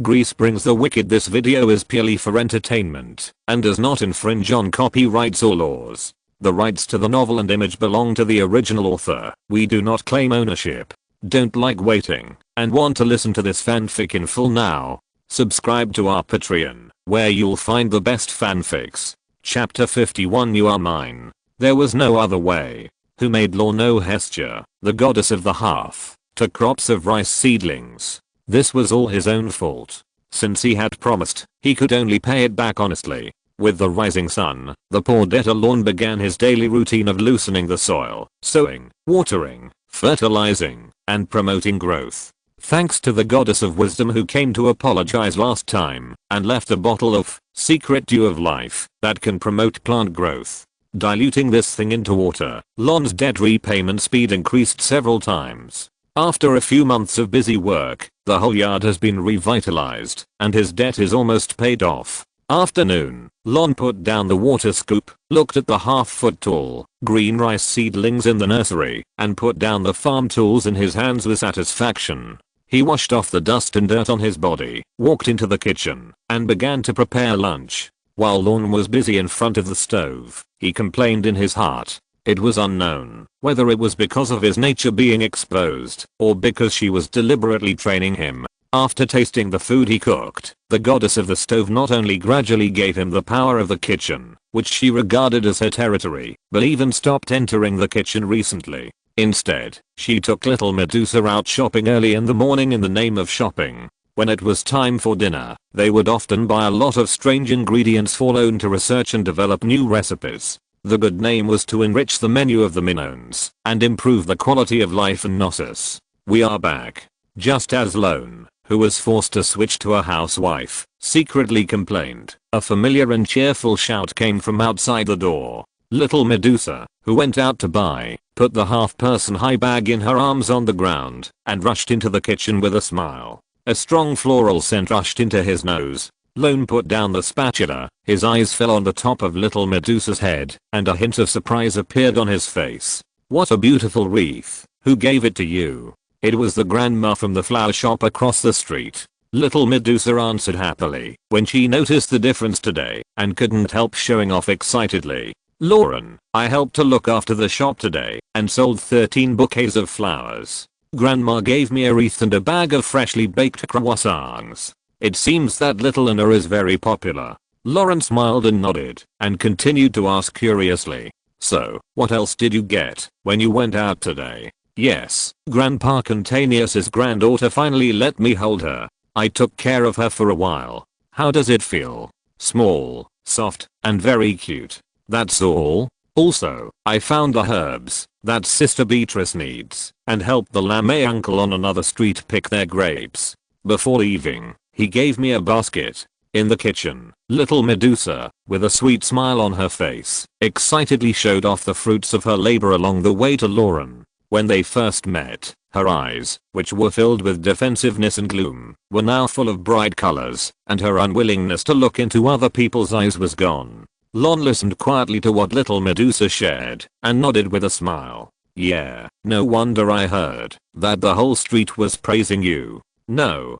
Grease brings the wicked. This video is purely for entertainment and does not infringe on copyrights or laws. The rights to the novel and image belong to the original author. We do not claim ownership. Don't like waiting and want to listen to this fanfic in full now? Subscribe to our Patreon, where you'll find the best fanfics. Chapter 51. You are mine. There was no other way. Who made Lorne, O Hestia, the goddess of the hearth, to crops of rice seedlings? This was all his own fault. Since he had promised, he could only pay it back honestly. With the rising sun, the poor debtor Lorne began his daily routine of loosening the soil, sowing, watering, fertilizing, and promoting growth. Thanks to the goddess of wisdom who came to apologize last time and left a bottle of secret dew of life that can promote plant growth. Diluting this thing into water, Lorne's debt repayment speed increased several times. After a few months of busy work, the whole yard has been revitalized and his debt is almost paid off. Afternoon, Lorne put down the water scoop, looked at the half-foot tall, green rice seedlings in the nursery, and put down the farm tools in his hands with satisfaction. He washed off the dust and dirt on his body, walked into the kitchen, and began to prepare lunch. While Lorne was busy in front of the stove, he complained in his heart. It was unknown whether it was because of his nature being exposed or because she was deliberately training him. After tasting the food he cooked, the goddess of the stove not only gradually gave him the power of the kitchen, which she regarded as her territory, but even stopped entering the kitchen recently. Instead, she took little Medusa out shopping early in the morning in the name of shopping. When it was time for dinner, they would often buy a lot of strange ingredients for Lorne to research and develop new recipes. The good name was to enrich the menu of the Minoans and improve the quality of life in Gnosis. We are back. Just as Lorne, who was forced to switch to a housewife, secretly complained, a familiar and cheerful shout came from outside the door. Little Medusa, who went out to buy, put the half-person high bag in her arms on the ground and rushed into the kitchen with a smile. A strong floral scent rushed into his nose. Lorne put down the spatula, his eyes fell on the top of little Medusa's head, and a hint of surprise appeared on his face. What a beautiful wreath. Who gave it to you? It was the grandma from the flower shop across the street. Little Medusa answered happily when she noticed the difference today and couldn't help showing off excitedly. Lorne, I helped to look after the shop today and sold 13 bouquets of flowers. Grandma gave me a wreath and a bag of freshly baked croissants. It seems that little Anna is very popular. Lorne smiled and nodded and continued to ask curiously. So, what else did you get when you went out today? Yes, Grandpa Dionysus's granddaughter finally let me hold her. I took care of her for a while. How does it feel? Small, soft, and very cute. That's all? Also, I found the herbs that Sister Beatrice needs and helped the Lamé uncle on another street pick their grapes. Before leaving, he gave me a basket. In the kitchen, little Medusa, with a sweet smile on her face, excitedly showed off the fruits of her labor along the way to Lorne. When they first met, her eyes, which were filled with defensiveness and gloom, were now full of bright colors, and her unwillingness to look into other people's eyes was gone. Lorne listened quietly to what little Medusa shared, and nodded with a smile. Yeah, no wonder I heard that the whole street was praising you. No.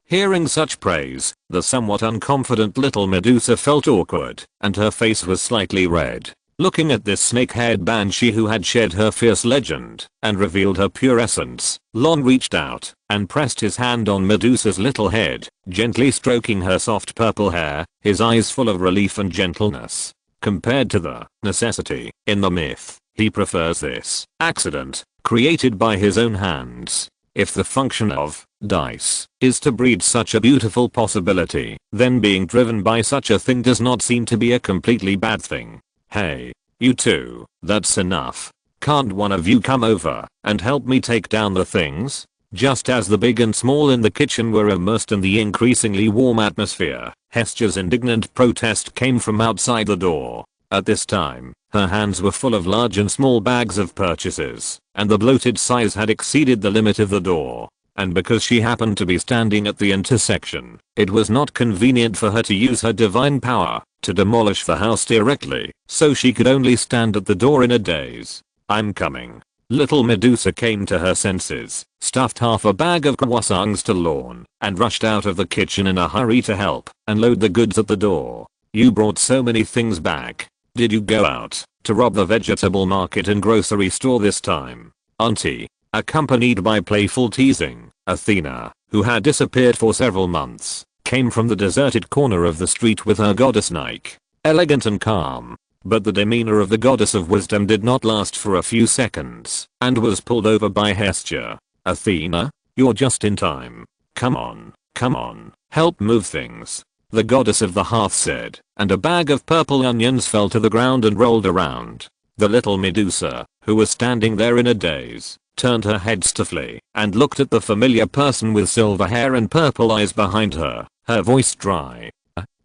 Hearing such praise, the somewhat unconfident little Medusa felt awkward, and her face was slightly red. Looking at this snake-haired banshee who had shed her fierce legend and revealed her pure essence, Lorne reached out and pressed his hand on Medusa's little head, gently stroking her soft purple hair, his eyes full of relief and gentleness. Compared to the necessity in the myth, he prefers this accident, created by his own hands. If the function of dice is to breed such a beautiful possibility, then being driven by such a thing does not seem to be a completely bad thing. Hey, you two, that's enough. Can't one of you come over and help me take down the things? Just as the big and small in the kitchen were immersed in the increasingly warm atmosphere, Hestia's indignant protest came from outside the door. At this time, her hands were full of large and small bags of purchases, and the bloated size had exceeded the limit of the door. And because she happened to be standing at the intersection, it was not convenient for her to use her divine power to demolish the house directly, so she could only stand at the door in a daze. I'm coming. Little Medusa came to her senses, stuffed half a bag of croissants to Lorne, and rushed out of the kitchen in a hurry to help unload the goods at the door. You brought so many things back. Did you go out to rob the vegetable market and grocery store this time, Auntie? Accompanied by playful teasing, Athena, who had disappeared for several months, came from the deserted corner of the street with her goddess Nike, elegant and calm. But the demeanor of the goddess of wisdom did not last for a few seconds, and was pulled over by Hestia. Athena, you're just in time. Come on, help move things, the goddess of the hearth said, and a bag of purple onions fell to the ground and rolled around. The little Medusa, who was standing there in a daze, turned her head stiffly and looked at the familiar person with silver hair and purple eyes behind her, her voice dry.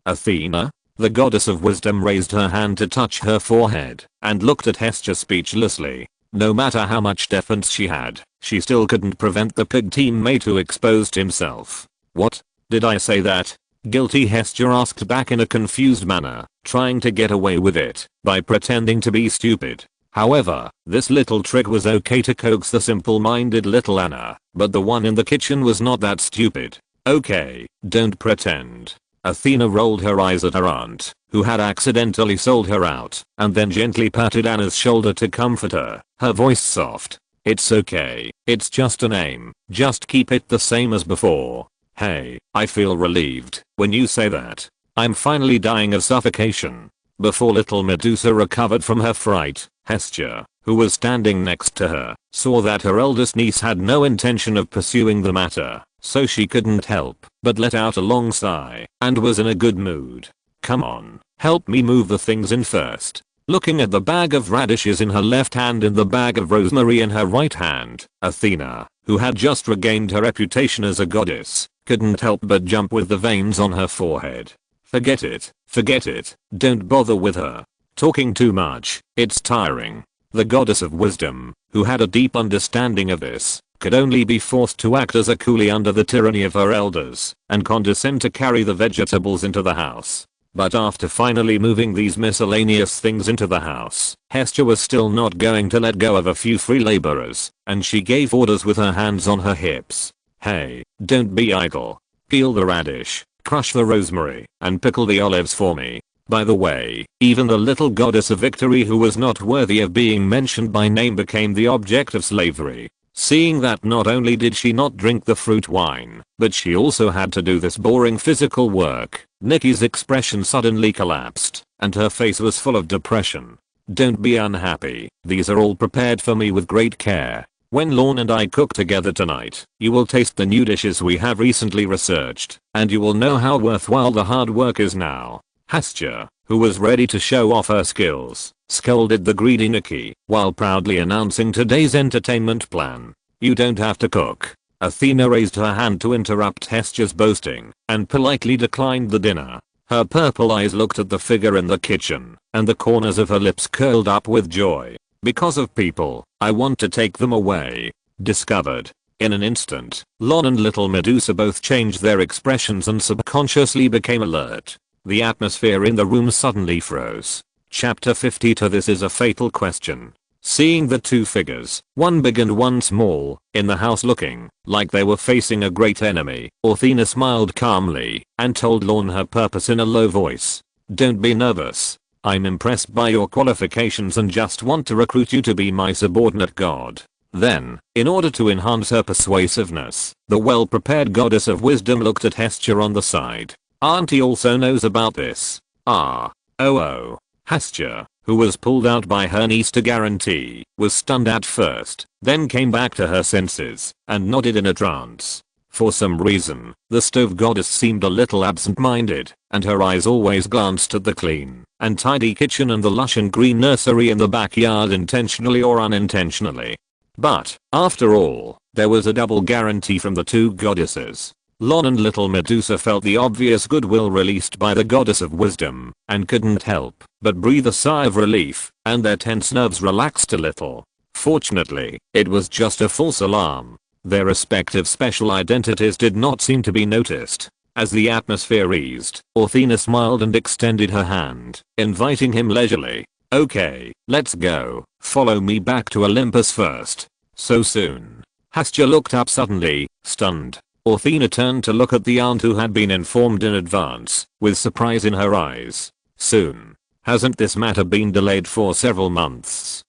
Athena? The goddess of wisdom raised her hand to touch her forehead and looked at Hestia speechlessly. No matter how much defense she had, she still couldn't prevent the pig teammate who exposed himself. What? Did I say that? Guilty, Hestia asked back in a confused manner, trying to get away with it by pretending to be stupid. However, this little trick was okay to coax the simple-minded little Anna, but the one in the kitchen was not that stupid. Okay, don't pretend. Athena rolled her eyes at her aunt, who had accidentally sold her out, and then gently patted Anna's shoulder to comfort her, her voice soft. It's okay, it's just a name, just keep it the same as before. Hey, I feel relieved when you say that. I'm finally dying of suffocation. Before little Medusa recovered from her fright, Hestia, who was standing next to her, saw that her eldest niece had no intention of pursuing the matter, so she couldn't help but let out a long sigh and was in a good mood. Come on, help me move the things in first. Looking at the bag of radishes in her left hand and the bag of rosemary in her right hand, Athena, who had just regained her reputation as a goddess, couldn't help but jump with the veins on her forehead. Forget it, don't bother with her. Talking too much, it's tiring. The goddess of wisdom, who had a deep understanding of this, could only be forced to act as a coolie under the tyranny of her elders and condescend to carry the vegetables into the house. But after finally moving these miscellaneous things into the house, Hestia was still not going to let go of a few free laborers, and she gave orders with her hands on her hips. Hey, don't be idle. Peel the radish, crush the rosemary, and pickle the olives for me. By the way, even the little goddess of victory who was not worthy of being mentioned by name became the object of slavery. Seeing that not only did she not drink the fruit wine, but she also had to do this boring physical work, Nikki's expression suddenly collapsed, and her face was full of depression. Don't be unhappy, these are all prepared for me with great care. When Lorne and I cook together tonight, you will taste the new dishes we have recently researched, and you will know how worthwhile the hard work is now. Hestia, who was ready to show off her skills, scolded the greedy Nikki while proudly announcing today's entertainment plan. You don't have to cook. Athena raised her hand to interrupt Hestia's boasting and politely declined the dinner. Her purple eyes looked at the figure in the kitchen, and the corners of her lips curled up with joy. Because of people, I want to take them away. Discovered. In an instant, Lorne and little Medusa both changed their expressions and subconsciously became alert. The atmosphere in the room suddenly froze. Chapter 52. This is a fatal question. Seeing the two figures, one big and one small, in the house looking like they were facing a great enemy, Athena smiled calmly and told Lorne her purpose in a low voice. Don't be nervous. I'm impressed by your qualifications and just want to recruit you to be my subordinate god. Then, in order to enhance her persuasiveness, the well-prepared goddess of wisdom looked at Hestia on the side. Auntie also knows about this. Hestia, who was pulled out by her niece to guarantee, was stunned at first, then came back to her senses, and nodded in a trance. For some reason, the stove goddess seemed a little absent-minded, and her eyes always glanced at the clean and tidy kitchen and the lush and green nursery in the backyard intentionally or unintentionally. But, after all, there was a double guarantee from the two goddesses. Lorne and little Medusa felt the obvious goodwill released by the goddess of wisdom, and couldn't help but breathe a sigh of relief, and their tense nerves relaxed a little. Fortunately, it was just a false alarm. Their respective special identities did not seem to be noticed. As the atmosphere eased, Athena smiled and extended her hand, inviting him leisurely. Okay, let's go. Follow me back to Olympus first. So soon? Hestia looked up suddenly, stunned. Athena turned to look at the aunt who had been informed in advance, with surprise in her eyes. Soon? Hasn't this matter been delayed for several months?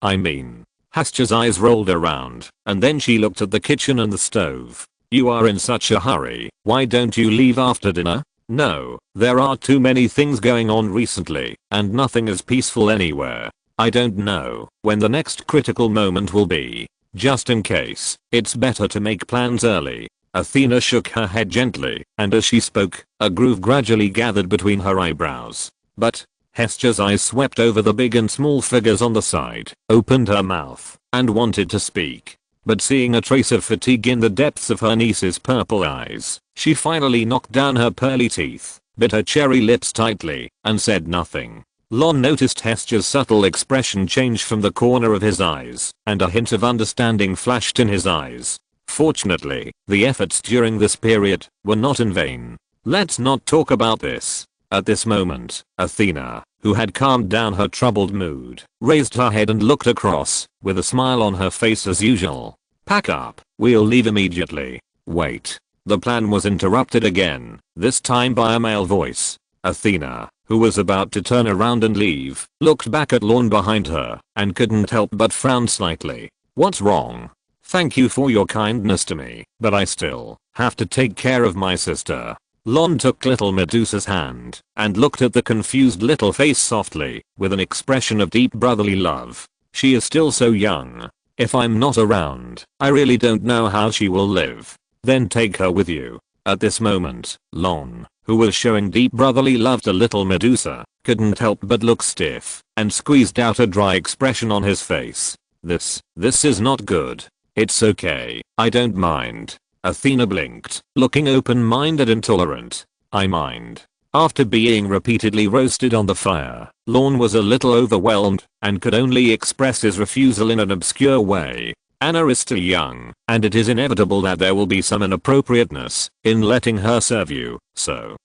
I mean. Hestia's eyes rolled around, and then she looked at the kitchen and the stove. You are in such a hurry, why don't you leave after dinner? No, there are too many things going on recently, and nothing is peaceful anywhere. I don't know when the next critical moment will be. Just in case, it's better to make plans early. Athena shook her head gently, and as she spoke, a groove gradually gathered between her eyebrows. But Hestia's eyes swept over the big and small figures on the side, opened her mouth, and wanted to speak. But seeing a trace of fatigue in the depths of her niece's purple eyes, she finally knocked down her pearly teeth, bit her cherry lips tightly, and said nothing. Lorne noticed Hestia's subtle expression change from the corner of his eyes, and a hint of understanding flashed in his eyes. Fortunately, the efforts during this period were not in vain. Let's not talk about this. At this moment, Athena, who had calmed down her troubled mood, raised her head and looked across, with a smile on her face as usual. Pack up, we'll leave immediately. Wait. The plan was interrupted again, this time by a male voice. Athena, who was about to turn around and leave, looked back at Lorne behind her, and couldn't help but frown slightly. What's wrong? Thank you for your kindness to me, but I still have to take care of my sister. Lorne took little Medusa's hand, and looked at the confused little face softly, with an expression of deep brotherly love. She is still so young. If I'm not around, I really don't know how she will live. Then take her with you. At this moment, Lorne, who was showing deep brotherly love to little Medusa, couldn't help but look stiff, and squeezed out a dry expression on his face. This is not good. It's okay, I don't mind. Athena blinked, looking open-minded and tolerant. I mind. After being repeatedly roasted on the fire, Lorne was a little overwhelmed, and could only express his refusal in an obscure way. Anna is still young, and it is inevitable that there will be some inappropriateness in letting her serve you, so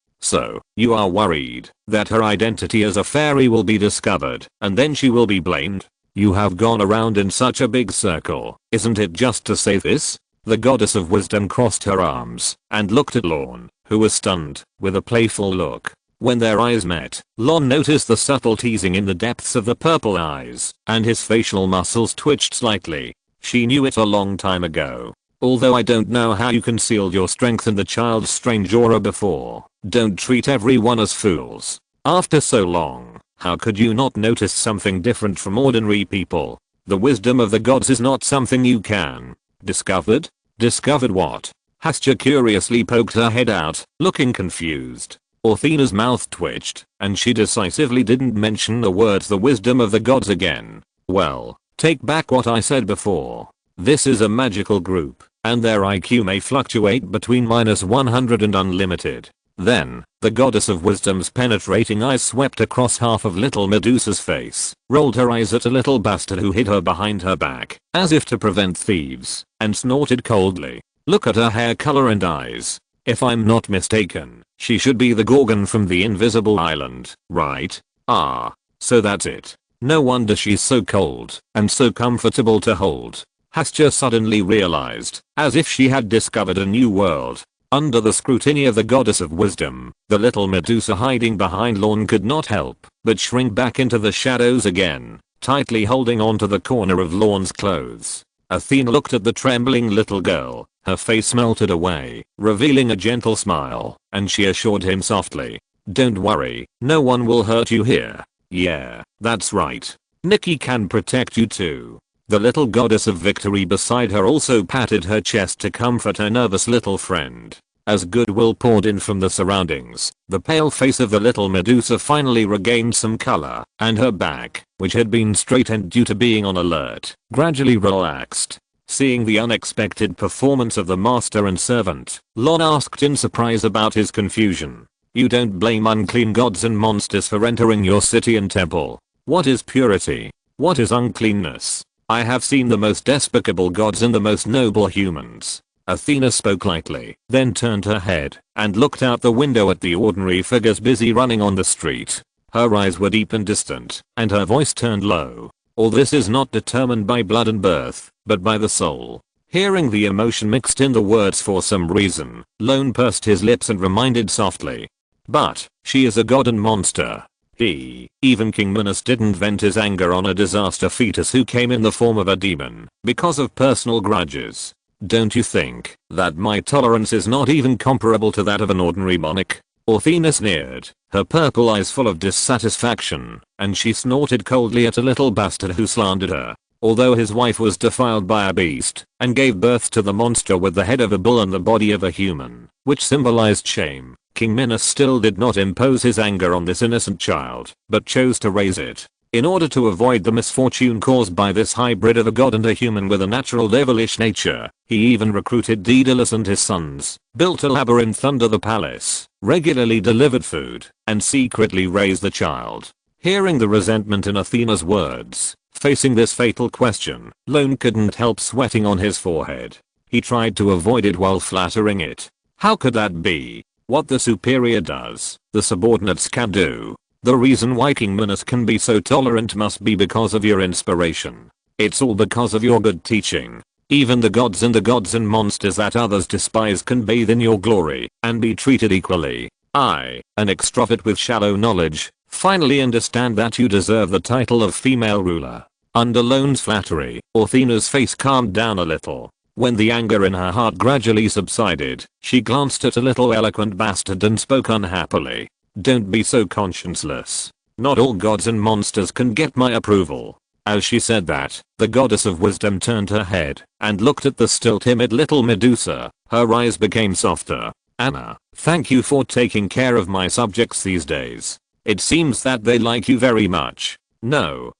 you are worried that her identity as a fairy will be discovered, and then she will be blamed? You have gone around in such a big circle, isn't it just to say this? The goddess of wisdom crossed her arms, and looked at Lorne, who was stunned, with a playful look. When their eyes met, Lorne noticed the subtle teasing in the depths of the purple eyes, and his facial muscles twitched slightly. She knew it a long time ago. Although I don't know how you concealed your strength in the child's strange aura before, don't treat everyone as fools. After so long, how could you not notice something different from ordinary people? The wisdom of the gods is not something you can. Discovered? Discovered what? Hestia curiously poked her head out, looking confused. Athena's mouth twitched, and she decisively didn't mention the words the wisdom of the gods again. Well, take back what I said before. This is a magical group, and their IQ may fluctuate between -100 and unlimited. Then, the goddess of wisdom's penetrating eyes swept across half of little Medusa's face, rolled her eyes at a little bastard who hid her behind her back, as if to prevent thieves, and snorted coldly. Look at her hair color and eyes. If I'm not mistaken, she should be the Gorgon from the Invisible Island, right? Ah, so that's it. No wonder she's so cold, and so comfortable to hold. Hestia suddenly realized, as if she had discovered a new world. Under the scrutiny of the goddess of wisdom, the little Medusa hiding behind Lorne could not help but shrink back into the shadows again, tightly holding on to the corner of Lorne's clothes. Athena looked at the trembling little girl, her face melted away, revealing a gentle smile, and she assured him softly, "Don't worry, no one will hurt you here. Yeah, that's right. Nikki can protect you too." The little goddess of victory beside her also patted her chest to comfort her nervous little friend. As goodwill poured in from the surroundings, the pale face of the little Medusa finally regained some color, and her back, which had been straightened due to being on alert, gradually relaxed. Seeing the unexpected performance of the master and servant, Lorne asked in surprise about his confusion. "You don't blame unclean gods and monsters for entering your city and temple. What is purity? What is uncleanness? I have seen the most despicable gods and the most noble humans." Athena spoke lightly, then turned her head and looked out the window at the ordinary figures busy running on the street. Her eyes were deep and distant, and her voice turned low. All this is not determined by blood and birth, but by the soul. Hearing the emotion mixed in the words for some reason, Lorne pursed his lips and reminded softly. But, she is a god and monster. Even King Minos didn't vent his anger on a disaster fetus who came in the form of a demon, because of personal grudges. Don't you think that my tolerance is not even comparable to that of an ordinary monarch? Athena sneered, her purple eyes full of dissatisfaction, and she snorted coldly at a little bastard who slandered her. Although his wife was defiled by a beast, and gave birth to the monster with the head of a bull and the body of a human, which symbolized shame, King Minos still did not impose his anger on this innocent child, but chose to raise it. In order to avoid the misfortune caused by this hybrid of a god and a human with a natural devilish nature, he even recruited Daedalus and his sons, built a labyrinth under the palace, regularly delivered food, and secretly raised the child. Hearing the resentment in Athena's words, facing this fatal question, Lorne couldn't help sweating on his forehead. He tried to avoid it while flattering it. How could that be? What the superior does, the subordinates can do. The reason why King Minos can be so tolerant must be because of your inspiration. It's all because of your good teaching. Even the gods and monsters that others despise can bathe in your glory and be treated equally. I, an extrovert with shallow knowledge, finally understand that you deserve the title of female ruler. Under Lorne's flattery, Athena's face calmed down a little. When the anger in her heart gradually subsided, she glanced at a little eloquent bastard and spoke unhappily. Don't be so conscienceless. Not all gods and monsters can get my approval. As she said that, the goddess of wisdom turned her head and looked at the still timid little Medusa. Her eyes became softer. Anna, thank you for taking care of my subjects these days. It seems that they like you very much. No,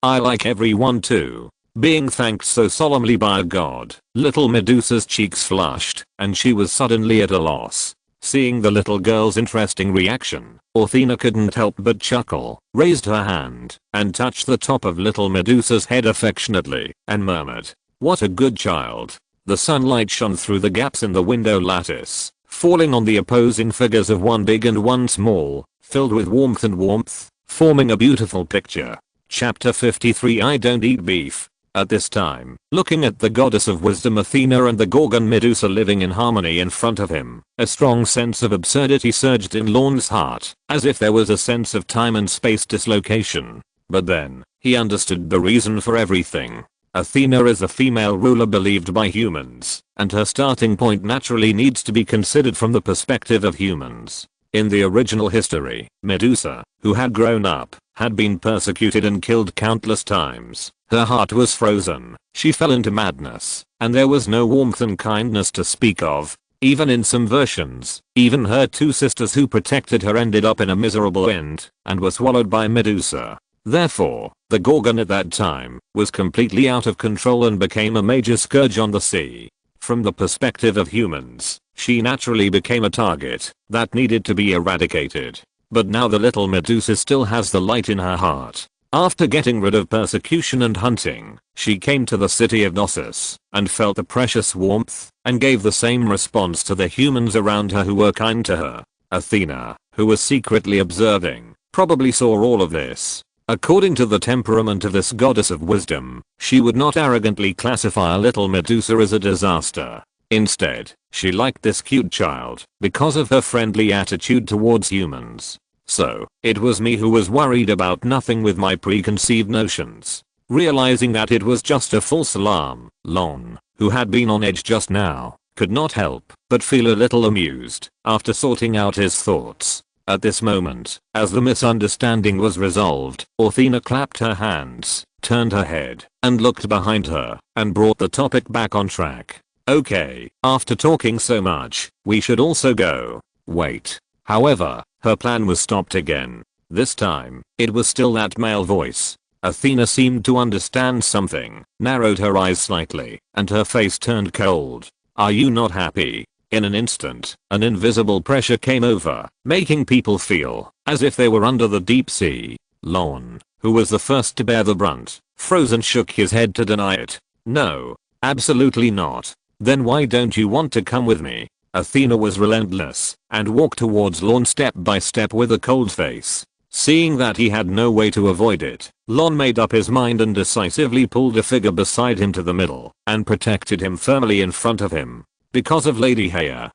I like everyone too. Being thanked so solemnly by a god, little Medusa's cheeks flushed, and she was suddenly at a loss. Seeing the little girl's interesting reaction, Athena couldn't help but chuckle, raised her hand, and touched the top of little Medusa's head affectionately, and murmured, "What a good child." The sunlight shone through the gaps in the window lattice, falling on the opposing figures of one big and one small, filled with warmth, forming a beautiful picture. Chapter 53 I don't eat beef. At this time, looking at the goddess of wisdom Athena and the Gorgon Medusa living in harmony in front of him, a strong sense of absurdity surged in Lorne's heart, as if there was a sense of time and space dislocation. But then, he understood the reason for everything. Athena is a female ruler believed by humans, and her starting point naturally needs to be considered from the perspective of humans. In the original history, Medusa, who had grown up, had been persecuted and killed countless times. Her heart was frozen, she fell into madness, and there was no warmth and kindness to speak of. Even in some versions, even her two sisters who protected her ended up in a miserable end, and were swallowed by Medusa. Therefore, the Gorgon at that time, was completely out of control and became a major scourge on the sea. From the perspective of humans, she naturally became a target that needed to be eradicated. But now the little Medusa still has the light in her heart. After getting rid of persecution and hunting, she came to the city of Knossos and felt the precious warmth and gave the same response to the humans around her who were kind to her. Athena, who was secretly observing, probably saw all of this. According to the temperament of this goddess of wisdom, she would not arrogantly classify a little Medusa as a disaster. Instead, she liked this cute child because of her friendly attitude towards humans. So, it was me who was worried about nothing with my preconceived notions. Realizing that it was just a false alarm, Lorne, who had been on edge just now, could not help but feel a little amused after sorting out his thoughts. At this moment, as the misunderstanding was resolved, Athena clapped her hands, turned her head, and looked behind her, and brought the topic back on track. Okay, after talking so much, we should also go. Wait. However, her plan was stopped again. This time, it was still that male voice. Athena seemed to understand something, narrowed her eyes slightly, and her face turned cold. Are you not happy? In an instant, an invisible pressure came over, making people feel as if they were under the deep sea. Lorne, who was the first to bear the brunt, froze and shook his head to deny it. No, absolutely not. Then why don't you want to come with me? Athena was relentless and walked towards Lorne step by step with a cold face. Seeing that he had no way to avoid it, Lorne made up his mind and decisively pulled a figure beside him to the middle and protected him firmly in front of him. Because of Lady Hera,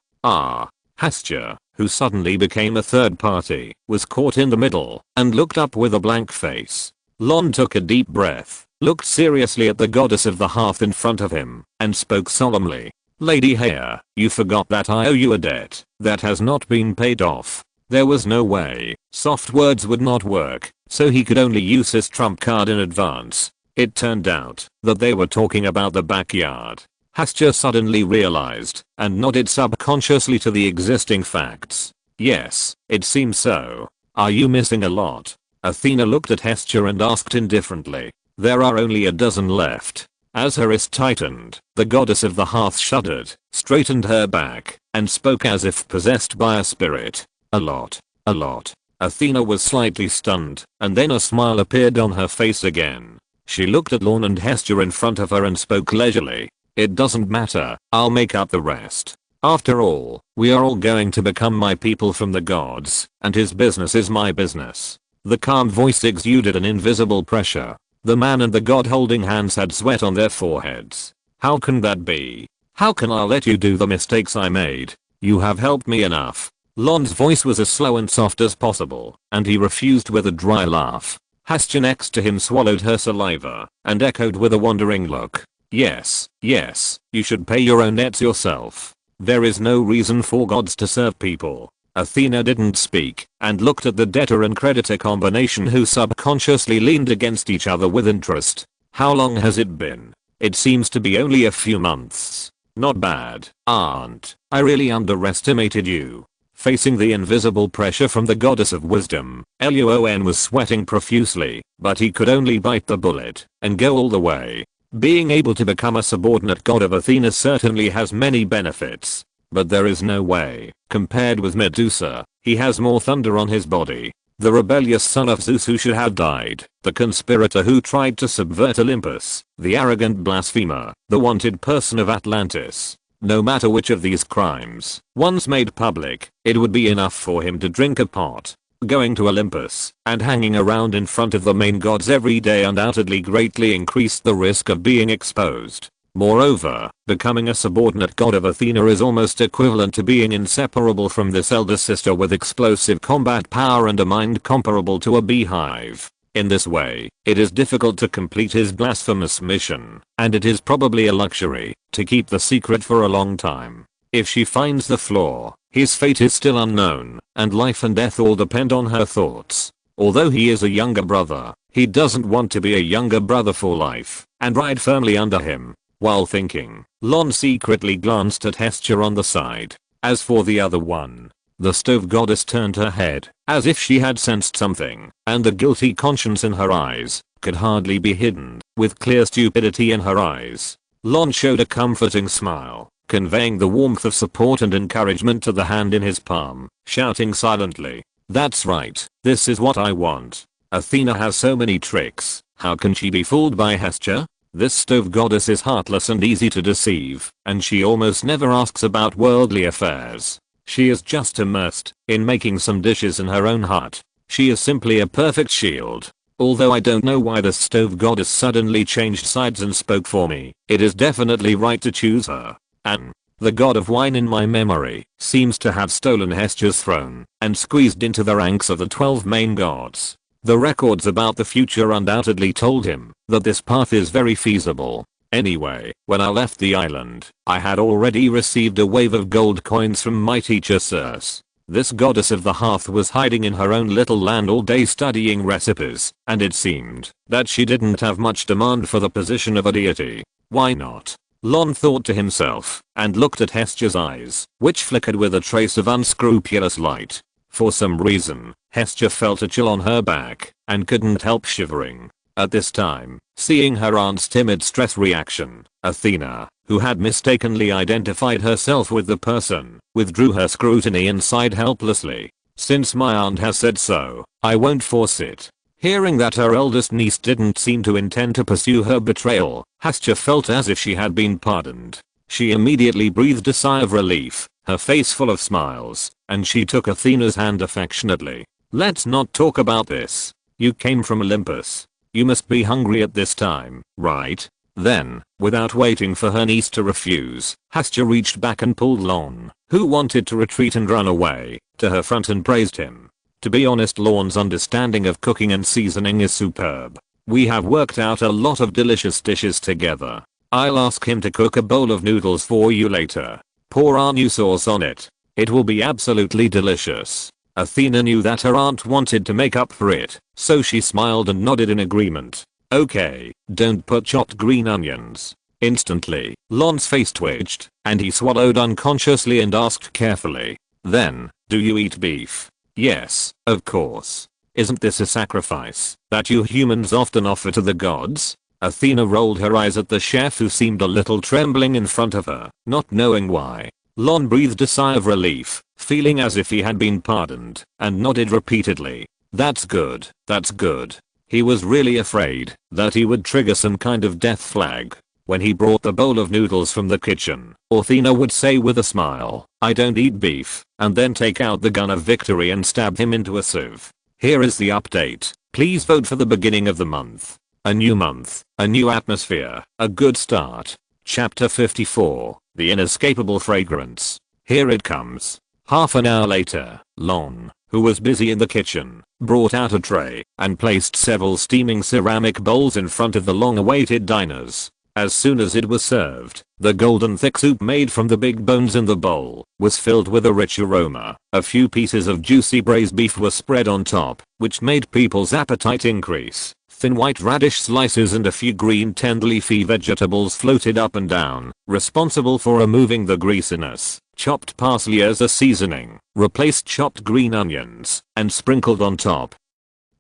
Hestia, who suddenly became a third party, was caught in the middle and looked up with a blank face. Lorne took a deep breath, looked seriously at the goddess of the hearth in front of him, and spoke solemnly. Lady Hera, you forgot that I owe you a debt that has not been paid off. There was no way. Soft words would not work, so he could only use his trump card in advance. It turned out that they were talking about the backyard. Hestia suddenly realized and nodded subconsciously to the existing facts. Yes, it seems so. Are you missing a lot? Athena looked at Hestia and asked indifferently. There are only a dozen left. As her wrist tightened, the goddess of the hearth shuddered, straightened her back, and spoke as if possessed by a spirit. A lot. A lot. Athena was slightly stunned, and then a smile appeared on her face again. She looked at Lorne and Hestia in front of her and spoke leisurely. It doesn't matter, I'll make up the rest. After all, we are all going to become my people from the gods, and his business is my business. The calm voice exuded an invisible pressure. The man and the god holding hands had sweat on their foreheads. How can that be? How can I let you do the mistakes I made? You have helped me enough. Lorne's voice was as slow and soft as possible, and he refused with a dry laugh. Hestia next to him swallowed her saliva, and echoed with a wondering look. Yes, you should pay your own debts yourself. There is no reason for gods to serve people. Athena didn't speak, and looked at the debtor and creditor combination who subconsciously leaned against each other with interest. How long has it been? It seems to be only a few months. Not bad, aunt. I really underestimated you. Facing the invisible pressure from the goddess of wisdom, Lorne was sweating profusely, but he could only bite the bullet and go all the way. Being able to become a subordinate god of Athena certainly has many benefits. But there is no way. Compared with Medusa, he has more thunder on his body. The rebellious son of Zeus who should have died, the conspirator who tried to subvert Olympus, the arrogant blasphemer, the wanted person of Atlantis. No matter which of these crimes, once made public, it would be enough for him to drink a pot. Going to Olympus and hanging around in front of the main gods every day undoubtedly greatly increased the risk of being exposed. Moreover, becoming a subordinate god of Athena is almost equivalent to being inseparable from this elder sister with explosive combat power and a mind comparable to a beehive. In this way, it is difficult to complete his blasphemous mission, and it is probably a luxury to keep the secret for a long time. If she finds the flaw, his fate is still unknown, and life and death all depend on her thoughts. Although he is a younger brother, he doesn't want to be a younger brother for life, and ride firmly under him. While thinking, Lorne secretly glanced at Hestia on the side. As for the other one, the stove goddess turned her head, as if she had sensed something, and the guilty conscience in her eyes could hardly be hidden, with clear stupidity in her eyes. Lorne showed a comforting smile, conveying the warmth of support and encouragement to the hand in his palm, shouting silently, "That's right, this is what I want." Athena has so many tricks, how can she be fooled by Hestia? This stove goddess is heartless and easy to deceive, and she almost never asks about worldly affairs. She is just immersed in making some dishes in her own hut. She is simply a perfect shield. Although I don't know why the stove goddess suddenly changed sides and spoke for me, it is definitely right to choose her. And the god of wine in my memory seems to have stolen Hestia's throne and squeezed into the ranks of the 12 main gods. The records about the future undoubtedly told him that this path is very feasible. Anyway, when I left the island, I had already received a wave of gold coins from my teacher Zeus. This goddess of the hearth was hiding in her own little land all day studying recipes, and it seemed that she didn't have much demand for the position of a deity. Why not? Lorne thought to himself, and looked at Hestia's eyes, which flickered with a trace of unscrupulous light. For some reason, Hestia felt a chill on her back, and couldn't help shivering. At this time, seeing her aunt's timid stress reaction, Athena, who had mistakenly identified herself with the person, withdrew her scrutiny and sighed helplessly. "Since my aunt has said so, I won't force it." Hearing that her eldest niece didn't seem to intend to pursue her betrayal, Hestia felt as if she had been pardoned. She immediately breathed a sigh of relief, her face full of smiles, and she took Athena's hand affectionately. Let's not talk about this. You came from Olympus. You must be hungry at this time, right? Then, without waiting for her niece to refuse, Hestia reached back and pulled Lorne, who wanted to retreat and run away, to her front and praised him. To be honest, Lorne's understanding of cooking and seasoning is superb. We have worked out a lot of delicious dishes together. I'll ask him to cook a bowl of noodles for you later. Pour our new sauce on it. It will be absolutely delicious. Athena knew that her aunt wanted to make up for it, so she smiled and nodded in agreement. Okay, don't put chopped green onions. Instantly, Lorne's face twitched, and he swallowed unconsciously and asked carefully. Then, do you eat beef? Yes, of course. Isn't this a sacrifice that you humans often offer to the gods? Athena rolled her eyes at the chef, who seemed a little trembling in front of her, not knowing why. Lorne breathed a sigh of relief, feeling as if he had been pardoned, and nodded repeatedly. That's good, that's good. He was really afraid that he would trigger some kind of death flag. When he brought the bowl of noodles from the kitchen, Athena would say with a smile, I don't eat beef, and then take out the gun of victory and stab him into a sieve. Here is the update. Please vote for the beginning of the month. A new month, a new atmosphere, a good start. Chapter 54, The Inescapable Fragrance. Here it comes. Half an hour later, Lorne, who was busy in the kitchen, brought out a tray and placed several steaming ceramic bowls in front of the long-awaited diners. As soon as it was served, the golden thick soup made from the big bones in the bowl was filled with a rich aroma. A few pieces of juicy braised beef were spread on top, which made people's appetite increase. Thin white radish slices and a few green tender leafy vegetables floated up and down, responsible for removing the greasiness. Chopped parsley as a seasoning replaced chopped green onions and sprinkled on top,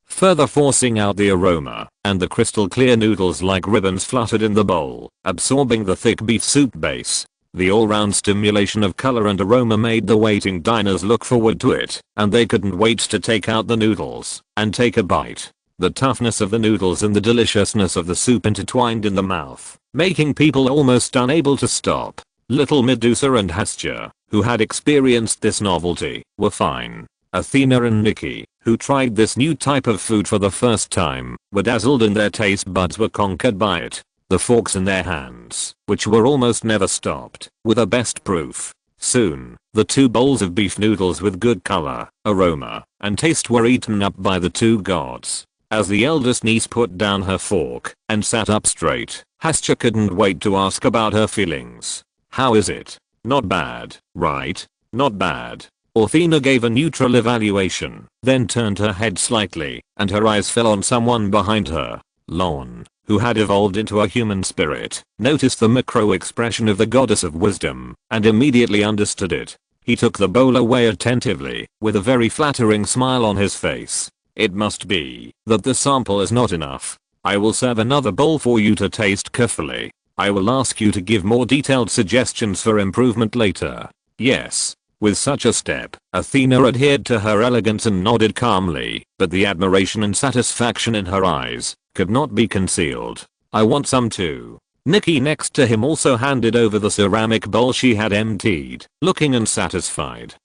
further forcing out the aroma, and the crystal clear noodles like ribbons fluttered in the bowl, absorbing the thick beef soup base. The all-round stimulation of color and aroma made the waiting diners look forward to it, and they couldn't wait to take out the noodles and take a bite. The toughness of the noodles and the deliciousness of the soup intertwined in the mouth, making people almost unable to stop. Little Medusa and Hestia, who had experienced this novelty, were fine. Athena and Nikki, who tried this new type of food for the first time, were dazzled and their taste buds were conquered by it. The forks in their hands, which were almost never stopped, were the best proof. Soon, the 2 bowls of beef noodles with good color, aroma, and taste were eaten up by the 2 gods. As the eldest niece put down her fork and sat up straight, Hestia couldn't wait to ask about her feelings. How is it? Not bad, right? Not bad. Athena gave a neutral evaluation, then turned her head slightly, and her eyes fell on someone behind her. Lorne, who had evolved into a human spirit, noticed the macro expression of the goddess of wisdom, and immediately understood it. He took the bowl away attentively, with a very flattering smile on his face. It must be that the sample is not enough. I will serve another bowl for you to taste carefully. I will ask you to give more detailed suggestions for improvement later. Yes. With such a step, Athena adhered to her elegance and nodded calmly, but the admiration and satisfaction in her eyes could not be concealed. I want some too. Nikki next to him also handed over the ceramic bowl she had emptied, looking unsatisfied.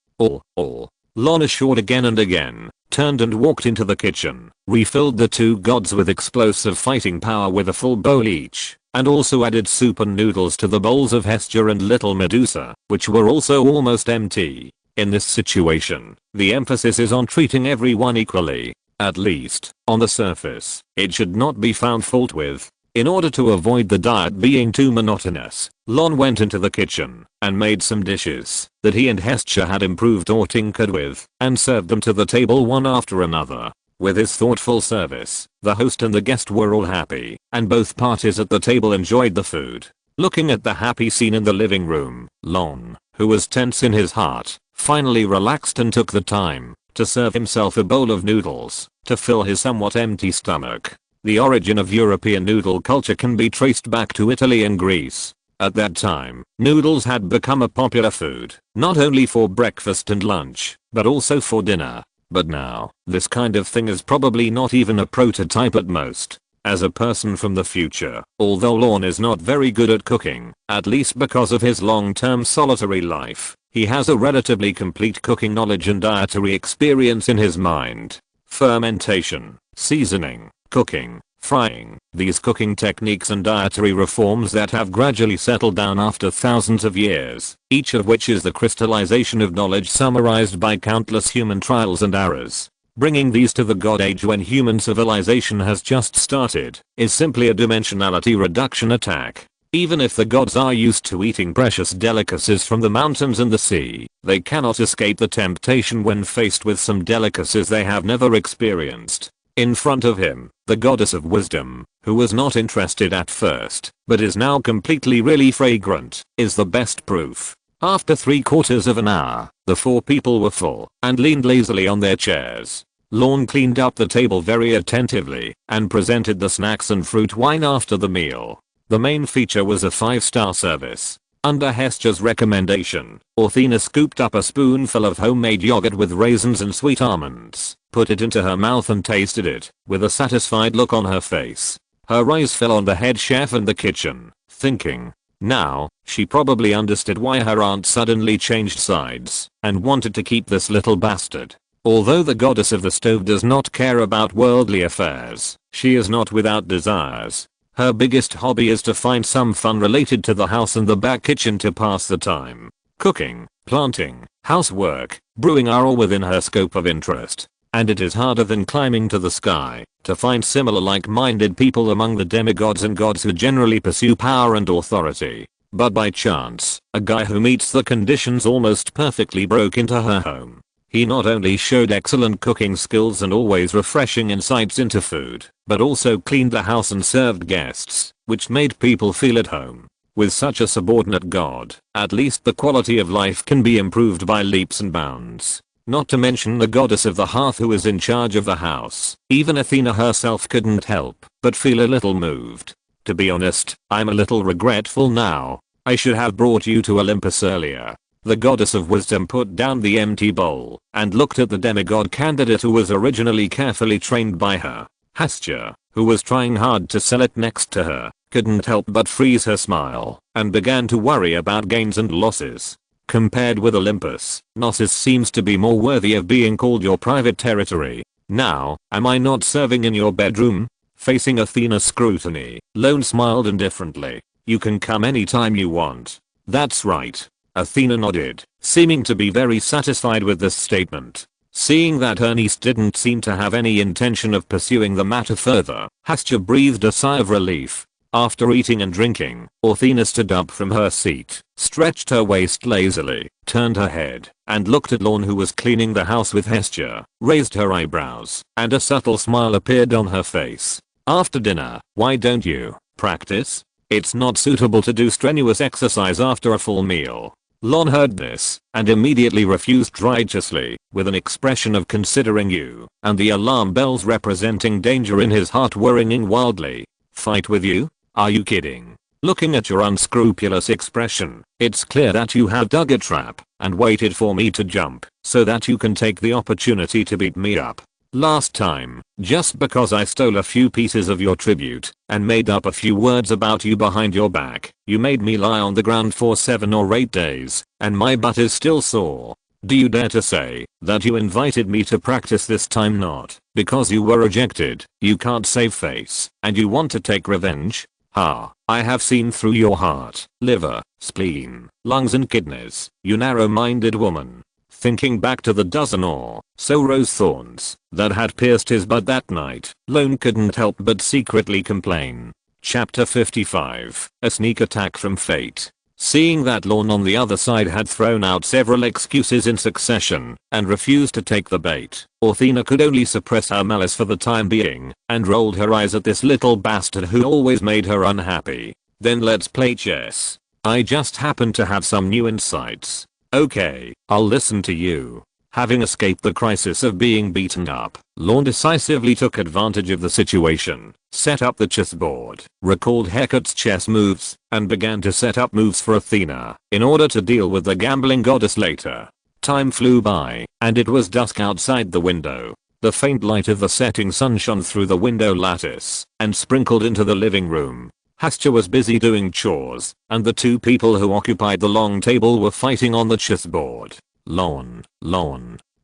Lorne assured again and again, turned and walked into the kitchen, refilled the 2 gods with explosive fighting power with a full bowl each, and also added soup and noodles to the bowls of Hestia and Little Medusa, which were also almost empty. In this situation, the emphasis is on treating everyone equally. At least, on the surface, it should not be found fault with. In order to avoid the diet being too monotonous, Lorne went into the kitchen and made some dishes that he and Hestia had improved or tinkered with, and served them to the table one after another. With his thoughtful service, the host and the guest were all happy, and both parties at the table enjoyed the food. Looking at the happy scene in the living room, Lorne, who was tense in his heart, finally relaxed and took the time to serve himself a bowl of noodles to fill his somewhat empty stomach. The origin of European noodle culture can be traced back to Italy and Greece. At that time, noodles had become a popular food, not only for breakfast and lunch, but also for dinner. But now, this kind of thing is probably not even a prototype at most. As a person from the future, although Lorne is not very good at cooking, at least because of his long-term solitary life, He has a relatively complete cooking knowledge and dietary experience in his mind. Fermentation, seasoning, cooking, frying, these cooking techniques and dietary reforms that have gradually settled down after thousands of years, each of which is the crystallization of knowledge summarized by countless human trials and errors. Bringing these to the God Age when human civilization has just started, is simply a dimensionality reduction attack. Even if the gods are used to eating precious delicacies from the mountains and the sea, they cannot escape the temptation when faced with some delicacies they have never experienced. In front of him, the goddess of wisdom, who was not interested at first, but is now completely really fragrant, is the best proof. After 3/4 of an hour, the 4 people were full and leaned lazily on their chairs. Lorne cleaned up the table very attentively and presented the snacks and fruit wine after the meal. The main feature was a 5-star service. Under Hestia's recommendation, Athena scooped up a spoonful of homemade yogurt with raisins and sweet almonds, put it into her mouth and tasted it, with a satisfied look on her face. Her eyes fell on the head chef in the kitchen, thinking. Now, she probably understood why her aunt suddenly changed sides and wanted to keep this little bastard. Although the goddess of the stove does not care about worldly affairs, she is not without desires. Her biggest hobby is to find some fun related to the house and the back kitchen to pass the time. Cooking, planting, housework, brewing are all within her scope of interest. And it is harder than climbing to the sky to find similar like-minded people among the demigods and gods who generally pursue power and authority. But by chance, a guy who meets the conditions almost perfectly broke into her home. He not only showed excellent cooking skills and always refreshing insights into food, but also cleaned the house and served guests, which made people feel at home. With such a subordinate god, at least the quality of life can be improved by leaps and bounds. Not to mention the goddess of the hearth who is in charge of the house. Even Athena herself couldn't help but feel a little moved. To be honest, I'm a little regretful now. I should have brought you to Olympus earlier. The goddess of wisdom put down the empty bowl and looked at the demigod candidate who was originally carefully trained by her. Hestia, who was trying hard to sell it next to her, couldn't help but freeze her smile and began to worry about gains and losses. Compared with Olympus, Gnosis seems to be more worthy of being called your private territory. Now, am I not serving in your bedroom? Facing Athena's scrutiny, Lorne smiled indifferently. You can come anytime you want. That's right. Athena nodded, seeming to be very satisfied with this statement. Seeing that her niece didn't seem to have any intention of pursuing the matter further, Hestia breathed a sigh of relief. After eating and drinking, Athena stood up from her seat, stretched her waist lazily, turned her head, and looked at Lorne who was cleaning the house with Hestia, raised her eyebrows, and a subtle smile appeared on her face. After dinner, why don't you practice? It's not suitable to do strenuous exercise after a full meal. Lorne heard this, and immediately refused righteously, with an expression of considering you, and the alarm bells representing danger in his heart were ringing wildly. Fight with you? Are you kidding? Looking at your unscrupulous expression, it's clear that you have dug a trap, and waited for me to jump, so that you can take the opportunity to beat me up. Last time, just because I stole a few pieces of your tribute, and made up a few words about you behind your back, you made me lie on the ground for 7 or 8 days, and my butt is still sore. Do you dare to say that you invited me to practice this time not because you were rejected, you can't save face, and you want to take revenge? Ha, I have seen through your heart, liver, spleen, lungs and kidneys, you narrow-minded woman. Thinking back to the dozen or so rose thorns that had pierced his butt that night, Lorne couldn't help but secretly complain. Chapter 55, A Sneak Attack from Fate. Seeing that Lorne on the other side had thrown out several excuses in succession and refused to take the bait, Athena could only suppress her malice for the time being and rolled her eyes at this little bastard who always made her unhappy. Then let's play chess. I just happen to have some new insights. Okay, I'll listen to you. Having escaped the crisis of being beaten up, Lorne decisively took advantage of the situation, set up the chessboard, recalled Hecate's chess moves, and began to set up moves for Athena in order to deal with the gambling goddess later. Time flew by, and it was dusk outside the window. The faint light of the setting sun shone through the window lattice and sprinkled into the living room. Hastya was busy doing chores, and the two people who occupied the long table were fighting on the chessboard. Lorne.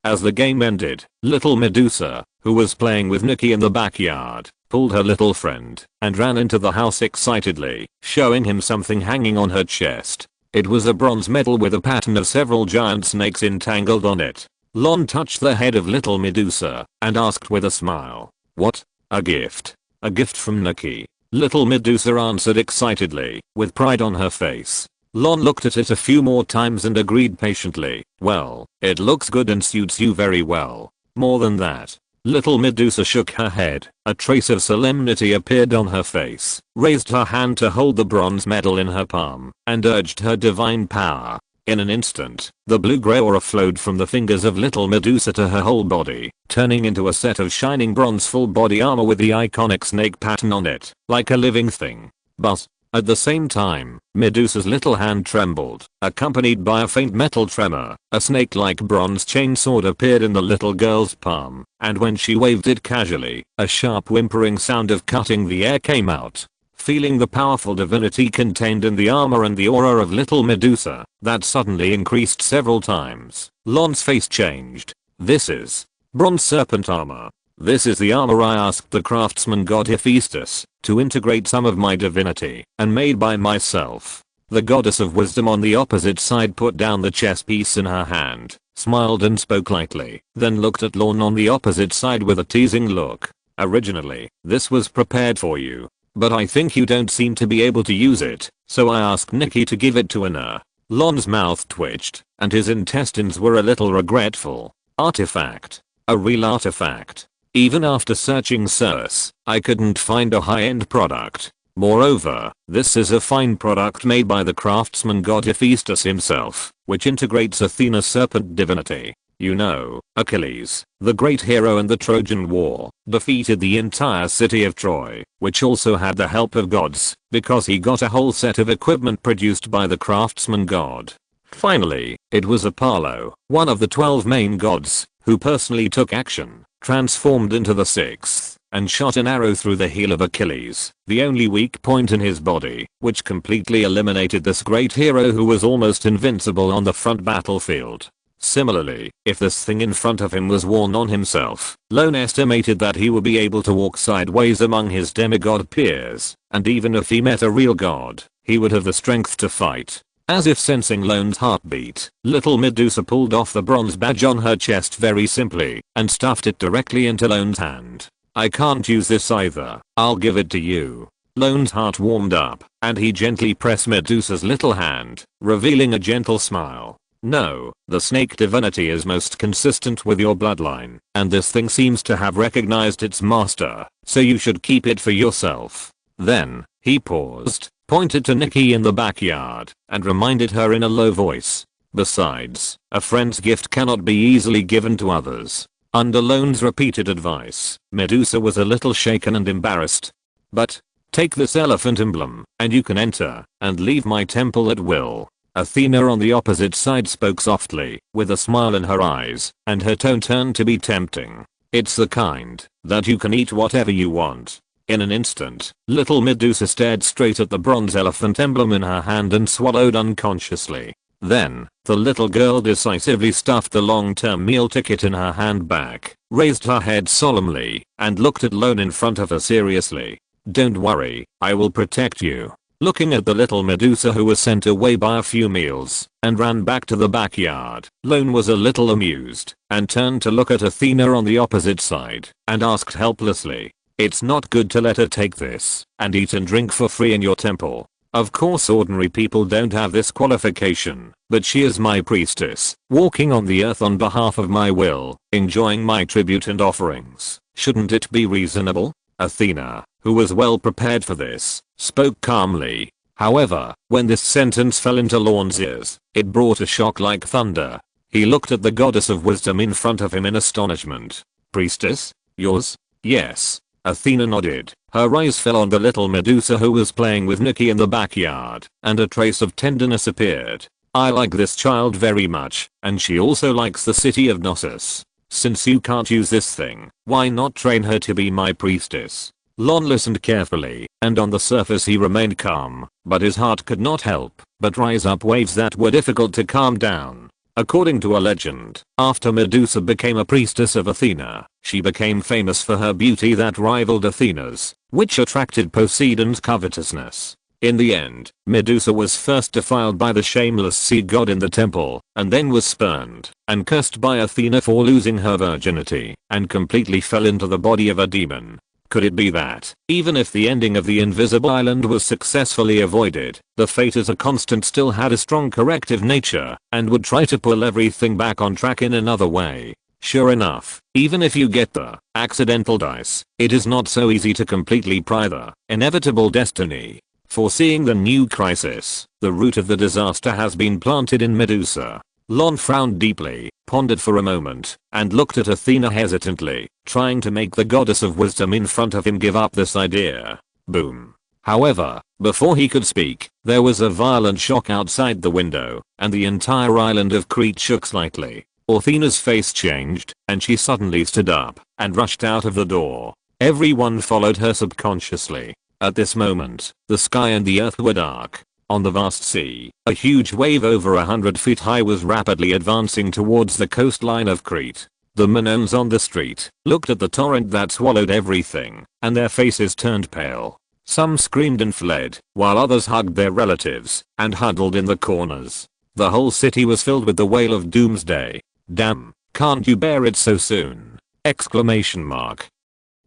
As the game ended, little Medusa, who was playing with Nikki in the backyard, pulled her little friend and ran into the house excitedly, showing him something hanging on her chest. It was a bronze medal with a pattern of several giant snakes entangled on it. Lorne touched the head of little Medusa and asked with a smile, "What? A gift? A gift from Nikki?" Little Medusa answered excitedly, with pride on her face. Lorne looked at it a few more times and agreed patiently, "Well, it looks good and suits you very well. More than that." Little Medusa shook her head, a trace of solemnity appeared on her face, raised her hand to hold the bronze medal in her palm, and urged her divine power. In an instant, the blue-gray aura flowed from the fingers of little Medusa to her whole body, turning into a set of shining bronze full-body armor with the iconic snake pattern on it, like a living thing. But, at the same time, Medusa's little hand trembled, accompanied by a faint metal tremor. A snake-like bronze chain sword appeared in the little girl's palm, and when she waved it casually, a sharp whimpering sound of cutting the air came out. Feeling the powerful divinity contained in the armor and the aura of little Medusa, that suddenly increased several times, Lorne's face changed. "This is bronze serpent armor. This is the armor I asked the craftsman god Hephaestus to integrate some of my divinity and made by myself." The goddess of wisdom on the opposite side put down the chess piece in her hand, smiled and spoke lightly, then looked at Lorne on the opposite side with a teasing look. "Originally, this was prepared for you, but I think you don't seem to be able to use it, so I asked Nikki to give it to Anna." Lorne's mouth twitched, and his intestines were a little regretful. Artifact. A real artifact. Even after searching Zeus, I couldn't find a high-end product. Moreover, this is a fine product made by the craftsman god Hephaestus himself, which integrates Athena's serpent divinity. You know, Achilles, the great hero in the Trojan War, defeated the entire city of Troy, which also had the help of gods, because he got a whole set of equipment produced by the craftsman god. Finally, it was Apollo, one of the 12 main gods, who personally took action, transformed into the sixth, and shot an arrow through the heel of Achilles, the only weak point in his body, which completely eliminated this great hero who was almost invincible on the front battlefield. Similarly, if this thing in front of him was worn on himself, Lorne estimated that he would be able to walk sideways among his demigod peers, and even if he met a real god, he would have the strength to fight. As if sensing Lorne's heartbeat, little Medusa pulled off the bronze badge on her chest very simply, and stuffed it directly into Lorne's hand. "I can't use this either, I'll give it to you." Lorne's heart warmed up, and he gently pressed Medusa's little hand, revealing a gentle smile. "No, the snake divinity is most consistent with your bloodline, and this thing seems to have recognized its master, so you should keep it for yourself." Then, he paused, pointed to Nikki in the backyard, and reminded her in a low voice. "Besides, a friend's gift cannot be easily given to others." Under Lorne's repeated advice, Medusa was a little shaken and embarrassed. "But, take this elephant emblem, and you can enter and leave my temple at will." Athena on the opposite side spoke softly, with a smile in her eyes, and her tone turned to be tempting. "It's the kind that you can eat whatever you want." In an instant, little Medusa stared straight at the bronze elephant emblem in her hand and swallowed unconsciously. Then, the little girl decisively stuffed the long-term meal ticket in her handbag, raised her head solemnly, and looked at Lorne in front of her seriously. "Don't worry, I will protect you." Looking at the little Medusa who was sent away by a few meals, and ran back to the backyard, Lorne was a little amused, and turned to look at Athena on the opposite side, and asked helplessly, "It's not good to let her take this, and eat and drink for free in your temple. Of course ordinary people don't have this qualification, but she is my priestess, walking on the earth on behalf of my will, enjoying my tribute and offerings. Shouldn't it be reasonable?" Athena, who was well prepared for this, spoke calmly. However, when this sentence fell into Lorne's ears, it brought a shock like thunder. He looked at the goddess of wisdom in front of him in astonishment. "Priestess? Yours?" "Yes." Athena nodded. Her eyes fell on the little Medusa who was playing with Nikki in the backyard, and a trace of tenderness appeared. "I like this child very much, and she also likes the city of Dionysus. Since you can't use this thing, why not train her to be my priestess?" Lorne listened carefully, and on the surface he remained calm, but his heart could not help but rise up waves that were difficult to calm down. According to a legend, after Medusa became a priestess of Athena, she became famous for her beauty that rivaled Athena's, which attracted Poseidon's covetousness. In the end, Medusa was first defiled by the shameless sea god in the temple, and then was spurned and cursed by Athena for losing her virginity, and completely fell into the body of a demon. Could it be that, even if the ending of the invisible island was successfully avoided, the fate as a constant still had a strong corrective nature, and would try to pull everything back on track in another way? Sure enough, even if you get the accidental dice, it is not so easy to completely pry the inevitable destiny. Foreseeing the new crisis, the root of the disaster has been planted in Medusa. Lorne frowned deeply, pondered for a moment, and looked at Athena hesitantly, trying to make the goddess of wisdom in front of him give up this idea. Boom. However, before he could speak, there was a violent shock outside the window, and the entire island of Crete shook slightly. Athena's face changed, and she suddenly stood up and rushed out of the door. Everyone followed her subconsciously. At this moment, the sky and the earth were dark. On the vast sea, a huge wave over 100 feet high was rapidly advancing towards the coastline of Crete. The Minoans on the street looked at the torrent that swallowed everything, and their faces turned pale. Some screamed and fled, while others hugged their relatives and huddled in the corners. The whole city was filled with the wail of doomsday. "Damn, can't you bear it so soon?" Exclamation mark.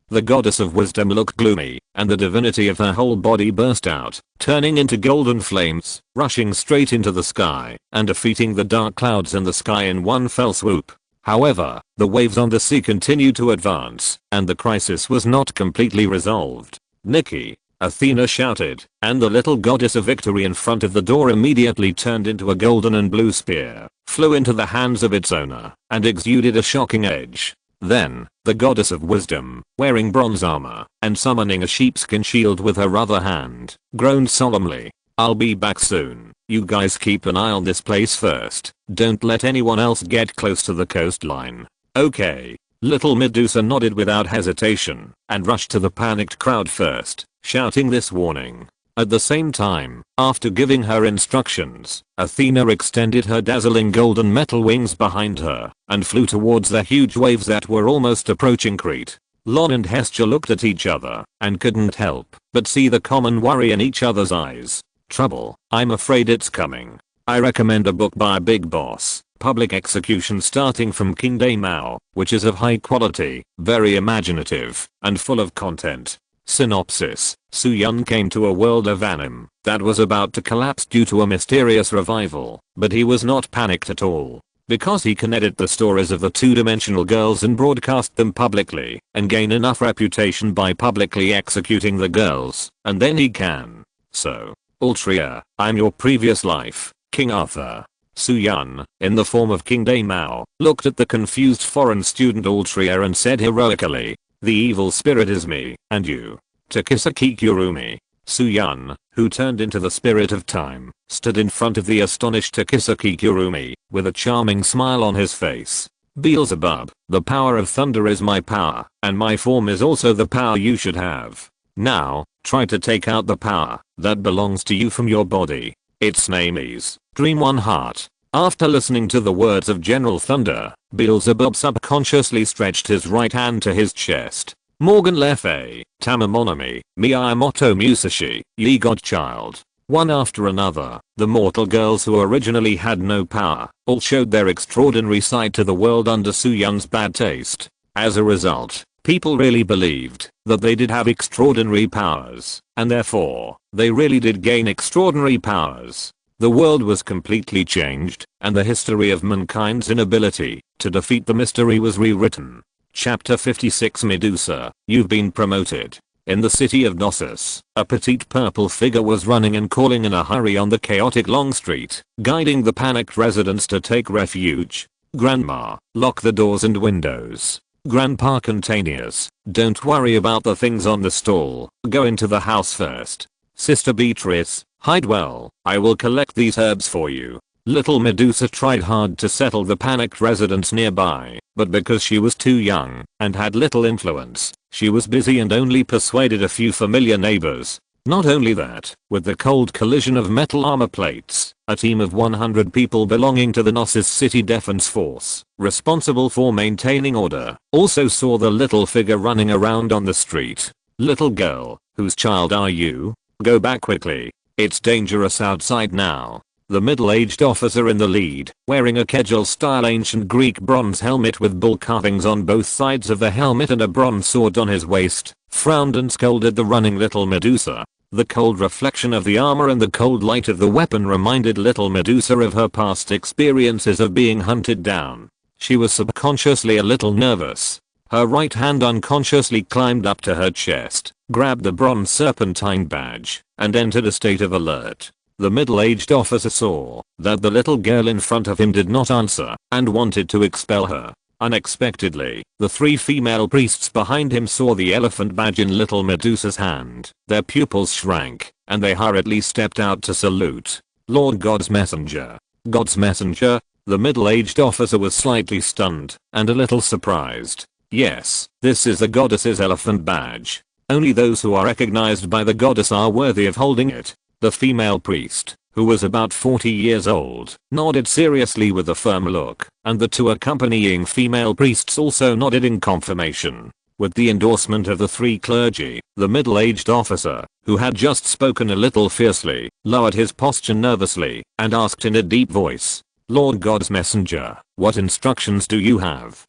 The goddess of wisdom looked gloomy, and the divinity of her whole body burst out, turning into golden flames, rushing straight into the sky, and defeating the dark clouds in the sky in one fell swoop. However, the waves on the sea continued to advance, and the crisis was not completely resolved. "Nikki!" Athena shouted, and the little goddess of victory in front of the door immediately turned into a golden and blue spear, flew into the hands of its owner, and exuded a shocking edge. Then, the goddess of wisdom, wearing bronze armor, and summoning a sheepskin shield with her other hand, groaned solemnly, "I'll be back soon. You guys keep an eye on this place first. Don't let anyone else get close to the coastline." "Okay." Little Medusa nodded without hesitation, and rushed to the panicked crowd first, shouting this warning. At the same time, after giving her instructions, Athena extended her dazzling golden metal wings behind her and flew towards the huge waves that were almost approaching Crete. Lorne and Hestia looked at each other and couldn't help but see the common worry in each other's eyes. "Trouble, I'm afraid it's coming. I recommend a book by Big Boss, Public Execution starting from King Day Mao, which is of high quality, very imaginative, and full of content." Synopsis: Soo-Yun came to a world of anime that was about to collapse due to a mysterious revival, but he was not panicked at all. Because he can edit the stories of the two-dimensional girls and broadcast them publicly, and gain enough reputation by publicly executing the girls, and then he can. So, Altria, I'm your previous life, King Arthur. Soo-Yun, in the form of King Day Mao, looked at the confused foreign student Altria and said heroically, "The evil spirit is me, and you. Takisaki Kurumi." Soo-Yun, who turned into the spirit of time, stood in front of the astonished Takisaki Kurumi, with a charming smile on his face. "Beelzebub, the power of thunder is my power, and my form is also the power you should have. Now, try to take out the power that belongs to you from your body. Its name is Dream One Heart." After listening to the words of General Thunder, Beelzebub subconsciously stretched his right hand to his chest. "Morgan Le Fay, Tamamonami, Miyamoto Musashi, ye godchild." One after another, the mortal girls who originally had no power, all showed their extraordinary side to the world under Soo-Yun's bad taste. As a result, people really believed that they did have extraordinary powers, and therefore, they really did gain extraordinary powers. The world was completely changed, and the history of mankind's inability to defeat the mystery was rewritten. Chapter 56 Medusa, you've been promoted. In the city of Knossos, a petite purple figure was running and calling in a hurry on the chaotic long street, guiding the panicked residents to take refuge. "Grandma, lock the doors and windows. Grandpa Contaneous, don't worry about the things on the stall, go into the house first. Sister Beatrice, hide well, I will collect these herbs for you." Little Medusa tried hard to settle the panicked residents nearby, but because she was too young and had little influence, She was busy and only persuaded a few familiar neighbors. Not only that, with the cold collision of metal armor plates, a team of 100 people belonging to the Gnosis City Defense Force, responsible for maintaining order, also saw the little figure running around on the street. Little girl, whose child are you? Go back quickly. It's dangerous outside now. The middle-aged officer in the lead, wearing a cudgel-style ancient Greek bronze helmet with bull carvings on both sides of the helmet and a bronze sword on his waist, frowned and scolded the running little Medusa. The cold reflection of the armor and the cold light of the weapon reminded little Medusa of her past experiences of being hunted down. She was subconsciously a little nervous. Her right hand unconsciously climbed up to her chest, grabbed the bronze serpentine badge, and entered a state of alert. The middle-aged officer saw that the little girl in front of him did not answer and wanted to expel her. Unexpectedly, the 3 female priests behind him saw the elephant badge in little Medusa's hand. Their pupils shrank, and they hurriedly stepped out to salute. Lord God's messenger. God's messenger? The middle-aged officer was slightly stunned and a little surprised. Yes, this is the goddess's elephant badge. Only those who are recognized by the goddess are worthy of holding it. The female priest, who was about 40 years old, nodded seriously with a firm look, and the 2 accompanying female priests also nodded in confirmation. With the endorsement of the 3 clergy, the middle-aged officer, who had just spoken a little fiercely, lowered his posture nervously and asked in a deep voice, "Lord God's messenger, what instructions do you have?"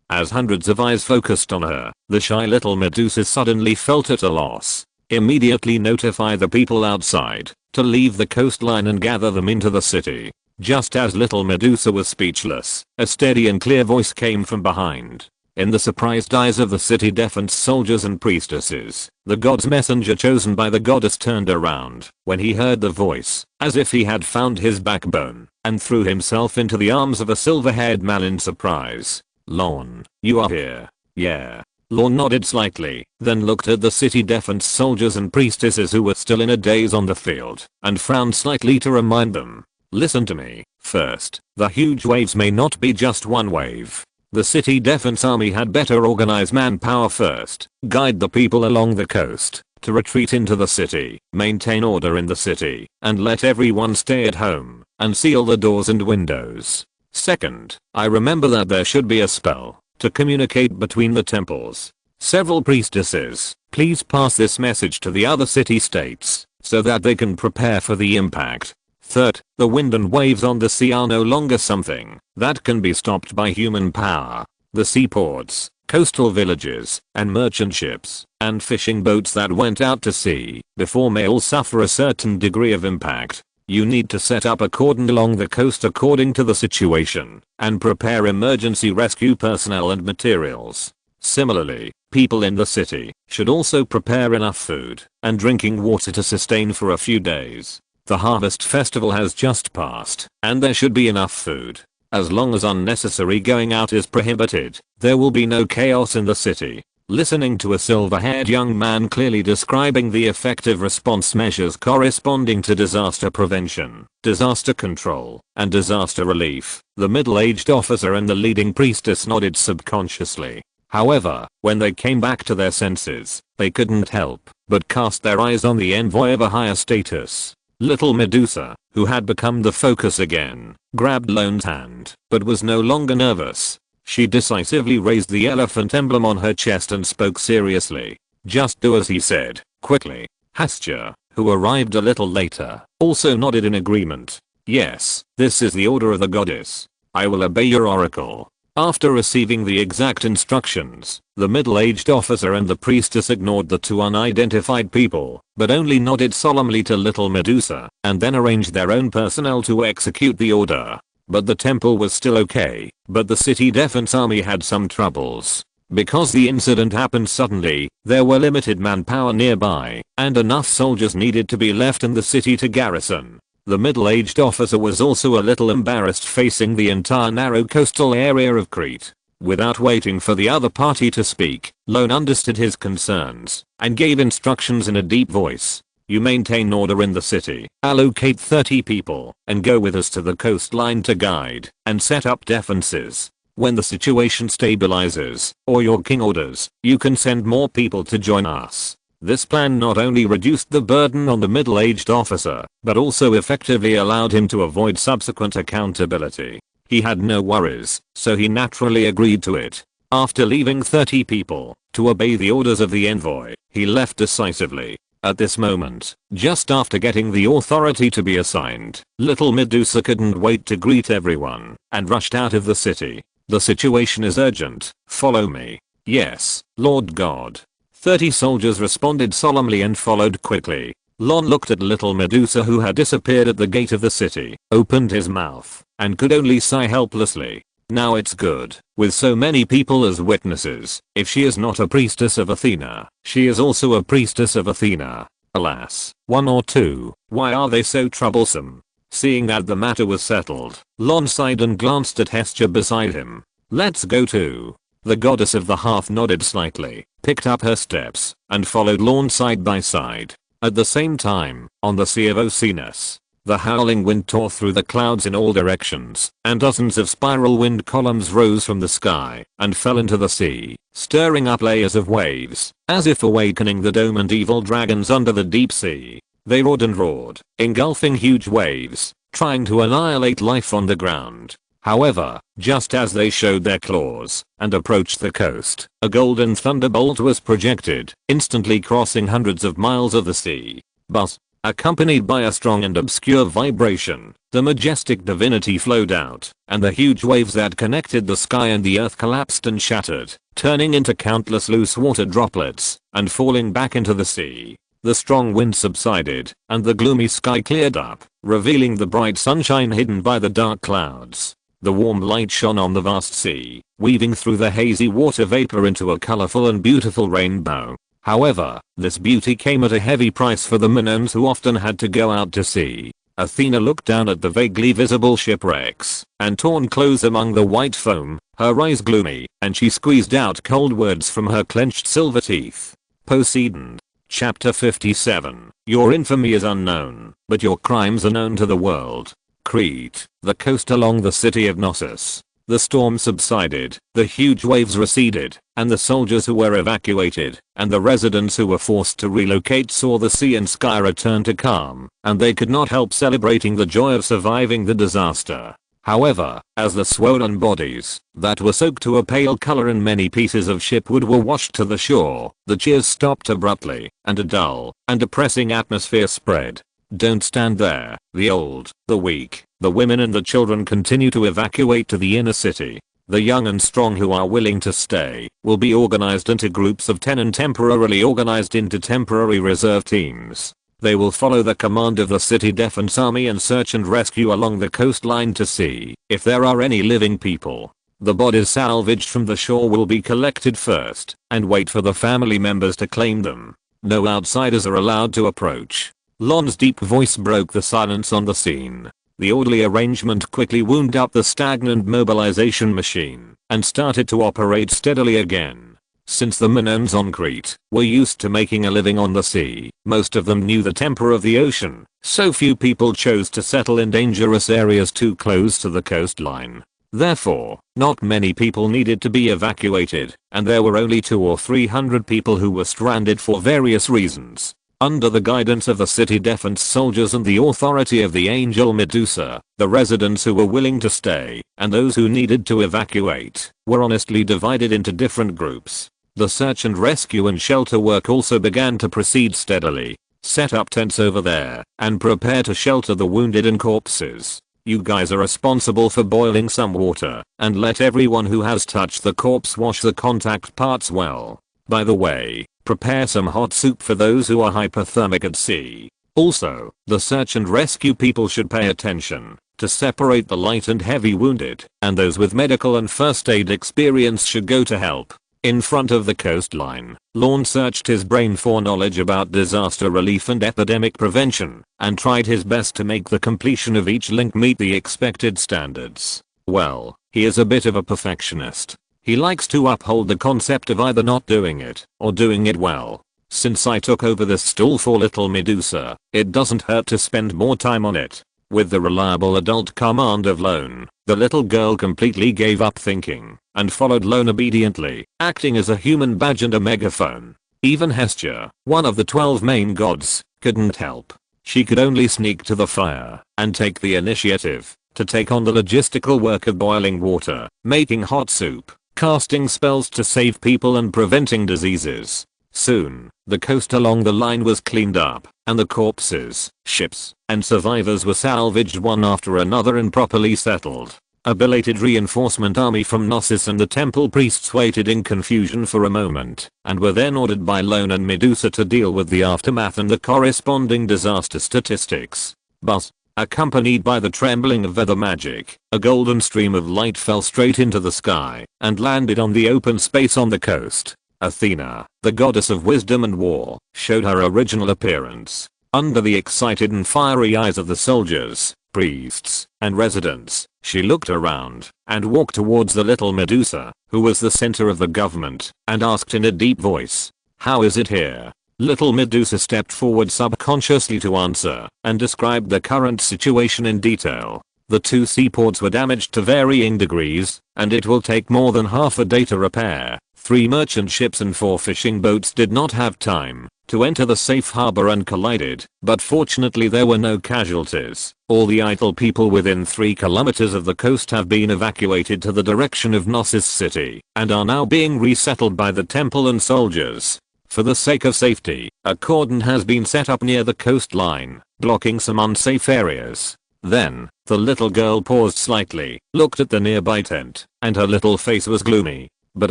As hundreds of eyes focused on her, the shy little Medusa suddenly felt at a loss. Immediately notify the people outside to leave the coastline and gather them into the city. Just as little Medusa was speechless, a steady and clear voice came from behind. In the surprised eyes of the city defense soldiers and priestesses, the god's messenger chosen by the goddess turned around when he heard the voice, as if he had found his backbone, and threw himself into the arms of a silver-haired man in surprise. "Lorne, you are here." "Yeah." Lorne nodded slightly, then looked at the city defense soldiers and priestesses who were still in a daze on the field, and frowned slightly to remind them. "Listen to me. First, the huge waves may not be just one wave. The city defense army had better organize manpower first, guide the people along the coast to retreat into the city, maintain order in the city, and let everyone stay at home, and seal the doors and windows. Second, I remember that there should be a spell to communicate between the temples. Several priestesses, please pass this message to the other city-states so that they can prepare for the impact. Third, the wind and waves on the sea are no longer something that can be stopped by human power. The seaports, coastal villages, and merchant ships, and fishing boats that went out to sea before may all suffer a certain degree of impact. You need to set up a cordon along the coast according to the situation, and prepare emergency rescue personnel and materials. Similarly, people in the city should also prepare enough food and drinking water to sustain for a few days. The harvest festival has just passed, and there should be enough food. As long as unnecessary going out is prohibited, there will be no chaos in the city. Listening to a silver-haired young man clearly describing the effective response measures corresponding to disaster prevention, disaster control, and disaster relief, the middle-aged officer and the leading priestess nodded subconsciously. However, when they came back to their senses, they couldn't help but cast their eyes on the envoy of a higher status. Little Medusa, who had become the focus again, grabbed Lorne's hand, but was no longer nervous. She decisively raised the elephant emblem on her chest and spoke seriously. "Just do as he said, quickly." Hastur, who arrived a little later, also nodded in agreement. "Yes, this is the order of the goddess. I will obey your oracle." After receiving the exact instructions, the middle-aged officer and the priestess ignored the 2 unidentified people, but only nodded solemnly to little Medusa, and then arranged their own personnel to execute the order. But the temple was still okay, but the city defense army had some troubles. Because the incident happened suddenly, there were limited manpower nearby, and enough soldiers needed to be left in the city to garrison. The middle-aged officer was also a little embarrassed facing the entire narrow coastal area of Crete. Without waiting for the other party to speak, Lorne understood his concerns, and gave instructions in a deep voice. "You maintain order in the city, allocate 30 people, and go with us to the coastline to guide and set up defenses. When the situation stabilizes, or your king orders, you can send more people to join us. This plan not only reduced the burden on the middle-aged officer, but also effectively allowed him to avoid subsequent accountability. He had no worries, so he naturally agreed to it. After leaving 30 people to obey the orders of the envoy, he left decisively. At this moment, just after getting the authority to be assigned, little Medusa couldn't wait to greet everyone and rushed out of the city. The situation is urgent. Follow me. Yes, Lord God. 30 soldiers responded solemnly and followed quickly. Lorne looked at little Medusa, who had disappeared at the gate of the city, opened his mouth, and could only sigh helplessly. Now it's good, with so many people as witnesses. If she is not a priestess of Athena, she is also a priestess of Athena. Alas, one or two, why are they so troublesome? Seeing that the matter was settled, Lorne sighed and glanced at Hestia beside him. Let's go too. The goddess of the hearth nodded slightly, picked up her steps, and followed Lorne side by side. At the same time, on the Sea of Oceanus, the howling wind tore through the clouds in all directions, and dozens of spiral wind columns rose from the sky and fell into the sea, stirring up layers of waves, as if awakening the dome and evil dragons under the deep sea. They roared and roared, engulfing huge waves, trying to annihilate life on the ground. However, just as they showed their claws and approached the coast, a golden thunderbolt was projected, instantly crossing hundreds of miles of the sea. But, accompanied by a strong and obscure vibration, the majestic divinity flowed out, and the huge waves that connected the sky and the earth collapsed and shattered, turning into countless loose water droplets and falling back into the sea. The strong wind subsided, and the gloomy sky cleared up, revealing the bright sunshine hidden by the dark clouds. The warm light shone on the vast sea, weaving through the hazy water vapor into a colorful and beautiful rainbow. However, this beauty came at a heavy price for the Minoans, who often had to go out to sea. Athena looked down at the vaguely visible shipwrecks and torn clothes among the white foam, her eyes gloomy, and she squeezed out cold words from her clenched silver teeth. Poseidon. Chapter 57. Your infamy is unknown, but your crimes are known to the world. Crete, the coast along the city of Knossos. The storm subsided, the huge waves receded, and the soldiers who were evacuated, and the residents who were forced to relocate saw the sea and sky return to calm, and they could not help celebrating the joy of surviving the disaster. However, as the swollen bodies, that were soaked to a pale color in many pieces of shipwood, were washed to the shore, the cheers stopped abruptly, and a dull and depressing atmosphere spread. Don't stand there. The old, the weak, the women and the children continue to evacuate to the inner city. The young and strong who are willing to stay will be organized into groups of 10 and temporarily organized into temporary reserve teams. They will follow the command of the city defense army and search and rescue along the coastline to see if there are any living people. The bodies salvaged from the shore will be collected first and wait for the family members to claim them. No outsiders are allowed to approach. Lorne's deep voice broke the silence on the scene. The orderly arrangement quickly wound up the stagnant mobilization machine and started to operate steadily again. Since the Minoans on Crete were used to making a living on the sea, most of them knew the temper of the ocean, so few people chose to settle in dangerous areas too close to the coastline. Therefore, not many people needed to be evacuated, and there were only 200 or 300 people who were stranded for various reasons. Under the guidance of the city defense soldiers and the authority of the angel Medusa, the residents who were willing to stay and those who needed to evacuate were honestly divided into different groups. The search and rescue and shelter work also began to proceed steadily. Set up tents over there and prepare to shelter the wounded and corpses. You guys are responsible for boiling some water and let everyone who has touched the corpse wash the contact parts well. By the way, prepare some hot soup for those who are hypothermic at sea. Also, the search and rescue people should pay attention to separate the light and heavy wounded, and those with medical and first aid experience should go to help. In front of the coastline, Lorne searched his brain for knowledge about disaster relief and epidemic prevention, and tried his best to make the completion of each link meet the expected standards. Well, he is a bit of a perfectionist. He likes to uphold the concept of either not doing it or doing it well. Since I took over this stall for little Medusa, it doesn't hurt to spend more time on it. With the reliable adult command of Lorne, The little girl completely gave up thinking and followed Lorne obediently, acting as a human badge and a megaphone. Even Hestia, one of the 12 main gods, couldn't help. She could only sneak to the fire and take the initiative to take on the logistical work of boiling water, making hot soup, casting spells to save people and preventing diseases. Soon, the coast along the line was cleaned up, and the corpses, ships, and survivors were salvaged one after another and properly settled. A belated reinforcement army from Gnosis and the temple priests waited in confusion for a moment, and were then ordered by Lorne and Medusa to deal with the aftermath and the corresponding disaster statistics. But, accompanied by the trembling of weather magic, a golden stream of light fell straight into the sky, and landed on the open space on the coast. Athena, the goddess of wisdom and war, showed her original appearance. Under the excited and fiery eyes of the soldiers, priests, and residents, she looked around, and walked towards the little Medusa, who was the center of the government, and asked in a deep voice, "How is it here?" Little Medusa stepped forward subconsciously to answer, and described the current situation in detail. The 2 seaports were damaged to varying degrees, and it will take more than half a day to repair. 3 merchant ships and 4 fishing boats did not have time to enter the safe harbor and collided, but fortunately there were no casualties. All the idle people within 3 kilometers of the coast have been evacuated to the direction of Gnosis City, and are now being resettled by the temple and soldiers. For the sake of safety, a cordon has been set up near the coastline, blocking some unsafe areas. Then, the little girl paused slightly, looked at the nearby tent, and her little face was gloomy. But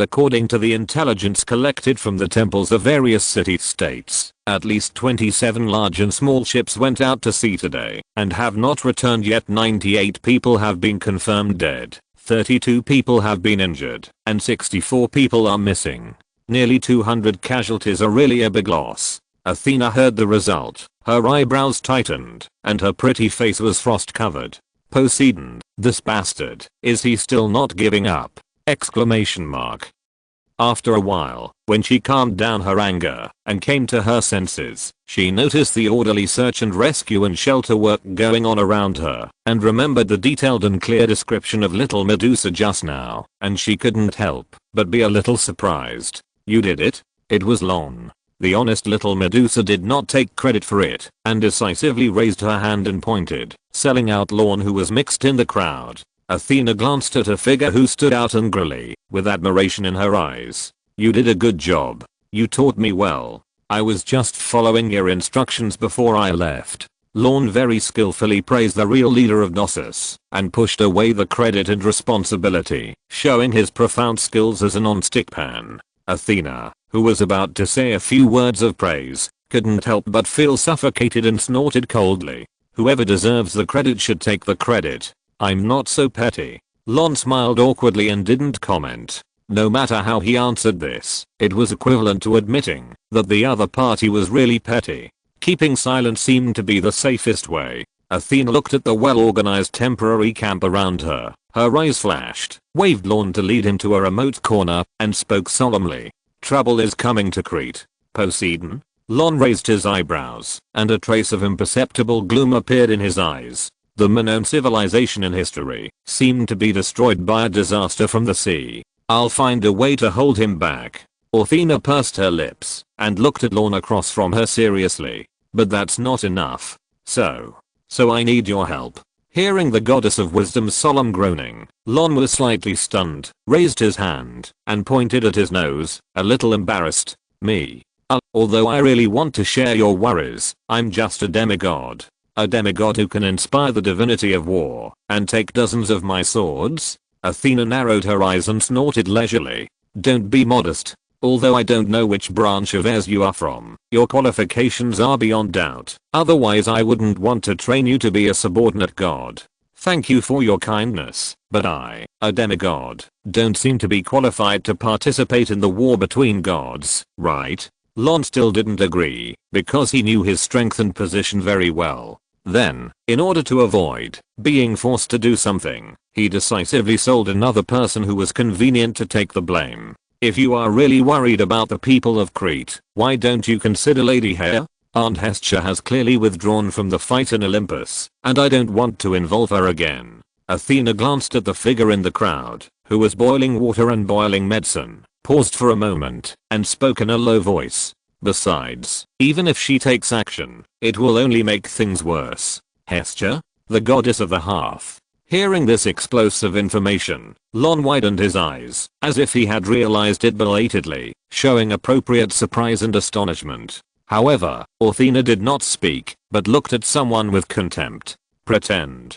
according to the intelligence collected from the temples of various city-states, at least 27 large and small ships went out to sea today, and have not returned yet. 98 people have been confirmed dead, 32 people have been injured, and 64 people are missing. Nearly 200 casualties are really a big loss. Athena heard the result, her eyebrows tightened, and her pretty face was frost-covered. Poseidon, this bastard, is he still not giving up? Exclamation mark. After a while, when she calmed down her anger and came to her senses, she noticed the orderly search and rescue and shelter work going on around her, and remembered the detailed and clear description of little Medusa just now, and she couldn't help but be a little surprised. "You did it?" It was Lorne. The honest little Medusa did not take credit for it, and decisively raised her hand and pointed, selling out Lorne, who was mixed in the crowd. Athena glanced at a figure who stood out angrily, with admiration in her eyes. "You did a good job. You taught me well. I was just following your instructions before I left." Lorne very skillfully praised the real leader of Gnosis, and pushed away the credit and responsibility, showing his profound skills as a non-stick pan. Athena, who was about to say a few words of praise, couldn't help but feel suffocated and snorted coldly. "Whoever deserves the credit should take the credit. I'm not so petty." Lorne smiled awkwardly and didn't comment. No matter how he answered this, it was equivalent to admitting that the other party was really petty. Keeping silent seemed to be the safest way. Athena looked at the well-organized temporary camp around her. Her eyes flashed, waved Lorne to lead him to a remote corner, and spoke solemnly. "Trouble is coming to Crete. Poseidon?" Lorne raised his eyebrows, and a trace of imperceptible gloom appeared in his eyes. The known civilization in history seemed to be destroyed by a disaster from the sea. "I'll find a way to hold him back." Athena pursed her lips and looked at Lorne across from her seriously. "But that's not enough. So I need your help." Hearing the goddess of wisdom's solemn groaning, Lorne was slightly stunned, raised his hand, and pointed at his nose, a little embarrassed. "Me? Although I really want to share your worries, I'm just a demigod. A demigod who can inspire the divinity of war, and take dozens of my swords?" Athena narrowed her eyes and snorted leisurely. "Don't be modest. Although I don't know which branch of heirs you are from, your qualifications are beyond doubt. Otherwise I wouldn't want to train you to be a subordinate god. Thank you for your kindness, but I, a demigod, don't seem to be qualified to participate in the war between gods, right?" Lorne still didn't agree, because he knew his strength and position very well. Then, in order to avoid being forced to do something, he decisively sold another person who was convenient to take the blame. "If you are really worried about the people of Crete, why don't you consider Lady Hera? Aunt Hestia has clearly withdrawn from the fight in Olympus, and I don't want to involve her again." Athena glanced at the figure in the crowd, who was boiling water and boiling medicine, paused for a moment, and spoke in a low voice. Besides, even if she takes action, it will only make things worse. Hestia, the goddess of the hearth. Hearing this explosive information, Lorne widened his eyes, as if he had realized it belatedly, showing appropriate surprise and astonishment. However, Athena did not speak, but looked at someone with contempt. Pretend.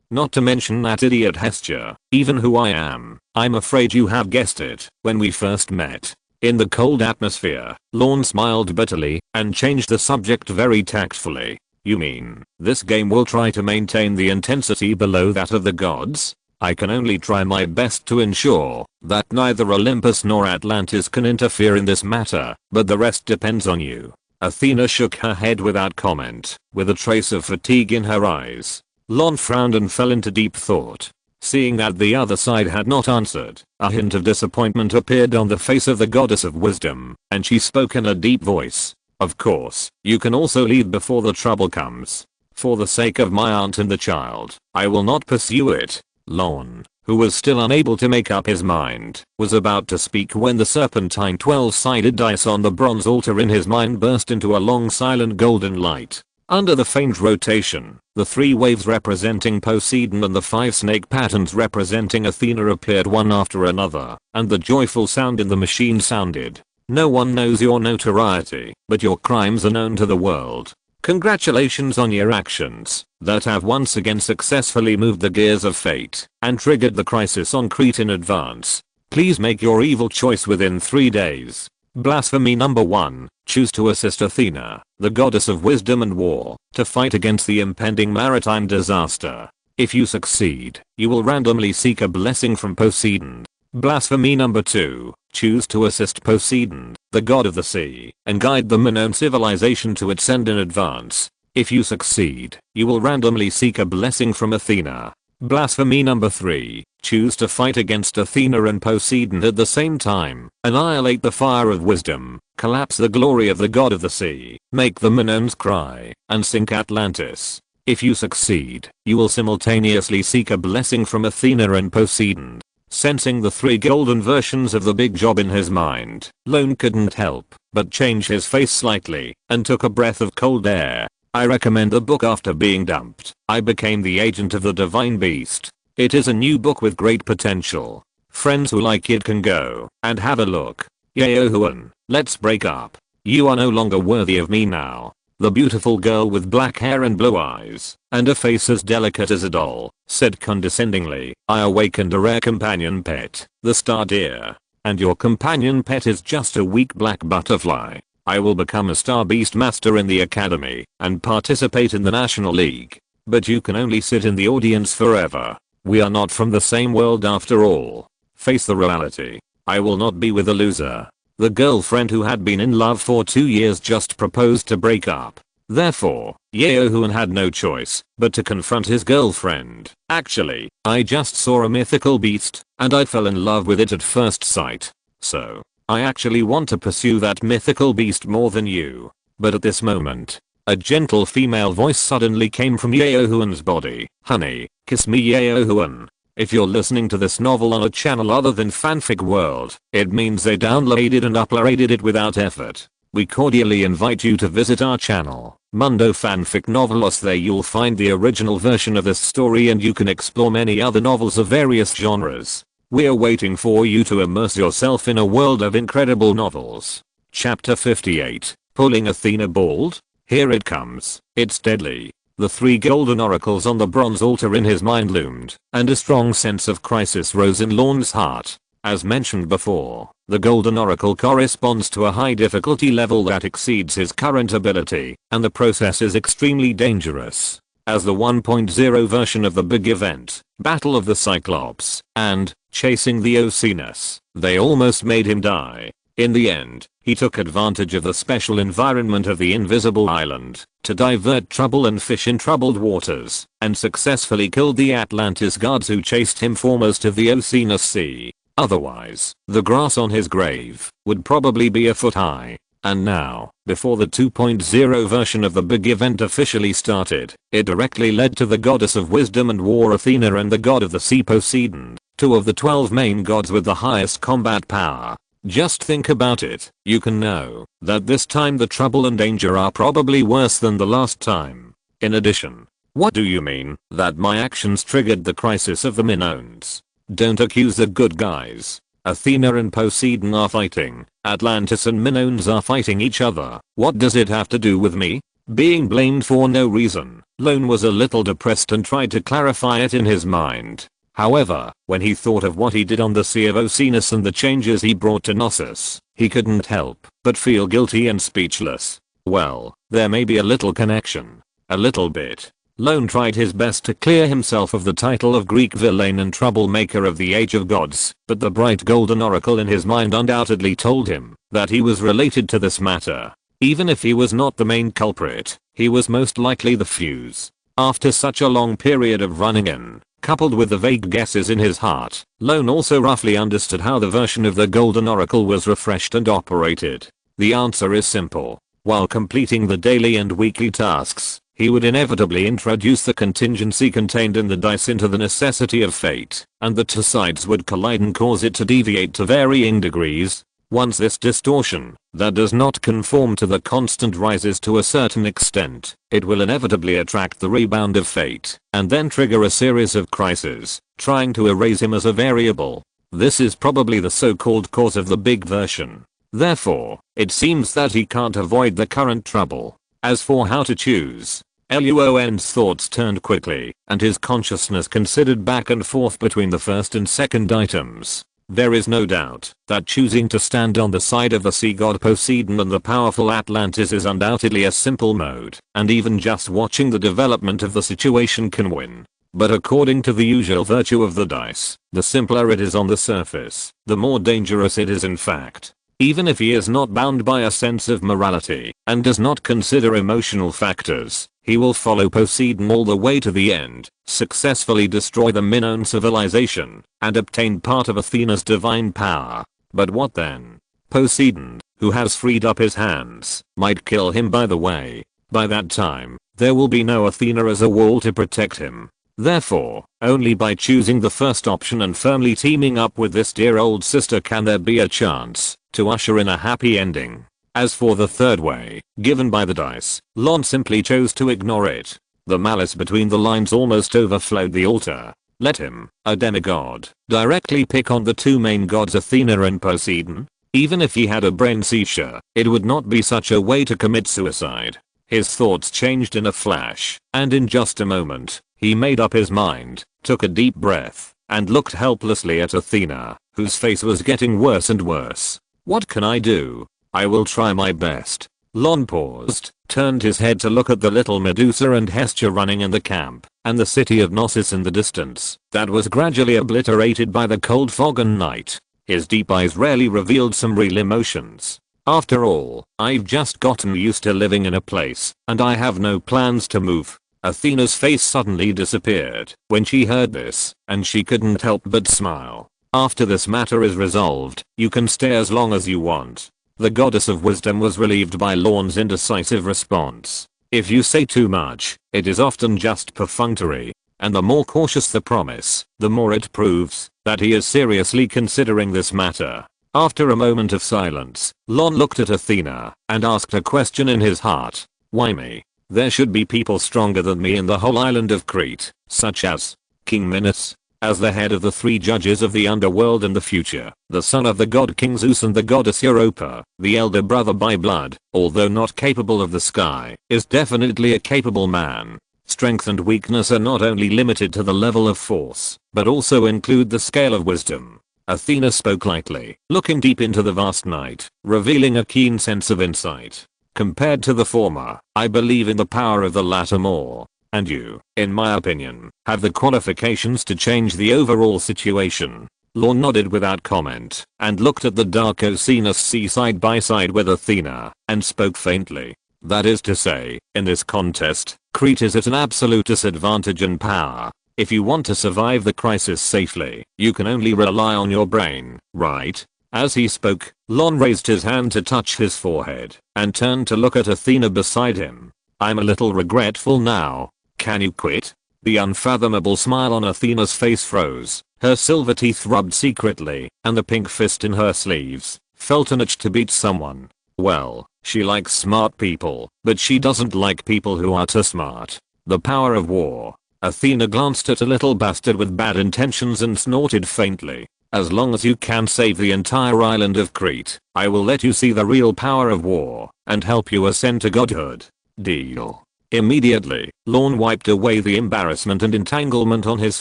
Not to mention that idiot Hestia, even who I am, I'm afraid you have guessed it, when we first met. In the cold atmosphere, Lorne smiled bitterly, and changed the subject very tactfully. You mean, this game will try to maintain the intensity below that of the gods? I can only try my best to ensure that neither Olympus nor Atlantis can interfere in this matter, but the rest depends on you. Athena shook her head without comment, with a trace of fatigue in her eyes. Lorne frowned and fell into deep thought. Seeing that the other side had not answered, a hint of disappointment appeared on the face of the goddess of wisdom, and she spoke in a deep voice. Of course, you can also leave before the trouble comes. For the sake of my aunt and the child, I will not pursue it. Lorne, who was still unable to make up his mind, was about to speak when the serpentine 12-sided dice on the bronze altar in his mind burst into a long silent golden light. Under the faint rotation, the 3 waves representing Poseidon and the 5 snake patterns representing Athena appeared one after another, and the joyful sound in the machine sounded. No one knows your notoriety, but your crimes are known to the world. Congratulations on your actions that have once again successfully moved the gears of fate and triggered the crisis on Crete in advance. Please make your evil choice within 3 days. Blasphemy number 1. Choose to assist Athena, the goddess of wisdom and war, to fight against the impending maritime disaster. If you succeed, you will randomly seek a blessing from Poseidon. Blasphemy number 2. Choose to assist Poseidon, the god of the sea, and guide the Minoan civilization to its end in advance. If you succeed, you will randomly seek a blessing from Athena. Blasphemy number 3. Choose to fight against Athena and Poseidon at the same time, annihilate the fire of wisdom, collapse the glory of the god of the sea, make the Minoans cry, and sink Atlantis. If you succeed, you will simultaneously seek a blessing from Athena and Poseidon. Sensing the 3 golden versions of the big job in his mind, Lorne couldn't help but change his face slightly and took a breath of cold air. I recommend the book. After being dumped, I became the agent of the divine beast. It is a new book with great potential. Friends who like it can go and have a look. Yaohuan, let's break up. You are no longer worthy of me now. The beautiful girl with black hair and blue eyes, and a face as delicate as a doll, said condescendingly, I awakened a rare companion pet, the star deer. And your companion pet is just a weak black butterfly. I will become a star beast master in the academy, and participate in the national league. But you can only sit in the audience forever. We are not from the same world after all. Face the reality. I will not be with a loser. The girlfriend who had been in love for 2 years just proposed to break up. Therefore, Yaohuan had no choice but to confront his girlfriend. Actually, I just saw a mythical beast, and I fell in love with it at first sight. So, I actually want to pursue that mythical beast more than you. But at this moment, a gentle female voice suddenly came from Yaohuan's body. Honey, kiss me Yaohuan. If you're listening to this novel on a channel other than Fanfic World, it means they downloaded and uploaded it without effort. We cordially invite you to visit our channel, Mundo Fanfic Novelos. There you'll find the original version of this story and you can explore many other novels of various genres. We're waiting for you to immerse yourself in a world of incredible novels. Chapter 58, Pulling Athena Bald? Here it comes. It's deadly. The 3 golden oracles on the bronze altar in his mind loomed, and a strong sense of crisis rose in Lorne's heart. As mentioned before, the golden oracle corresponds to a high difficulty level that exceeds his current ability, and the process is extremely dangerous. As the 1.0 version of the big event, Battle of the Cyclops, and Chasing the Oceanus, they almost made him die. In the end, he took advantage of the special environment of the invisible island to divert trouble and fish in troubled waters, and successfully killed the Atlantis guards who chased him for most of the Oceanus Sea. Otherwise, the grass on his grave would probably be a foot high. And now, before the 2.0 version of the big event officially started, it directly led to the goddess of wisdom and war Athena and the god of the sea Poseidon, two of the 12 main gods with the highest combat power. Just think about it, you can know that this time the trouble and danger are probably worse than the last time. In addition, what do you mean that my actions triggered the crisis of the Minoans? Don't accuse the good guys. Athena and Poseidon are fighting, Atlantis and Minoans are fighting each other. What does it have to do with me? Being blamed for no reason. Lorne was a little depressed and tried to clarify it in his mind. However, when he thought of what he did on the Sea of Oceanus and the changes he brought to Dionysus, he couldn't help but feel guilty and speechless. Well, there may be a little connection. A little bit. Lorne tried his best to clear himself of the title of Greek villain and troublemaker of the Age of Gods, but the bright golden oracle in his mind undoubtedly told him that he was related to this matter. Even if he was not the main culprit, he was most likely the fuse. After such a long period of running in, coupled with the vague guesses in his heart, Lorne also roughly understood how the version of the golden oracle was refreshed and operated. The answer is simple. While completing the daily and weekly tasks, he would inevitably introduce the contingency contained in the dice into the necessity of fate, and the two sides would collide and cause it to deviate to varying degrees. Once this distortion, that does not conform to the constant rises to a certain extent, it will inevitably attract the rebound of fate, and then trigger a series of crises, trying to erase him as a variable. This is probably the so-called cause of the big version. Therefore, it seems that he can't avoid the current trouble. As for how to choose, Lorne's thoughts turned quickly, and his consciousness considered back and forth between the first and second items. There is no doubt that choosing to stand on the side of the sea god Poseidon and the powerful Atlantis is undoubtedly a simple mode, and even just watching the development of the situation can win. But according to the usual virtue of the dice, the simpler it is on the surface, the more dangerous it is in fact. Even if he is not bound by a sense of morality and does not consider emotional factors, he will follow Poseidon all the way to the end, successfully destroy the Minoan civilization, and obtain part of Athena's divine power. But what then? Poseidon, who has freed up his hands, might kill him by the way. By that time, there will be no Athena as a wall to protect him. Therefore, only by choosing the first option and firmly teaming up with this dear old sister can there be a chance to usher in a happy ending. As for the third way, given by the dice, Lorne simply chose to ignore it. The malice between the lines almost overflowed the altar. Let him, a demigod, directly pick on the two main gods Athena and Poseidon. Even if he had a brain seizure, it would not be such a way to commit suicide. His thoughts changed in a flash, and in just a moment, he made up his mind, took a deep breath, and looked helplessly at Athena, whose face was getting worse and worse. What can I do? I will try my best. Lorne paused, turned his head to look at the little Medusa and Hestia running in the camp, and the city of Dionysus in the distance, that was gradually obliterated by the cold fog and night. His deep eyes rarely revealed some real emotions. After all, I've just gotten used to living in a place, and I have no plans to move. Athena's face suddenly disappeared when she heard this, and she couldn't help but smile. After this matter is resolved, you can stay as long as you want. The goddess of wisdom was relieved by Lorne's indecisive response. If you say too much, it is often just perfunctory, and the more cautious the promise, the more it proves that he is seriously considering this matter. After a moment of silence, Lorne looked at Athena and asked a question in his heart. Why me? There should be people stronger than me in the whole island of Crete, such as King Minos. As the head of the three judges of the underworld in the future, the son of the god King Zeus and the goddess Europa, the elder brother by blood, although not capable of the sky, is definitely a capable man. Strength and weakness are not only limited to the level of force, but also include the scale of wisdom. Athena spoke lightly, looking deep into the vast night, revealing a keen sense of insight. Compared to the former, I believe in the power of the latter more. And you, in my opinion, have the qualifications to change the overall situation. Lorne nodded without comment, and looked at the dark Oceanus sea side by side with Athena, and spoke faintly. That is to say, in this contest, Crete is at an absolute disadvantage in power. If you want to survive the crisis safely, you can only rely on your brain, right? As he spoke, Lorne raised his hand to touch his forehead and turned to look at Athena beside him. I'm a little regretful now. Can you quit? The unfathomable smile on Athena's face froze. Her silver teeth rubbed secretly, and the pink fist in her sleeves felt an itch to beat someone. Well, she likes smart people, but she doesn't like people who are too smart. The power of war. Athena glanced at a little bastard with bad intentions and snorted faintly. As long as you can save the entire island of Crete, I will let you see the real power of war and help you ascend to godhood. Deal. Immediately, Lorne wiped away the embarrassment and entanglement on his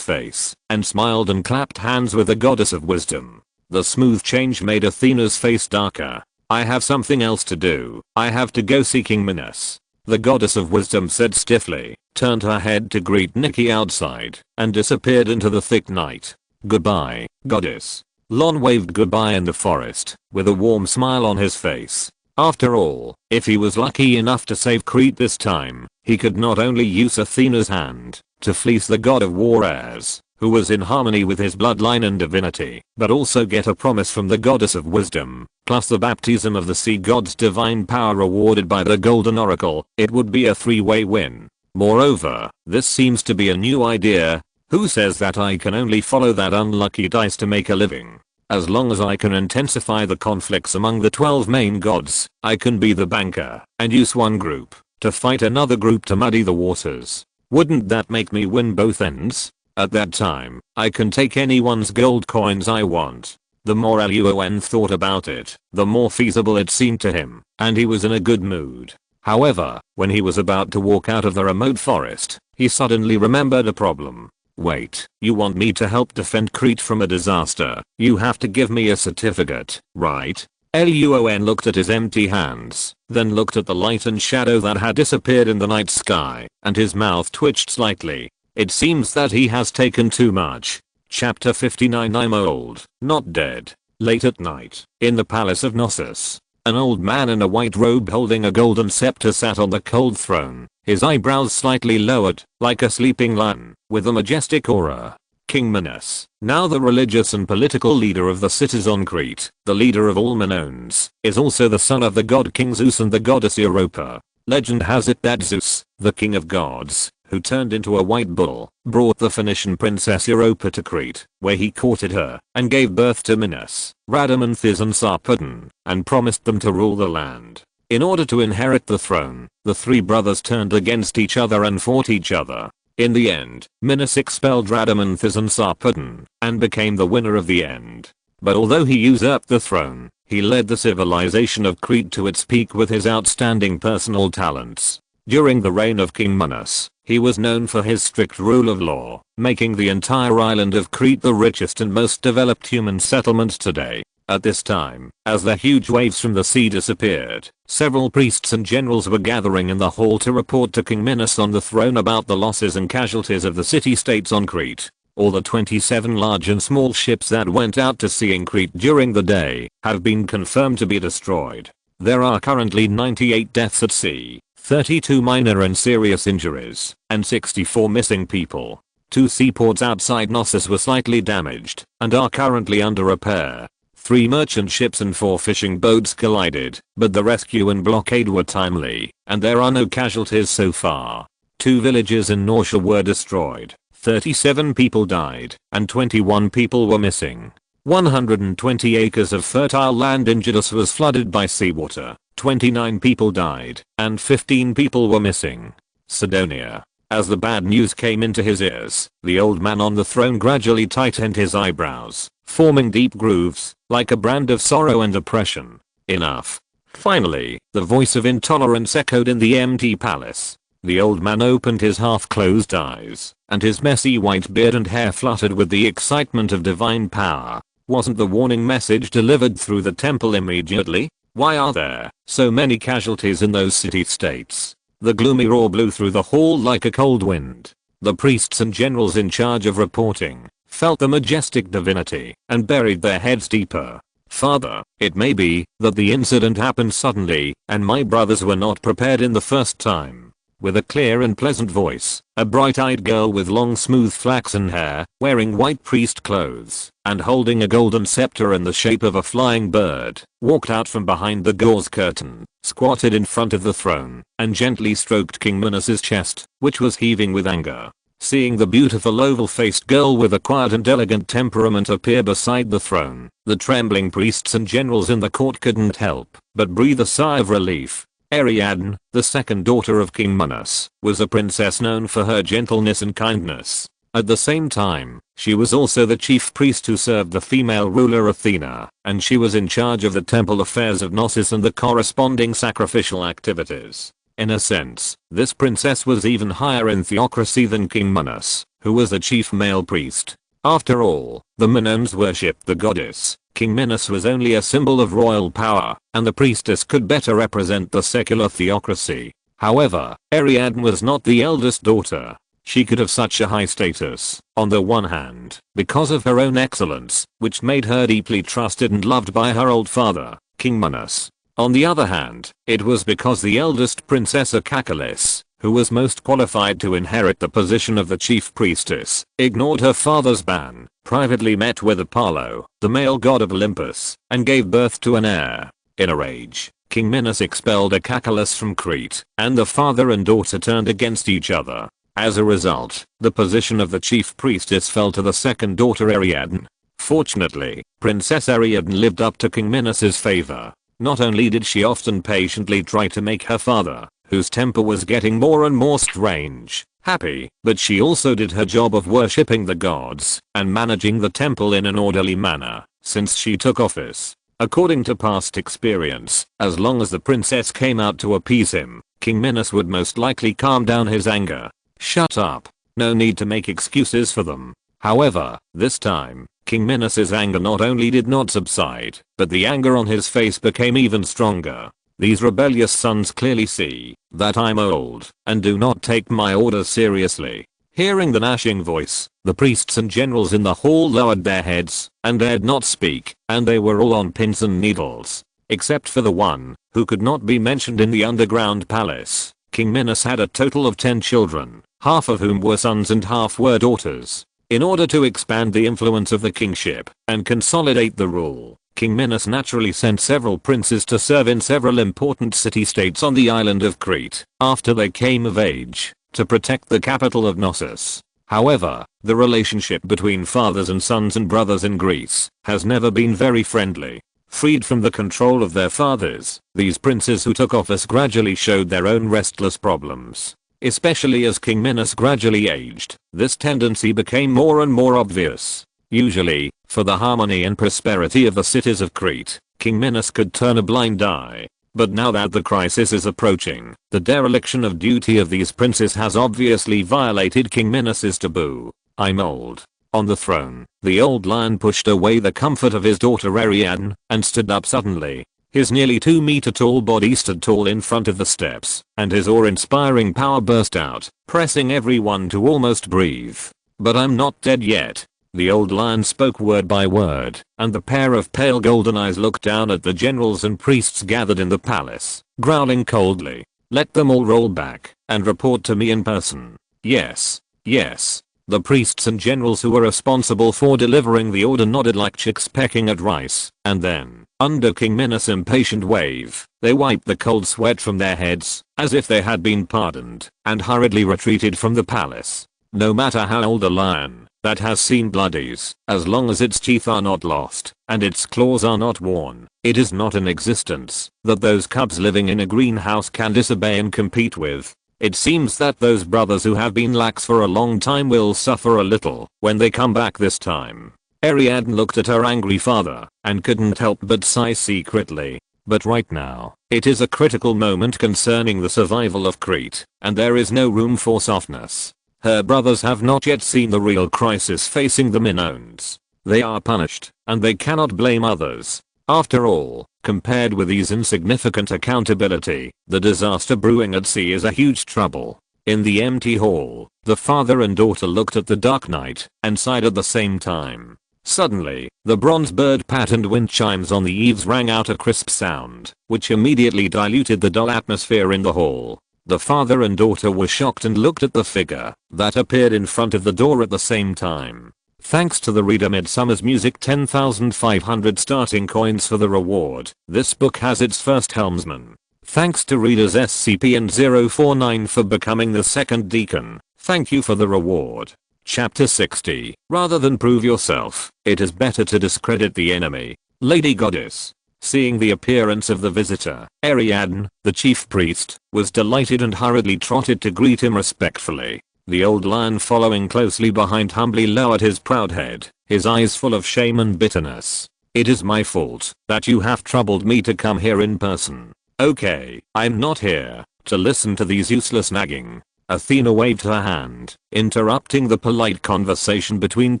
face and smiled and clapped hands with the goddess of wisdom. The smooth change made Athena's face darker. I have something else to do. I have to go seeking Minos. The goddess of wisdom said stiffly, turned her head to greet Nikki outside, and disappeared into the thick night. Goodbye, goddess. Lorne waved goodbye in the forest, with a warm smile on his face. After all, if he was lucky enough to save Crete this time, he could not only use Athena's hand to fleece the god of war heirs, who was in harmony with his bloodline and divinity, but also get a promise from the goddess of wisdom, plus the baptism of the sea god's divine power rewarded by the golden oracle. It would be a three-way win. Moreover, this seems to be a new idea. Who says that I can only follow that unlucky dice to make a living? As long as I can intensify the conflicts among the 12 main gods, I can be the banker and use one group to fight another group to muddy the waters. Wouldn't that make me win both ends? At that time, I can take anyone's gold coins I want. The more Lorne thought about it, the more feasible it seemed to him, and he was in a good mood. However, when he was about to walk out of the remote forest, he suddenly remembered a problem. Wait, you want me to help defend Crete from a disaster? You have to give me a certificate, right? Lorne looked at his empty hands, then looked at the light and shadow that had disappeared in the night sky, and his mouth twitched slightly. It seems that he has taken too much. Chapter 59. I'm old, not dead. Late at night, in the palace of Knossos, an old man in a white robe holding a golden scepter sat on the cold throne, his eyebrows slightly lowered, like a sleeping lion, with a majestic aura. King Minos, now the religious and political leader of the cities on Crete, the leader of all Minoans, is also the son of the god King Zeus and the goddess Europa. Legend has it that Zeus, the king of gods, who turned into a white bull, brought the Phoenician princess Europa to Crete, where he courted her and gave birth to Minos, Rhadamanthys and Sarpedon, and promised them to rule the land. In order to inherit the throne, the three brothers turned against each other and fought each other. In the end, Minos expelled Rhadamanthys and Sarpedon and became the winner of the end. But although he usurped the throne, he led the civilization of Crete to its peak with his outstanding personal talents. During the reign of King Minos, he was known for his strict rule of law, making the entire island of Crete the richest and most developed human settlement today. At this time, as the huge waves from the sea disappeared, several priests and generals were gathering in the hall to report to King Minos on the throne about the losses and casualties of the city-states on Crete. All the 27 large and small ships that went out to sea in Crete during the day have been confirmed to be destroyed. There are currently 98 deaths at sea, 32 minor and serious injuries, and 64 missing people. 2 seaports outside Knossos were slightly damaged and are currently under repair. 3 merchant ships and 4 fishing boats collided, but the rescue and blockade were timely, and there are no casualties so far. 2 villages in Norcia were destroyed, 37 people died, and 21 people were missing. 120 acres of fertile land in Gidus was flooded by seawater, 29 people died, and 15 people were missing. Sidonia. As the bad news came into his ears, the old man on the throne gradually tightened his eyebrows, forming deep grooves, like a brand of sorrow and oppression. Enough. Finally, the voice of intolerance echoed in the empty palace. The old man opened his half-closed eyes, and his messy white beard and hair fluttered with the excitement of divine power. Wasn't the warning message delivered through the temple immediately? Why are there so many casualties in those city-states? The gloomy roar blew through the hall like a cold wind. The priests and generals in charge of reporting felt the majestic divinity and buried their heads deeper. Father, it may be that the incident happened suddenly and my brothers were not prepared in the first time. with a clear and pleasant voice, a bright-eyed girl with long smooth flaxen hair, wearing white priest clothes, and holding a golden scepter in the shape of a flying bird, walked out from behind the gauze curtain, squatted in front of the throne, and gently stroked King Minos's chest, which was heaving with anger. Seeing the beautiful oval-faced girl with a quiet and elegant temperament appear beside the throne, the trembling priests and generals in the court couldn't help but breathe a sigh of relief. Ariadne, the second daughter of King Minos, was a princess known for her gentleness and kindness. At the same time, she was also the chief priest who served the female ruler Athena, and she was in charge of the temple affairs of Gnosis and the corresponding sacrificial activities. In a sense, this princess was even higher in theocracy than King Minos, who was the chief male priest. After all, the Minoans worshipped the goddess. King Minos was only a symbol of royal power, and the priestess could better represent the secular theocracy. However, Ariadne was not the eldest daughter. She could have such a high status, on the one hand, because of her own excellence, which made her deeply trusted and loved by her old father, King Minos. On the other hand, it was because the eldest princess Akakelis, who was most qualified to inherit the position of the chief priestess, ignored her father's ban, privately met with Apollo, the male god of Olympus, and gave birth to an heir. In a rage, King Minos expelled Akakelis from Crete, and the father and daughter turned against each other. As a result, the position of the chief priestess fell to the second daughter Ariadne. Fortunately, Princess Ariadne lived up to King Minos's favor. Not only did she often patiently try to make her father, whose temper was getting more and more strange, happy, but she also did her job of worshipping the gods and managing the temple in an orderly manner since she took office. According to past experience, as long as the princess came out to appease him, King Minos would most likely calm down his anger. Shut up. No need to make excuses for them. However, this time, King Minos's anger not only did not subside, but the anger on his face became even stronger. These rebellious sons clearly see that I'm old and do not take my orders seriously. Hearing the gnashing voice, the priests and generals in the hall lowered their heads and dared not speak, and they were all on pins and needles. Except for the one who could not be mentioned in the underground palace. King Minos had a total of 10 children, half of whom were sons and half were daughters. In order to expand the influence of the kingship and consolidate the rule, King Minos naturally sent several princes to serve in several important city-states on the island of Crete after they came of age, to protect the capital of Gnosis. However, the relationship between fathers and sons and brothers in Greece has never been very friendly. Freed from the control of their fathers, these princes who took office gradually showed their own restless problems. Especially as King Minos gradually aged, this tendency became more and more obvious. Usually, for the harmony and prosperity of the cities of Crete, King Minos could turn a blind eye. But now that the crisis is approaching, the dereliction of duty of these princes has obviously violated King Minos's taboo. I'm old. On the throne, the old lion pushed away the comfort of his daughter Ariadne and stood up suddenly. His nearly 2-meter tall body stood tall in front of the steps, and his awe-inspiring power burst out, pressing everyone to almost breathe. But I'm not dead yet. The old lion spoke word by word, and the pair of pale golden eyes looked down at the generals and priests gathered in the palace, growling coldly. Let them all roll back and report to me in person. Yes, yes. The priests and generals who were responsible for delivering the order nodded like chicks pecking at rice, and then, under King Minos' impatient wave, they wiped the cold sweat from their heads, as if they had been pardoned, and hurriedly retreated from the palace. No matter how old a lion that has seen bloodies, as long as its teeth are not lost, and its claws are not worn, it is not in existence that those cubs living in a greenhouse can disobey and compete with. It seems that those brothers who have been lax for a long time will suffer a little when they come back this time. Ariadne looked at her angry father and couldn't help but sigh secretly. But right now, it is a critical moment concerning the survival of Crete, and there is no room for softness. Her brothers have not yet seen the real crisis facing the Minoans. They are punished, and they cannot blame others. After all, compared with these insignificant accountability, the disaster brewing at sea is a huge trouble. In the empty hall, the father and daughter looked at the dark night and sighed at the same time. Suddenly, the bronze bird patterned wind chimes on the eaves rang out a crisp sound, which immediately diluted the dull atmosphere in the hall. The father and daughter were shocked and looked at the figure that appeared in front of the door at the same time. Thanks to the reader Midsummer's music, 10,500 starting coins for the reward. This book has its first helmsman. Thanks to readers SCP and 049 for becoming the second deacon. Thank you for the reward. Chapter 60. Rather than prove yourself, it is better to discredit the enemy. Lady Goddess. Seeing the appearance of the visitor, Ariadne, the chief priest, was delighted and hurriedly trotted to greet him respectfully. The old lion following closely behind humbly lowered his proud head, his eyes full of shame and bitterness. It is my fault that you have troubled me to come here in person. Okay, I'm not here to listen to these useless nagging. Athena waved her hand, interrupting the polite conversation between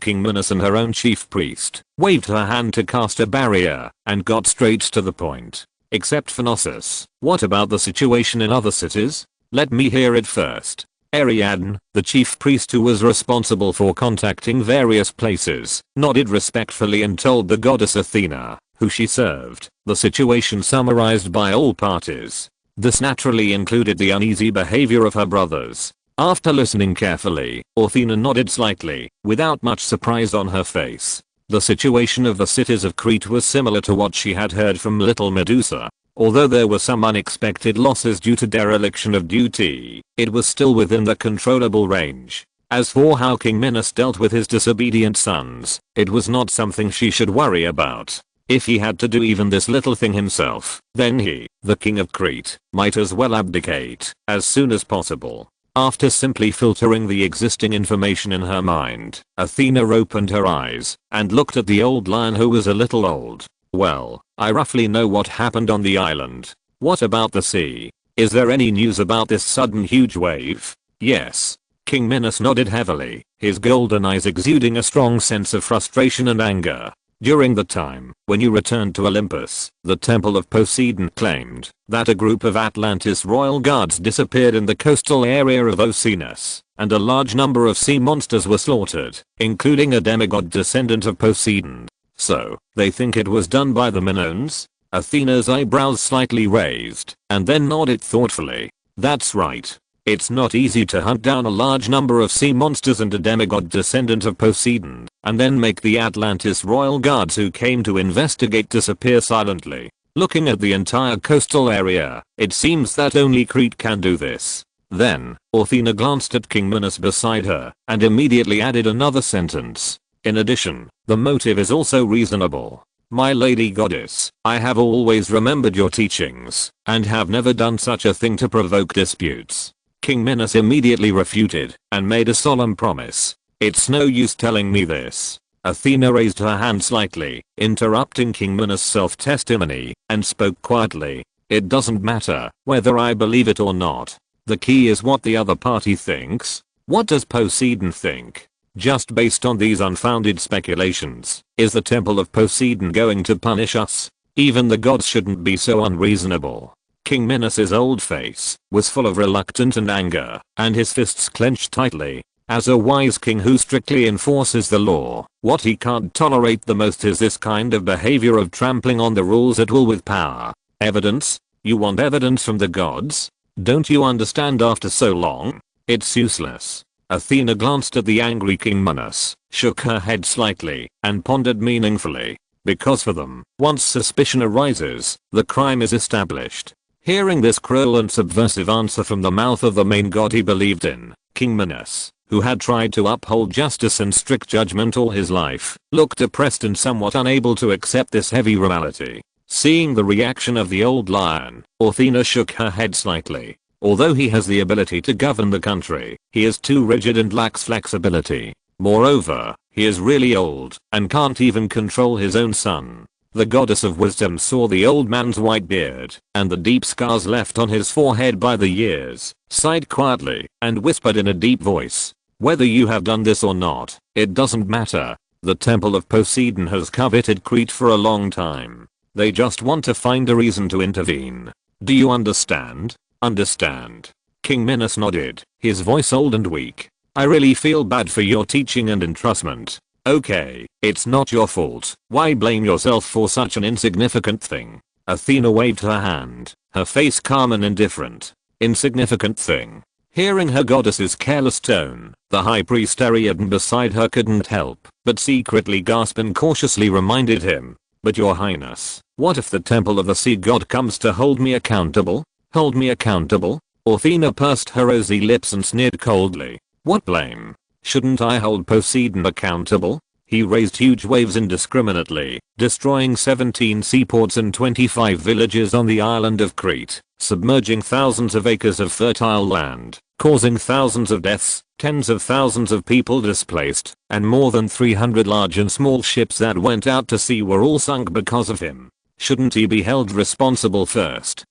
King Minos and her own chief priest, waved her hand to cast a barrier, and got straight to the point. Except for Knossos, what about the situation in other cities? Let me hear it first. Ariadne, the chief priest who was responsible for contacting various places, nodded respectfully and told the goddess Athena, who she served, the situation summarized by all parties. This naturally included the uneasy behavior of her brothers. After listening carefully, Athena nodded slightly, without much surprise on her face. The situation of the cities of Crete was similar to what she had heard from Little Medusa. Although there were some unexpected losses due to dereliction of duty, it was still within the controllable range. As for how King Minos dealt with his disobedient sons, it was not something she should worry about. If he had to do even this little thing himself, then he, the king of Crete, might as well abdicate as soon as possible. After simply filtering the existing information in her mind, Athena opened her eyes and looked at the old lion who was a little old. Well, I roughly know what happened on the island. What about the sea? Is there any news about this sudden huge wave? Yes. King Minos nodded heavily, his golden eyes exuding a strong sense of frustration and anger. During the time when you returned to Olympus, the Temple of Poseidon claimed that a group of Atlantis royal guards disappeared in the coastal area of Oceanus, and a large number of sea monsters were slaughtered, including a demigod descendant of Poseidon. So, they think it was done by the Minoans? Athena's eyebrows slightly raised, and then nodded thoughtfully. That's right. It's not easy to hunt down a large number of sea monsters and a demigod descendant of Poseidon, and then make the Atlantis royal guards who came to investigate disappear silently. Looking at the entire coastal area, it seems that only Crete can do this. Then, Athena glanced at King Minos beside her, and immediately added another sentence. In addition, the motive is also reasonable. My lady goddess, I have always remembered your teachings, and have never done such a thing to provoke disputes. King Minos immediately refuted, and made a solemn promise. It's no use telling me this. Athena raised her hand slightly, interrupting King Minos' self-testimony, and spoke quietly. It doesn't matter whether I believe it or not. The key is what the other party thinks. What does Poseidon think? Just based on these unfounded speculations, is the Temple of Poseidon going to punish us? Even the gods shouldn't be so unreasonable. King Minos' old face was full of reluctance and anger, and his fists clenched tightly. As a wise king who strictly enforces the law, what he can't tolerate the most is this kind of behavior of trampling on the rules at will with power. Evidence? You want evidence from the gods? Don't you understand after so long? It's useless. Athena glanced at the angry King Minos, shook her head slightly, and pondered meaningfully. Because for them, once suspicion arises, the crime is established. Hearing this cruel and subversive answer from the mouth of the main god he believed in, King Minos, who had tried to uphold justice and strict judgment all his life, looked depressed and somewhat unable to accept this heavy reality. Seeing the reaction of the old lion, Athena shook her head slightly. Although he has the ability to govern the country, he is too rigid and lacks flexibility. Moreover, he is really old and can't even control his own son. The goddess of wisdom saw the old man's white beard and the deep scars left on his forehead by the years, sighed quietly, and whispered in a deep voice, "Whether you have done this or not, it doesn't matter. The Temple of Poseidon has coveted Crete for a long time. They just want to find a reason to intervene. Do you understand?" "Understand." King Minos nodded, his voice old and weak. "I really feel bad for your teaching and entrustment. Okay, it's not your fault. Why blame yourself for such an insignificant thing?" Athena waved her hand, her face calm and indifferent. insignificant thing. Hearing her goddess's careless tone, the high priest Ariadne beside her couldn't help but secretly gasp and cautiously reminded him, "But your highness, what if the temple of the sea god comes to hold me accountable? Hold me accountable?" Athena pursed her rosy lips and sneered coldly. "What blame? Shouldn't I hold Poseidon accountable? He raised huge waves indiscriminately, destroying 17 seaports and 25 villages on the island of Crete, submerging thousands of acres of fertile land, causing thousands of deaths, tens of thousands of people displaced, and more than 300 large and small ships that went out to sea were all sunk because of him. Shouldn't he be held responsible first?"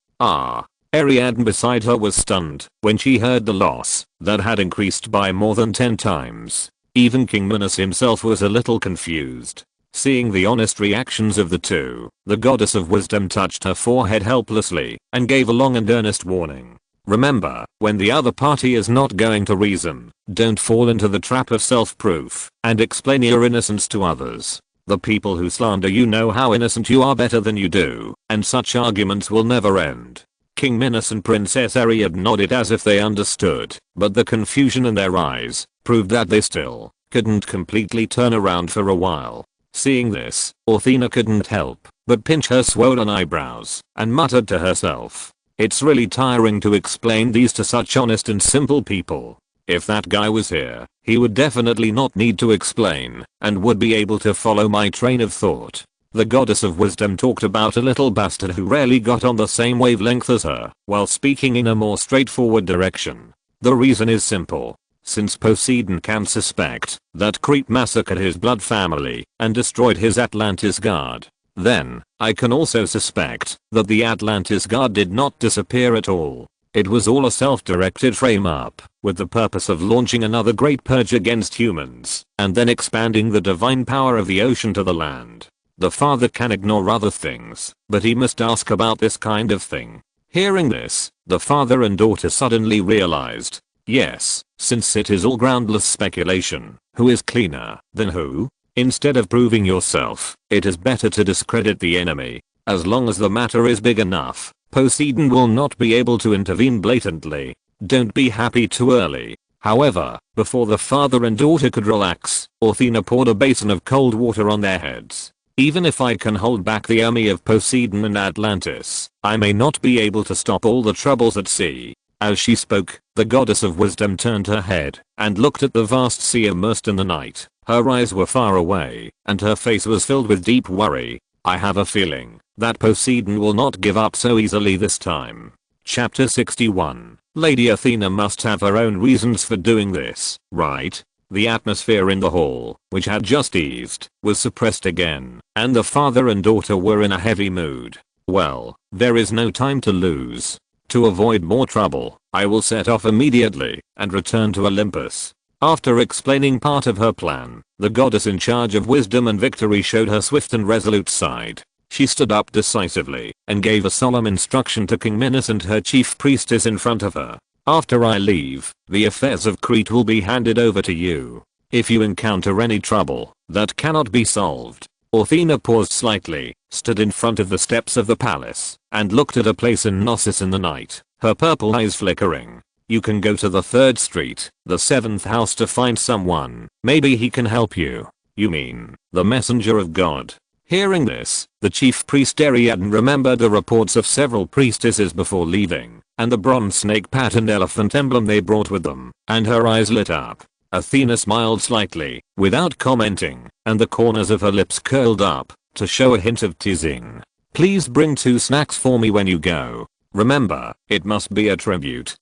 Ariadne beside her was stunned when she heard the loss that had increased by more than 10 times. Even King Minos himself was a little confused. Seeing the honest reactions of the two, the goddess of wisdom touched her forehead helplessly and gave a long and earnest warning. "Remember, when the other party is not going to reason, don't fall into the trap of self-proof and explain your innocence to others. The people who slander you know how innocent you are better than you do, and such arguments will never end." King Minos and Princess Ariadne nodded as if they understood, but the confusion in their eyes proved that they still couldn't completely turn around for a while. Seeing this, Athena couldn't help but pinch her swollen eyebrows and muttered to herself, "It's really tiring to explain these to such honest and simple people. If that guy was here, he would definitely not need to explain and would be able to follow my train of thought." The goddess of wisdom talked about a little bastard who rarely got on the same wavelength as her while speaking in a more straightforward direction. "The reason is simple. Since Poseidon can suspect that Crete massacred his blood family and destroyed his Atlantis guard, then I can also suspect that the Atlantis guard did not disappear at all. It was all a self-directed frame-up with the purpose of launching another great purge against humans and then expanding the divine power of the ocean to the land. The father can ignore other things, but he must ask about this kind of thing." Hearing this, the father and daughter suddenly realized, yes, since it is all groundless speculation, who is cleaner than who? Instead of proving yourself, it is better to discredit the enemy. As long as the matter is big enough, Poseidon will not be able to intervene blatantly. Don't be happy too early. However, before the father and daughter could relax, Athena poured a basin of cold water on their heads. "Even if I can hold back the army of Poseidon and Atlantis, I may not be able to stop all the troubles at sea." As she spoke, the goddess of wisdom turned her head and looked at the vast sea immersed in the night. Her eyes were far away, and her face was filled with deep worry. "I have a feeling that Poseidon will not give up so easily this time." Chapter 61. Lady Athena must have her own reasons for doing this, right? The atmosphere in the hall, which had just eased, was suppressed again, and the father and daughter were in a heavy mood. "Well, there is no time to lose. To avoid more trouble, I will set off immediately and return to Olympus." After explaining part of her plan, the goddess in charge of wisdom and victory showed her swift and resolute side. She stood up decisively and gave a solemn instruction to King Minos and her chief priestess in front of her. "After I leave, the affairs of Crete will be handed over to you. If you encounter any trouble that cannot be solved." Athena paused slightly, stood in front of the steps of the palace, and looked at a place in Knossos in the night, her purple eyes flickering. "You can go to the 3rd street, the 7th house to find someone. Maybe he can help you." "You mean, the messenger of God?" Hearing this, the chief priest Ariadne remembered the reports of several priestesses before leaving, and the bronze snake patterned elephant emblem they brought with them, and her eyes lit up. Athena smiled slightly, without commenting, and the corners of her lips curled up, to show a hint of teasing. "Please bring 2 snacks for me when you go. Remember, it must be a tribute."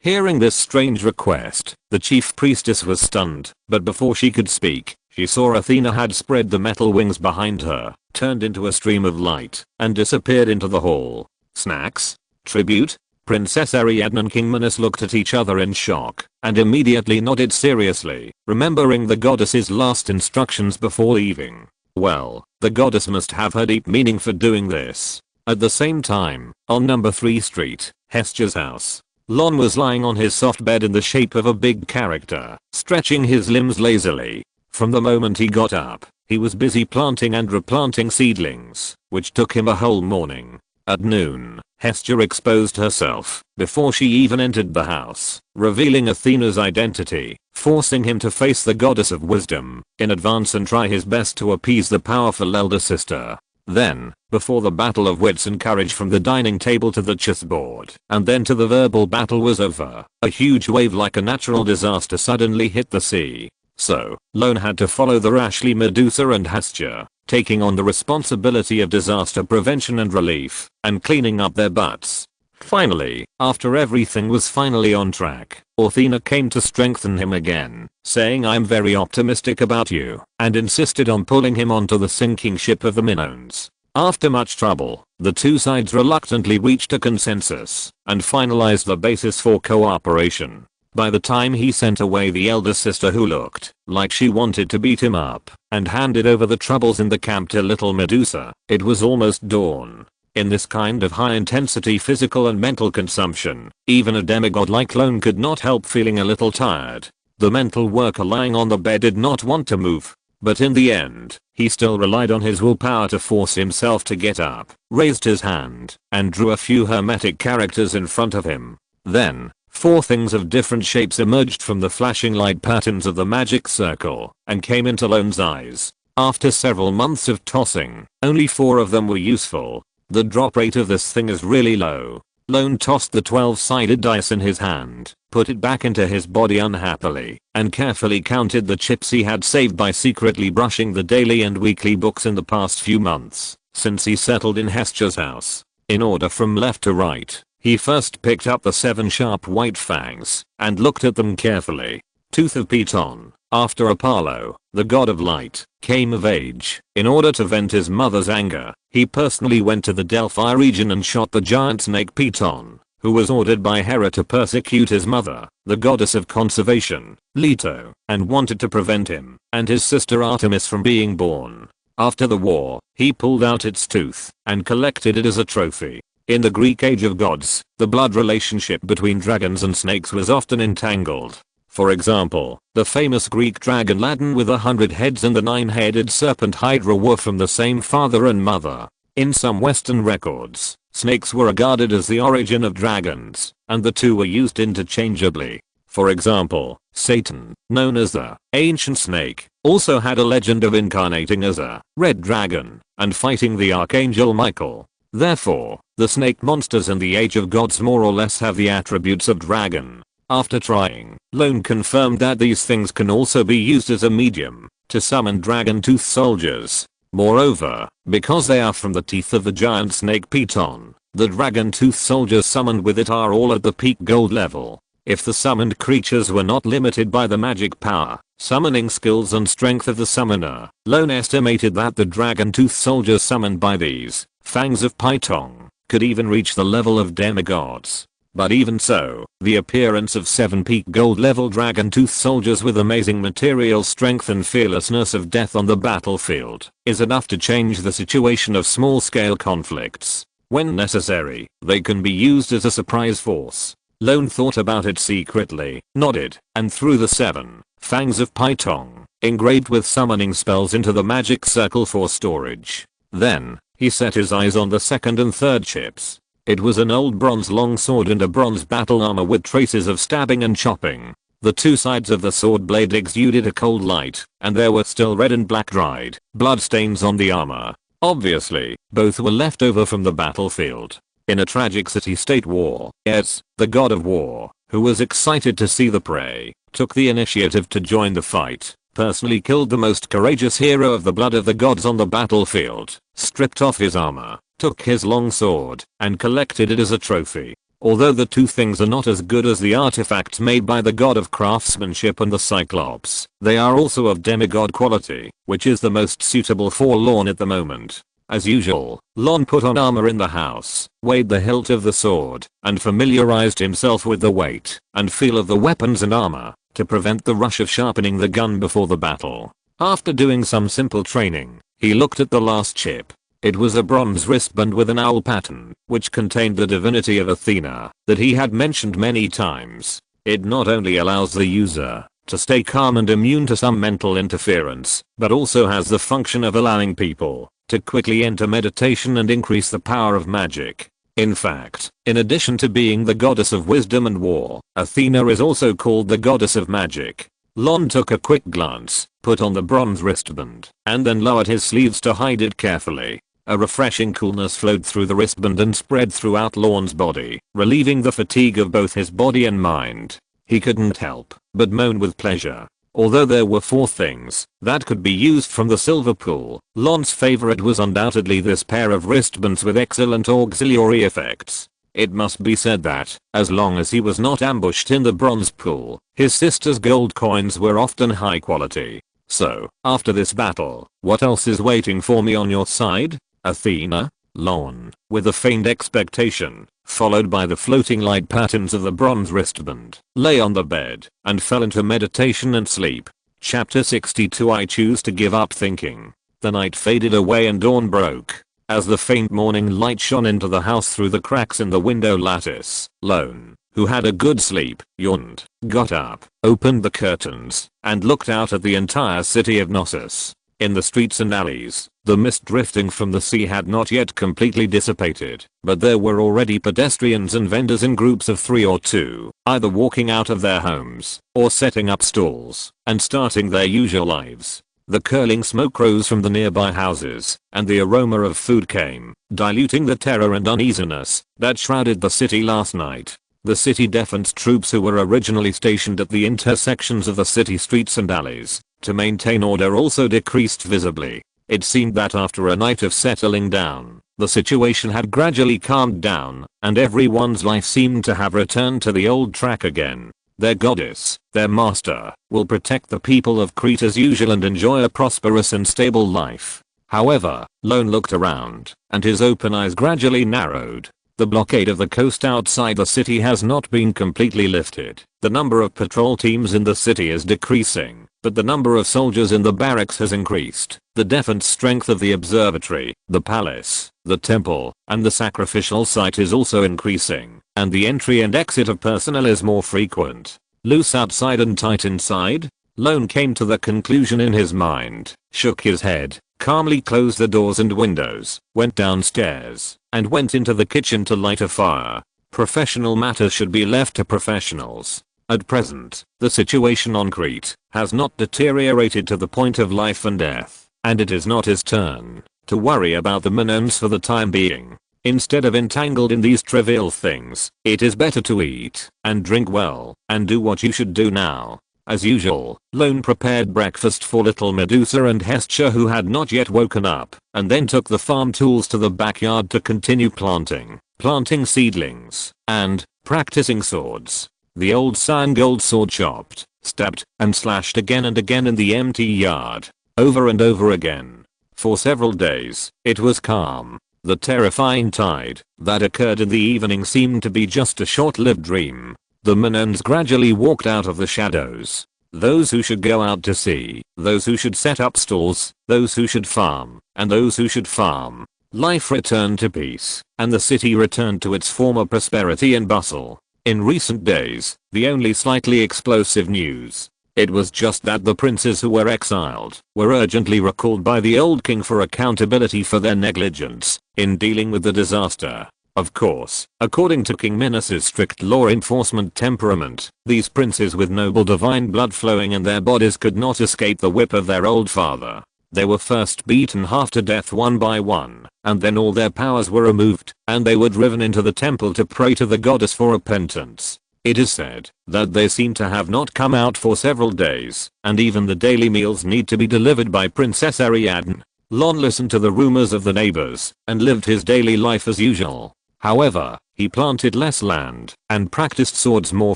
Hearing this strange request, the chief priestess was stunned, but before she could speak, she saw Athena had spread the metal wings behind her, turned into a stream of light, and disappeared into the hall. "Snacks? Tribute?" Princess Ariadne and King Minos looked at each other in shock, and immediately nodded seriously, remembering the goddess's last instructions before leaving. Well, the goddess must have her deep meaning for doing this. At the same time, on number 3 street, Hestia's house, Lorne was lying on his soft bed in the shape of a big character, stretching his limbs lazily. From the moment he got up, he was busy planting and replanting seedlings, which took him a whole morning. At noon, Hestia exposed herself before she even entered the house, revealing Athena's identity, forcing him to face the goddess of wisdom in advance and try his best to appease the powerful elder sister. Then, before the battle of wits and courage from the dining table to the chessboard and then to the verbal battle was over, a huge wave like a natural disaster suddenly hit the sea. So, Lorne had to follow the rashly Medusa and Hestia, taking on the responsibility of disaster prevention and relief, and cleaning up their butts. Finally, after everything was finally on track, Athena came to strengthen him again, saying I'm very optimistic about you, and insisted on pulling him onto the sinking ship of the Minoans. After much trouble, the two sides reluctantly reached a consensus, and finalized the basis for cooperation. By the time he sent away the elder sister who looked like she wanted to beat him up, and handed over the troubles in the camp to little Medusa, it was almost dawn. In this kind of high-intensity physical and mental consumption, even a demigod like Lorne could not help feeling a little tired. The mental worker lying on the bed did not want to move, but in the end, he still relied on his willpower to force himself to get up, raised his hand, and drew a few hermetic characters in front of him. Then, 4 things of different shapes emerged from the flashing light patterns of the magic circle, and came into Lorne's eyes. After several months of tossing, only 4 of them were useful. The drop rate of this thing is really low. Lorne tossed the 12-sided dice in his hand, put it back into his body unhappily, and carefully counted the chips he had saved by secretly brushing the daily and weekly books in the past few months, since he settled in Hestia's house. In order from left to right, he first picked up the 7 sharp white fangs, and looked at them carefully. Tooth of Piton. After Apollo, the god of light, came of age, in order to vent his mother's anger, he personally went to the Delphi region and shot the giant snake Piton, who was ordered by Hera to persecute his mother, the goddess of conservation, Leto, and wanted to prevent him and his sister Artemis from being born. After the war, he pulled out its tooth and collected it as a trophy. In the Greek Age of Gods, the blood relationship between dragons and snakes was often entangled. For example, the famous Greek dragon Ladon with 100 heads and the 9-headed serpent Hydra were from the same father and mother. In some Western records, snakes were regarded as the origin of dragons, and the two were used interchangeably. For example, Satan, known as the ancient snake, also had a legend of incarnating as a red dragon and fighting the archangel Michael. Therefore, the snake monsters in the Age of Gods more or less have the attributes of dragon. After trying, Lorne confirmed that these things can also be used as a medium to summon dragon tooth soldiers. Moreover, because they are from the teeth of the giant snake Piton, the dragon tooth soldiers summoned with it are all at the peak gold level. If the summoned creatures were not limited by the magic power, summoning skills and strength of the summoner, Lorne estimated that the dragon tooth soldiers summoned by these fangs of Piton could even reach the level of demigods. But even so, the appearance of 7 peak gold level dragon tooth soldiers with amazing material strength and fearlessness of death on the battlefield is enough to change the situation of small scale conflicts. When necessary, they can be used as a surprise force. Lorne thought about it secretly, nodded, and threw the 7 fangs of Piton, engraved with summoning spells into the magic circle for storage. Then, he set his eyes on the 2nd and 3rd chips. It was an old bronze longsword and a bronze battle armor with traces of stabbing and chopping. The 2 sides of the sword blade exuded a cold light, and there were still red and black dried blood stains on the armor. Obviously, both were left over from the battlefield. In a tragic city-state war, Zeus, the god of war, who was excited to see the prey, took the initiative to join the fight, personally killed the most courageous hero of the blood of the gods on the battlefield, stripped off his armor, took his long sword, and collected it as a trophy. Although the 2 things are not as good as the artifacts made by the god of craftsmanship and the Cyclops, they are also of demigod quality, which is the most suitable for Lorne at the moment. As usual, Lorne put on armor in the house, weighed the hilt of the sword, and familiarized himself with the weight and feel of the weapons and armor to prevent the rush of sharpening the gun before the battle. After doing some simple training, he looked at the last chip. It was a bronze wristband with an owl pattern, which contained the divinity of Athena that he had mentioned many times. It not only allows the user to stay calm and immune to some mental interference, but also has the function of allowing people to quickly enter meditation and increase the power of magic. In fact, in addition to being the goddess of wisdom and war, Athena is also called the goddess of magic. Lorne took a quick glance, put on the bronze wristband, and then lowered his sleeves to hide it carefully. A refreshing coolness flowed through the wristband and spread throughout Lorne's body, relieving the fatigue of both his body and mind. He couldn't help but moan with pleasure. Although there were 4 things that could be used from the silver pool, Lorne's favorite was undoubtedly this pair of wristbands with excellent auxiliary effects. It must be said that, as long as he was not ambushed in the bronze pool, his sister's gold coins were often high quality. So, after this battle, what else is waiting for me on your side, Athena? Lorne, with a feigned expectation, followed by the floating light patterns of the bronze wristband, lay on the bed and fell into meditation and sleep. Chapter 62. I choose to give up thinking. The night faded away and dawn broke. As the faint morning light shone into the house through the cracks in the window lattice, Lorne, who had a good sleep, yawned, got up, opened the curtains, and looked out at the entire city of Knossos. In the streets and alleys, the mist drifting from the sea had not yet completely dissipated, but there were already pedestrians and vendors in groups of 3 or 2, either walking out of their homes, or setting up stalls, and starting their usual lives. The curling smoke rose from the nearby houses, and the aroma of food came, diluting the terror and uneasiness that shrouded the city last night. The city defense troops who were originally stationed at the intersections of the city streets and alleys to maintain order also decreased visibly. It seemed that after a night of settling down, the situation had gradually calmed down, and everyone's life seemed to have returned to the old track again. Their goddess, their master, will protect the people of Crete as usual and enjoy a prosperous and stable life. However, Lorne looked around, and his open eyes gradually narrowed. The blockade of the coast outside the city has not been completely lifted. The number of patrol teams in the city is decreasing, but the number of soldiers in the barracks has increased. The defense strength of the observatory, the palace, the temple, and the sacrificial site is also increasing, and the entry and exit of personnel is more frequent. Loose outside and tight inside? Lorne came to the conclusion in his mind, shook his head, calmly closed the doors and windows, went downstairs, and went into the kitchen to light a fire. Professional matters should be left to professionals. At present, the situation on Crete has not deteriorated to the point of life and death, and it is not his turn to worry about the Minoans for the time being. Instead of entangled in these trivial things, it is better to eat and drink well and do what you should do now. As usual, Lorne prepared breakfast for little Medusa and Hestia, who had not yet woken up, and then took the farm tools to the backyard to continue planting seedlings, and practicing swords. The old cyan gold sword chopped, stabbed, and slashed again and again in the empty yard, over and over again. For several days, it was calm. The terrifying tide that occurred in the evening seemed to be just a short-lived dream. The Minoans gradually walked out of the shadows. Those who should go out to sea, those who should set up stalls, those who should farm, and those who should farm. Life returned to peace, and the city returned to its former prosperity and bustle. In recent days, the only slightly explosive news. It was just that the princes who were exiled were urgently recalled by the old king for accountability for their negligence in dealing with the disaster. Of course, according to King Minos' strict law enforcement temperament, these princes with noble divine blood flowing in their bodies could not escape the whip of their old father. They were first beaten half to death one by one, and then all their powers were removed, and they were driven into the temple to pray to the goddess for repentance. It is said that they seem to have not come out for several days, and even the daily meals need to be delivered by Princess Ariadne. Lorne listened to the rumors of the neighbors, and lived his daily life as usual. However, he planted less land, and practiced swords more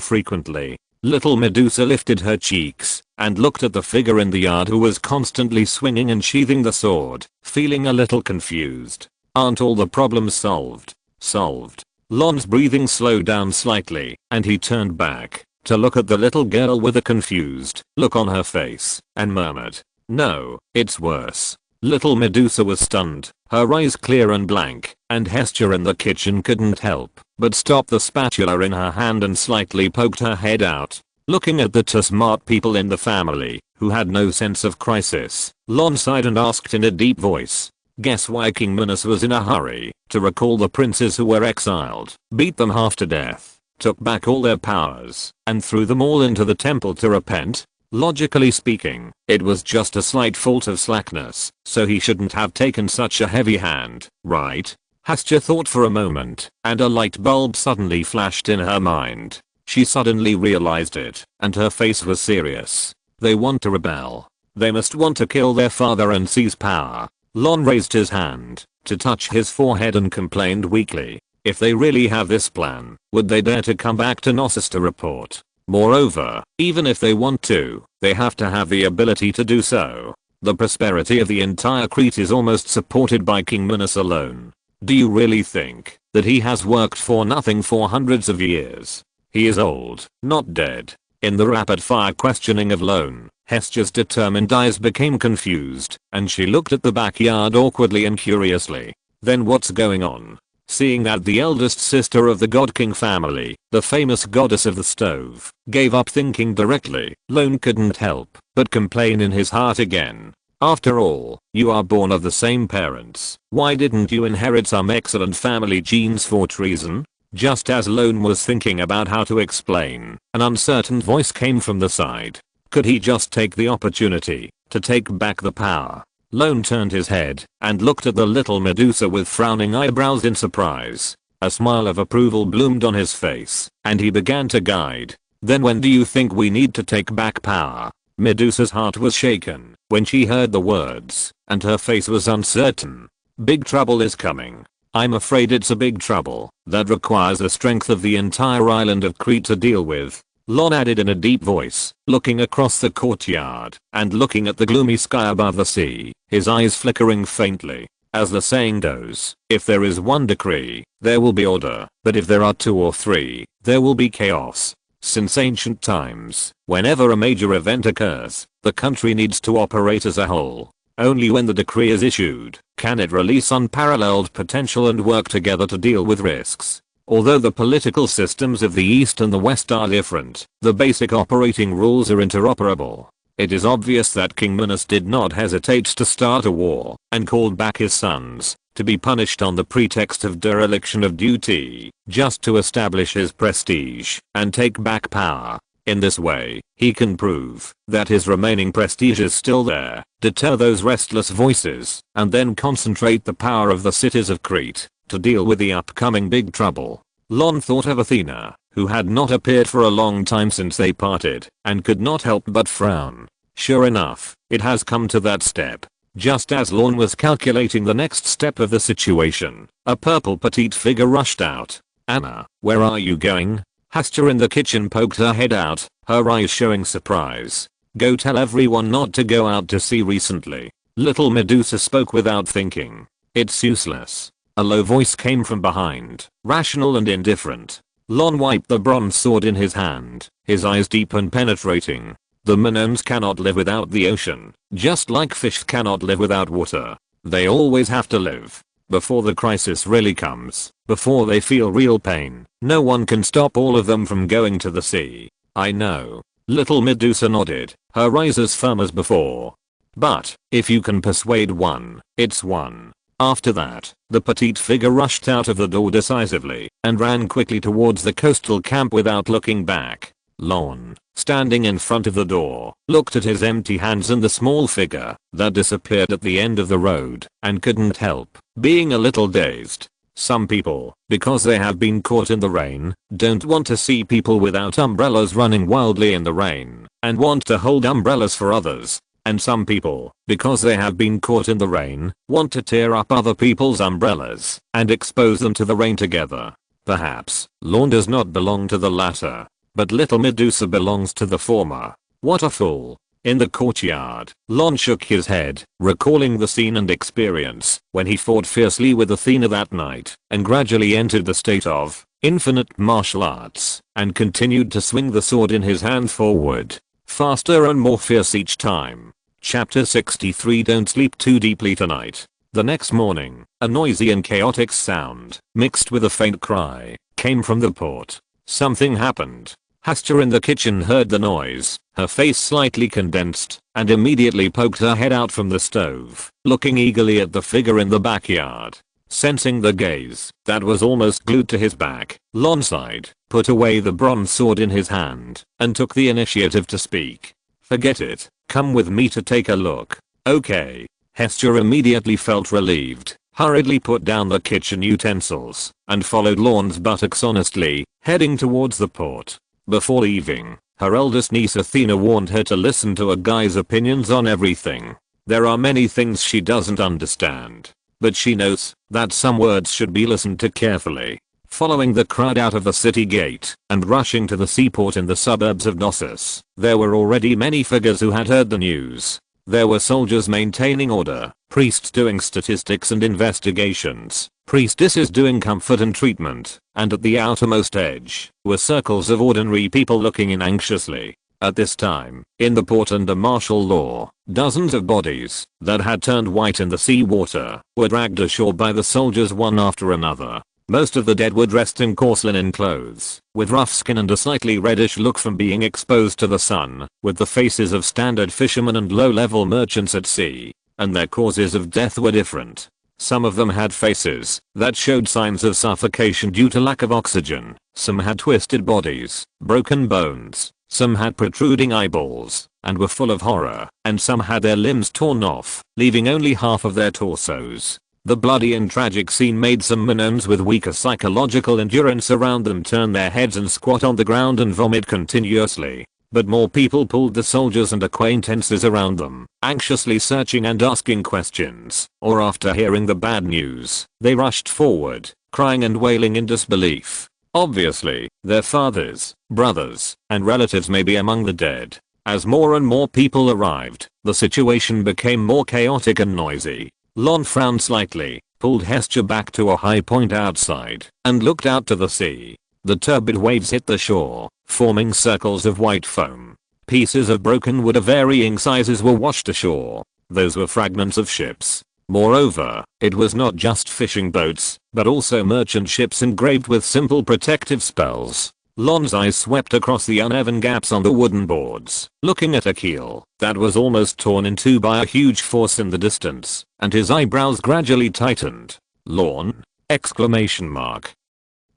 frequently. Little Medusa lifted her cheeks, and looked at the figure in the yard who was constantly swinging and sheathing the sword, feeling a little confused. Aren't all the problems solved? Solved. Lorne's breathing slowed down slightly, and he turned back to look at the little girl with a confused look on her face, and murmured, "No, it's worse." Little Medusa was stunned, her eyes clear and blank, and Hestia in the kitchen couldn't help but stop the spatula in her hand and slightly poked her head out. Looking at the two smart people in the family, who had no sense of crisis, Lorne sighed and asked in a deep voice, "Guess why King Minos was in a hurry? To recall the princes who were exiled, beat them half to death, took back all their powers, and threw them all into the temple to repent? Logically speaking, it was just a slight fault of slackness, so he shouldn't have taken such a heavy hand, right?" Hastya thought for a moment, and a light bulb suddenly flashed in her mind. She suddenly realized it, and her face was serious. They want to rebel. They must want to kill their father and seize power. Lorne raised his hand to touch his forehead and complained weakly. If they really have this plan, would they dare to come back to Knossos to report? Moreover, even if they want to, they have to have the ability to do so. The prosperity of the entire Crete is almost supported by King Minos alone. Do you really think that he has worked for nothing for hundreds of years? He is old, not dead. In the rapid-fire questioning of Lorne, Hestya's determined eyes became confused, and she looked at the backyard awkwardly and curiously. Then what's going on? Seeing that the eldest sister of the God King family, the famous goddess of the stove, gave up thinking directly, Lorne couldn't help but complain in his heart again. After all, you are born of the same parents. Why didn't you inherit some excellent family genes for treason? Just as Lorne was thinking about how to explain, an uncertain voice came from the side. Could he just take the opportunity to take back the power? Lorne turned his head and looked at the little Medusa with frowning eyebrows in surprise. A smile of approval bloomed on his face, and he began to guide. Then when do you think we need to take back power? Medusa's heart was shaken when she heard the words, and her face was uncertain. Big trouble is coming. I'm afraid it's a big trouble that requires the strength of the entire island of Crete to deal with. Lorne added in a deep voice, looking across the courtyard and looking at the gloomy sky above the sea, his eyes flickering faintly. As the saying goes, if there is one decree, there will be order, but if there are two or three, there will be chaos. Since ancient times, whenever a major event occurs, the country needs to operate as a whole. Only when the decree is issued, can it release unparalleled potential and work together to deal with risks. Although the political systems of the East and the West are different, the basic operating rules are interoperable. It is obvious that King Minos did not hesitate to start a war, and called back his sons, to be punished on the pretext of dereliction of duty, just to establish his prestige, and take back power. In this way, he can prove that his remaining prestige is still there, deter those restless voices, and then concentrate the power of the cities of Crete to deal with the upcoming big trouble. Lorne thought of Athena, who had not appeared for a long time since they parted, and could not help but frown. Sure enough, it has come to that step. Just as Lorne was calculating the next step of the situation, a purple petite figure rushed out. "Anna, where are you going?" Hastya in the kitchen poked her head out, her eyes showing surprise. "Go tell everyone not to go out to sea recently." Little Medusa spoke without thinking. "It's useless." A low voice came from behind, rational and indifferent. Lorne wiped the bronze sword in his hand, his eyes deep and penetrating. The Minoans cannot live without the ocean, just like fish cannot live without water. They always have to live. Before the crisis really comes, before they feel real pain, no one can stop all of them from going to the sea. "I know." Little Medusa nodded, her eyes as firm as before. "But, if you can persuade one, it's one." After that, the petite figure rushed out of the door decisively, and ran quickly towards the coastal camp without looking back. Lorne, standing in front of the door, looked at his empty hands and the small figure that disappeared at the end of the road, and couldn't help being a little dazed. Some people, because they have been caught in the rain, don't want to see people without umbrellas running wildly in the rain, and want to hold umbrellas for others. And some people, because they have been caught in the rain, want to tear up other people's umbrellas and expose them to the rain together. Perhaps Lorne does not belong to the latter, but little Medusa belongs to the former. What a fool. In the courtyard, Lorne shook his head, recalling the scene and experience when he fought fiercely with Athena that night, and gradually entered the state of infinite martial arts, and continued to swing the sword in his hand forward, faster and more fierce each time. Chapter 63. Don't sleep too deeply tonight. The next morning, a noisy and chaotic sound, mixed with a faint cry, came from the port. Something happened. Hester in the kitchen heard the noise, her face slightly condensed, and immediately poked her head out from the stove, looking eagerly at the figure in the backyard. Sensing the gaze that was almost glued to his back, Lorne sighed, put away the bronze sword in his hand, and took the initiative to speak. "Forget it, come with me to take a look." "Okay." Hester immediately felt relieved, hurriedly put down the kitchen utensils, and followed Lorne's buttocks honestly, heading towards the port. Before leaving, her eldest niece Athena warned her to listen to a guy's opinions on everything. There are many things she doesn't understand, but she knows that some words should be listened to carefully. Following the crowd out of the city gate and rushing to the seaport in the suburbs of Knossos, there were already many figures who had heard the news. There were soldiers maintaining order, priests doing statistics and investigations, priestesses doing comfort and treatment, and at the outermost edge were circles of ordinary people looking in anxiously. At this time, in the port under martial law, dozens of bodies that had turned white in the seawater were dragged ashore by the soldiers one after another. Most of the dead were dressed in coarse linen clothes, with rough skin and a slightly reddish look from being exposed to the sun, with the faces of standard fishermen and low-level merchants at sea, and their causes of death were different. Some of them had faces that showed signs of suffocation due to lack of oxygen, some had twisted bodies, broken bones, some had protruding eyeballs, and were full of horror, and some had their limbs torn off, leaving only half of their torsos. The bloody and tragic scene made some Minoans with weaker psychological endurance around them turn their heads and squat on the ground and vomit continuously. But more people pulled the soldiers and acquaintances around them, anxiously searching and asking questions, or after hearing the bad news, they rushed forward, crying and wailing in disbelief. Obviously, their fathers, brothers, and relatives may be among the dead. As more and more people arrived, the situation became more chaotic and noisy. Lorne frowned slightly, pulled Hester back to a high point outside, and looked out to the sea. The turbid waves hit the shore, forming circles of white foam. Pieces of broken wood of varying sizes were washed ashore. Those were fragments of ships. Moreover, it was not just fishing boats, but also merchant ships engraved with simple protective spells. Lorne's eyes swept across the uneven gaps on the wooden boards, looking at a keel that was almost torn in two by a huge force in the distance, and his eyebrows gradually tightened. "Lorne?" Exclamation mark.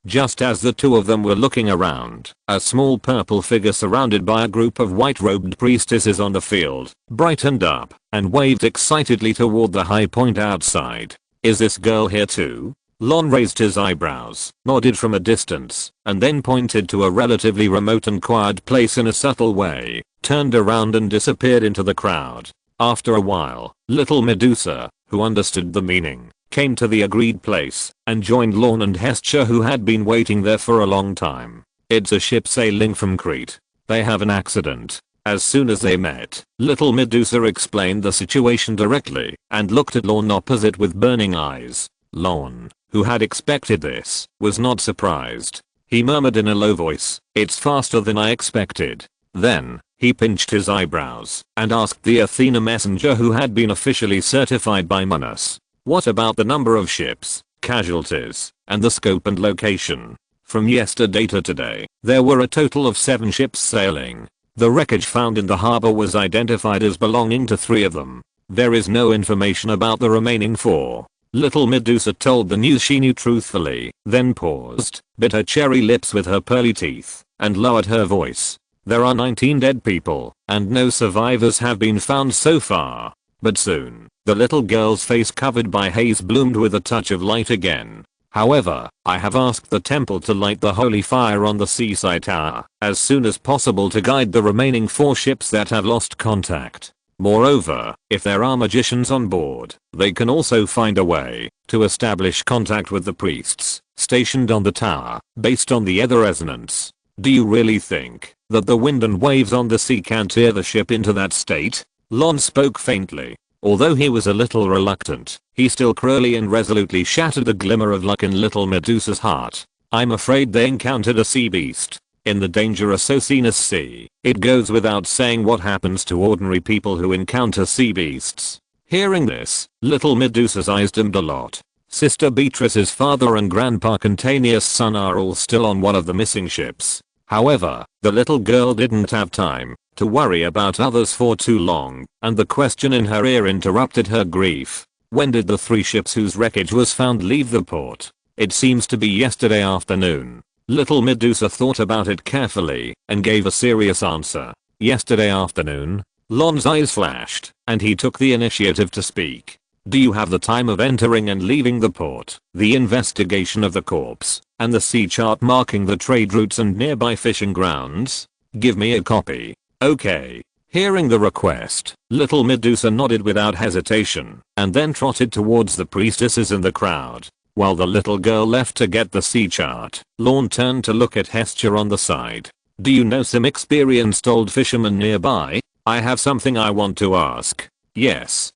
Just as the two of them were looking around, a small purple figure surrounded by a group of white-robed priestesses on the field brightened up and waved excitedly toward the high point outside. "Is this girl here too?" Lorne raised his eyebrows, nodded from a distance, and then pointed to a relatively remote and quiet place in a subtle way, turned around and disappeared into the crowd. After a while, little Medusa, who understood the meaning, came to the agreed place and joined Lorne and Hester, who had been waiting there for a long time. "It's a ship sailing from Crete. They have an accident." As soon as they met, little Medusa explained the situation directly and looked at Lorne opposite with burning eyes. Lorne, who had expected this, was not surprised. He murmured in a low voice, "It's faster than I expected." Then, he pinched his eyebrows and asked the Athena messenger, who had been officially certified by Minos, "What about the number of ships, casualties, and the scope and location?" From yesterday to today, there were a total of 7 ships sailing. The wreckage found in the harbor was identified as belonging to 3 of them. There is no information about the remaining 4. Little Medusa told the news she knew truthfully, then paused, bit her cherry lips with her pearly teeth, and lowered her voice. "There are 19 dead people, and no survivors have been found so far. But soon, the little girl's face covered by haze bloomed with a touch of light again. However, I have asked the temple to light the holy fire on the seaside tower as soon as possible to guide the remaining 4 ships that have lost contact. Moreover, if there are magicians on board, they can also find a way to establish contact with the priests stationed on the tower based on the ether resonance. Do you really think that the wind and waves on the sea can tear the ship into that state?" Lorne spoke faintly. Although he was a little reluctant, he still cruelly and resolutely shattered the glimmer of luck in little Medusa's heart. "I'm afraid they encountered a sea beast. In the dangerous Oceanus Sea, it goes without saying what happens to ordinary people who encounter sea beasts." Hearing this, little Medusa's eyes dimmed a lot. Sister Beatrice's father and Grandpa Contanious' son are all still on one of the missing ships. However, the little girl didn't have time to worry about others for too long, and the question in her ear interrupted her grief. When did the 3 ships whose wreckage was found leave the port? It seems to be yesterday afternoon. Little Medusa thought about it carefully and gave a serious answer. Yesterday afternoon? Lorne's eyes flashed, and he took the initiative to speak. Do you have the time of entering and leaving the port, the investigation of the corpse, and the sea chart marking the trade routes and nearby fishing grounds? Give me a copy. Okay. Hearing the request, little Medusa nodded without hesitation, and then trotted towards the priestesses in the crowd. While the little girl left to get the sea chart, Lorne turned to look at Hestia on the side. Do you know some experienced old fishermen nearby? I have something I want to ask. Yes.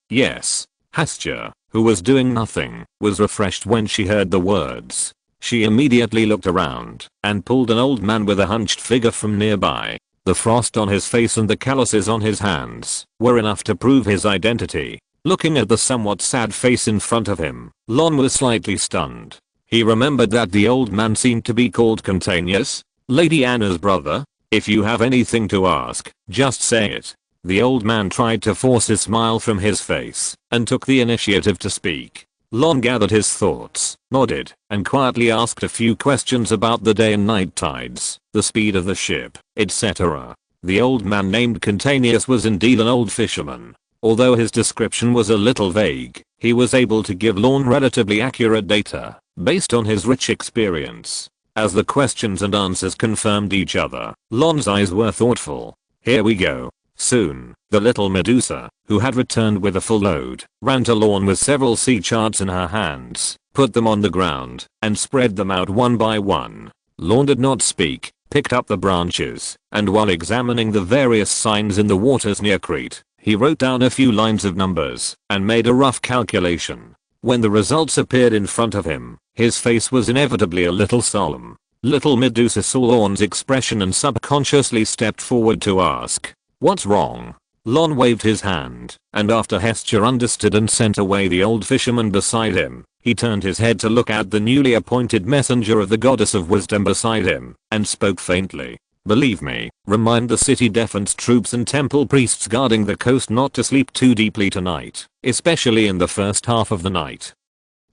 Hestia, who was doing nothing, was refreshed when she heard the words. She immediately looked around and pulled an old man with a hunched figure from nearby. The frost on his face and the calluses on his hands were enough to prove his identity. Looking at the somewhat sad face in front of him, Lorne was slightly stunned. He remembered that the old man seemed to be called Dionysus, Lady Anna's brother. If you have anything to ask, just say it. The old man tried to force a smile from his face and took the initiative to speak. Lorne gathered his thoughts, nodded, and quietly asked a few questions about the day and night tides, the speed of the ship, etc. The old man named Dionysus was indeed an old fisherman. Although his description was a little vague, he was able to give Lorne relatively accurate data, based on his rich experience. As the questions and answers confirmed each other, Lorne's eyes were thoughtful. Here we go. Soon, the little Medusa, who had returned with a full load, ran to Lorne with several sea charts in her hands, put them on the ground, and spread them out one by one. Lorne did not speak, picked up the branches, and while examining the various signs in the waters near Crete, he wrote down a few lines of numbers and made a rough calculation. When the results appeared in front of him, his face was inevitably a little solemn. Little Medusa saw Lorne's expression and subconsciously stepped forward to ask, "What's wrong?" Lorne waved his hand, and after Hestia understood and sent away the old fisherman beside him, he turned his head to look at the newly appointed messenger of the goddess of wisdom beside him, and spoke faintly. Believe me, remind the city defense troops and temple priests guarding the coast not to sleep too deeply tonight, especially in the first half of the night.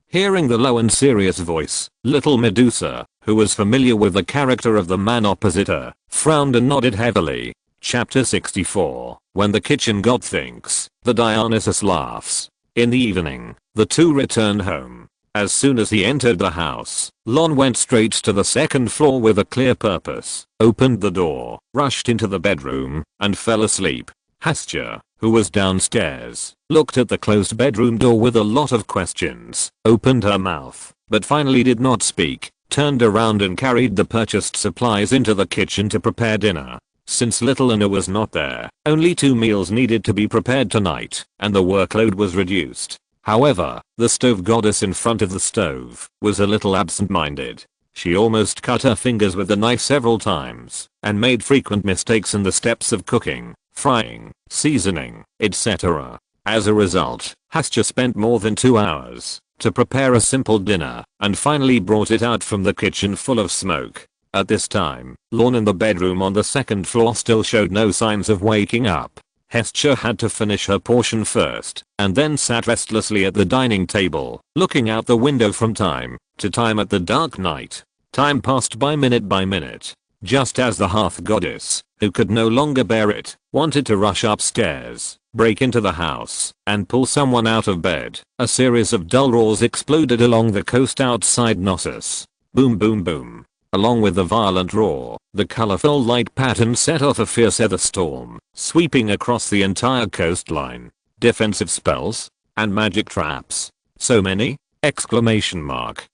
Hearing the low and serious voice, little Medusa, who was familiar with the character of the man opposite her, frowned and nodded heavily. Chapter 64. When the kitchen god thinks, the Dionysus laughs. In the evening, the two returned home. As soon as he entered the house, Lorne went straight to the second floor with a clear purpose, opened the door, rushed into the bedroom, and fell asleep. Hestia, who was downstairs, looked at the closed bedroom door with a lot of questions, opened her mouth, but finally did not speak, turned around and carried the purchased supplies into the kitchen to prepare dinner. Since little Anna was not there, only 2 meals needed to be prepared tonight, and the workload was reduced. However, the stove goddess in front of the stove was a little absent-minded. She almost cut her fingers with the knife several times, and made frequent mistakes in the steps of cooking, frying, seasoning, etc. As a result, Hestia spent more than 2 hours to prepare a simple dinner, and finally brought it out from the kitchen full of smoke. At this time, Lorne in the bedroom on the second floor still showed no signs of waking up. Hestia had to finish her portion first, and then sat restlessly at the dining table, looking out the window from time to time at the dark night. Time passed by minute, just as the hearth goddess, who could no longer bear it, wanted to rush upstairs, break into the house, and pull someone out of bed. A series of dull roars exploded along the coast outside Knossos. Boom boom boom. Along with the violent roar, the colorful light pattern set off a fierce weather storm, sweeping across the entire coastline. Defensive spells and magic traps. So many! Exclamation mark.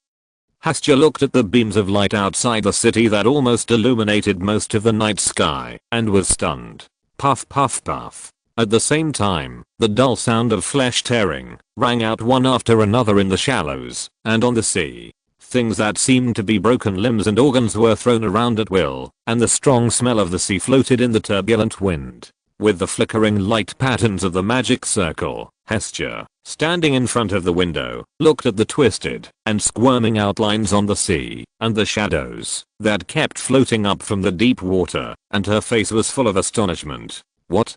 Hestia looked at the beams of light outside the city that almost illuminated most of the night sky, and was stunned. Puff puff puff. At the same time, the dull sound of flesh tearing rang out one after another in the shallows and on the sea. Things that seemed to be broken limbs and organs were thrown around at will, and the strong smell of the sea floated in the turbulent wind. with the flickering light patterns of the magic circle. Hestia, standing in front of the window, looked at the twisted and squirming outlines on the sea and the shadows that kept floating up from the deep water, and her face was full of astonishment. What?